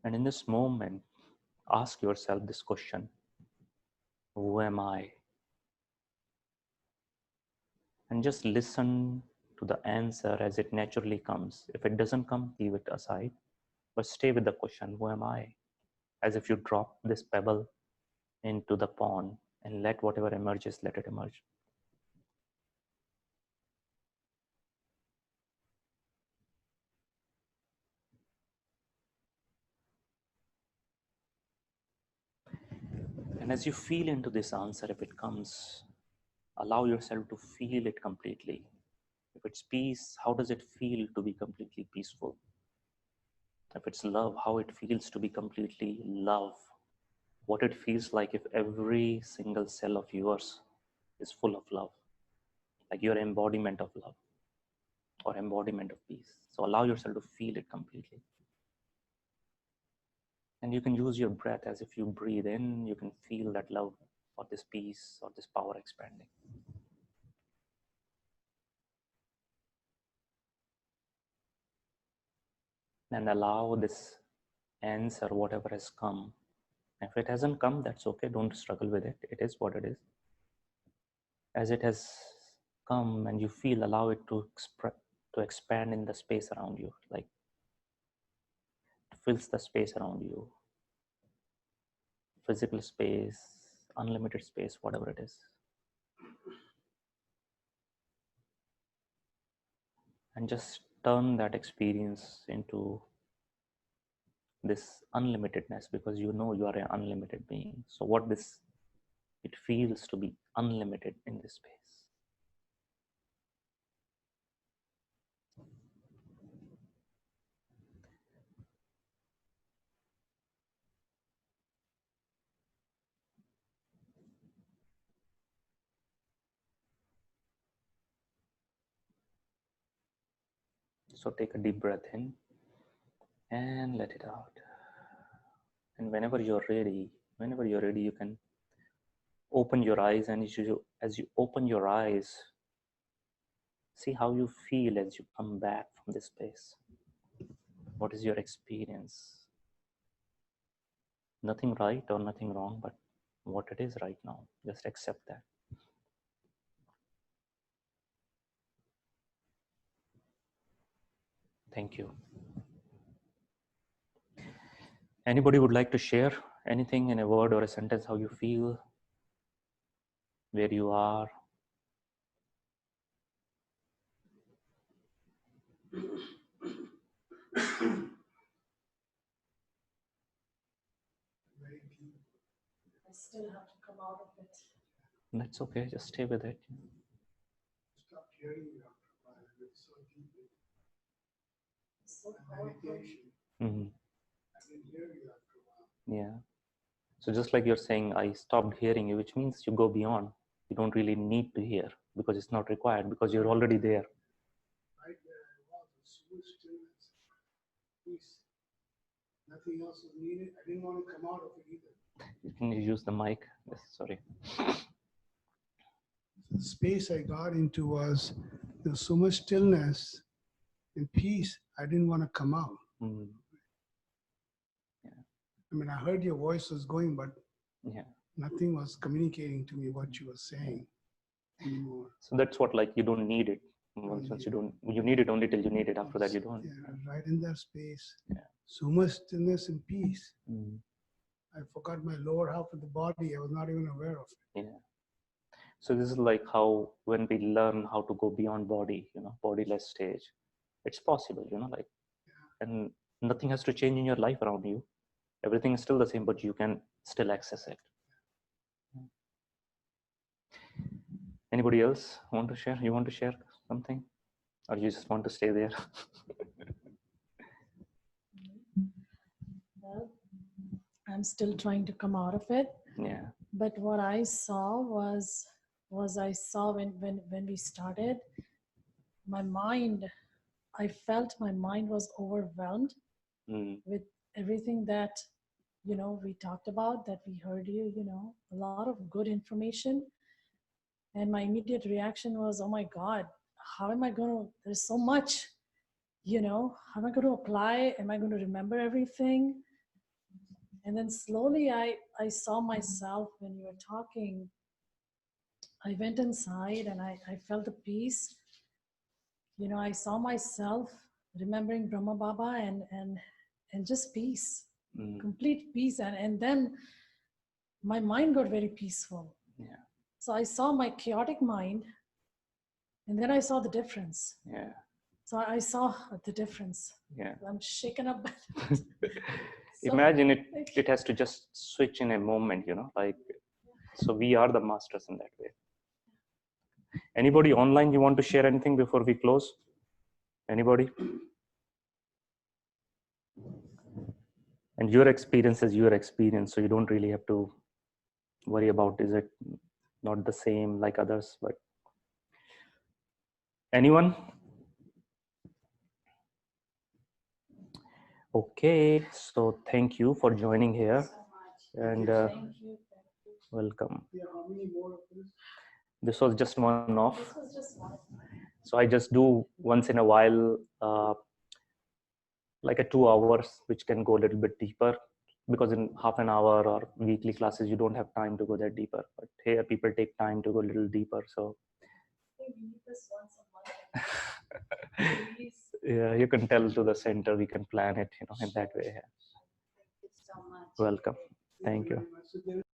Speaker 1: And in this moment, ask yourself this question: who am I? And just listen to the answer as it naturally comes. If it doesn't come, leave it aside, but stay with the question, who am I? As if you drop this pebble into the pond and let whatever emerges, let it emerge. And as you feel into this answer, if it comes, allow yourself to feel it completely. If it's peace, how does it feel to be completely peaceful? If it's love, how it feels to be completely love. What it feels like if every single cell of yours is full of love, like your embodiment of love or embodiment of peace. So allow yourself to feel it completely. And you can use your breath as if you breathe in, you can feel that love or this peace or this power expanding. And allow this answer, whatever has come. If it hasn't come, that's okay. Don't struggle with it. It is what it is. As it has come and you feel, allow it to expand in the space around you, like it fills the space around you, physical space, unlimited space, whatever it is. And just turn that experience into this unlimitedness, because you know you are an unlimited being. So what this, it feels to be unlimited in this space. So take a deep breath in and let it out. And whenever you're ready, you can open your eyes. And as you open your eyes, see how you feel as you come back from this space. What is your experience? Nothing right or nothing wrong, but what it is right now. Just accept that. Thank you. Anybody would like to share anything in a word or a sentence, how you feel, where you are?
Speaker 2: I still have to come out of it.
Speaker 1: That's okay, just stay with it.
Speaker 3: Stop hearing you after a while. It's so deep.
Speaker 2: It's so powerful.
Speaker 3: Meditation.
Speaker 1: Mm-hmm.
Speaker 3: I didn't hear you after a while.
Speaker 1: Yeah. So just like you're saying, I stopped hearing you, which means you go beyond. You don't really need to hear because it's not required, because you're already there.
Speaker 3: Right where I was smooth stillness, peace. Nothing else was needed. I didn't want to come out of it either.
Speaker 1: Can you use the mic? Yes, sorry.
Speaker 3: The space I got into was there's so much stillness and peace. I didn't want to come out.
Speaker 1: Mm.
Speaker 3: I mean, I heard your voice was going, but
Speaker 1: Yeah.
Speaker 3: nothing was communicating to me what you were saying anymore.
Speaker 1: So that's what, like, you don't need it. Once you need it only till you need it. After that, you don't.
Speaker 3: Yeah, right in that space.
Speaker 1: Yeah.
Speaker 3: So much stillness and peace.
Speaker 1: Mm.
Speaker 3: I forgot my lower half of the body. I was not even aware of it.
Speaker 1: Yeah. So this is like how when we learn how to go beyond body, bodiless stage, it's possible, like, and nothing has to change in your life around you. Everything is still the same, but you can still access it. Anybody else want to share? You want to share something? Or you just want to stay there?
Speaker 2: Well, I'm still trying to come out of it.
Speaker 1: Yeah.
Speaker 2: But what I saw was I saw when we started, my mind, I felt my mind was overwhelmed
Speaker 1: Mm.
Speaker 2: with everything that we talked about, that we heard you, a lot of good information. And my immediate reaction was, oh my God, how am I going to, there's so much, how am I going to apply? Am I going to remember everything? And then slowly I saw myself when you were talking. I went inside and I felt the peace. You know, I saw myself remembering Brahma Baba and just peace, complete peace. And then my mind got very peaceful.
Speaker 1: Yeah.
Speaker 2: So I saw my chaotic mind, and then I saw the difference.
Speaker 1: Yeah.
Speaker 2: So I saw the difference.
Speaker 1: Yeah.
Speaker 2: I'm shaken up.
Speaker 1: Imagine it has to just switch in a moment, you know, like, so we are the masters in that way. Anybody online, you want to share anything before we close? Anybody? And your experience is your experience, so you don't really have to worry about is it not the same like others. But anyone? Okay, so thank you for joining here, and
Speaker 2: Thank you.
Speaker 1: welcome.
Speaker 3: Yeah, how many more of this?
Speaker 1: This was just one off.
Speaker 2: This was just one.
Speaker 1: So I just do once in a while, like a 2 hours, which can go a little bit deeper, because in half an hour or weekly classes, you don't have time to go that deeper. But here, people take time to go a little deeper. So
Speaker 2: I think we need this once a month. Please.
Speaker 1: yeah, you can tell to the center, we can plan it, you know, in that way. Yeah.
Speaker 4: Thank you so much.
Speaker 1: Welcome. Thank you.
Speaker 3: Very much. So there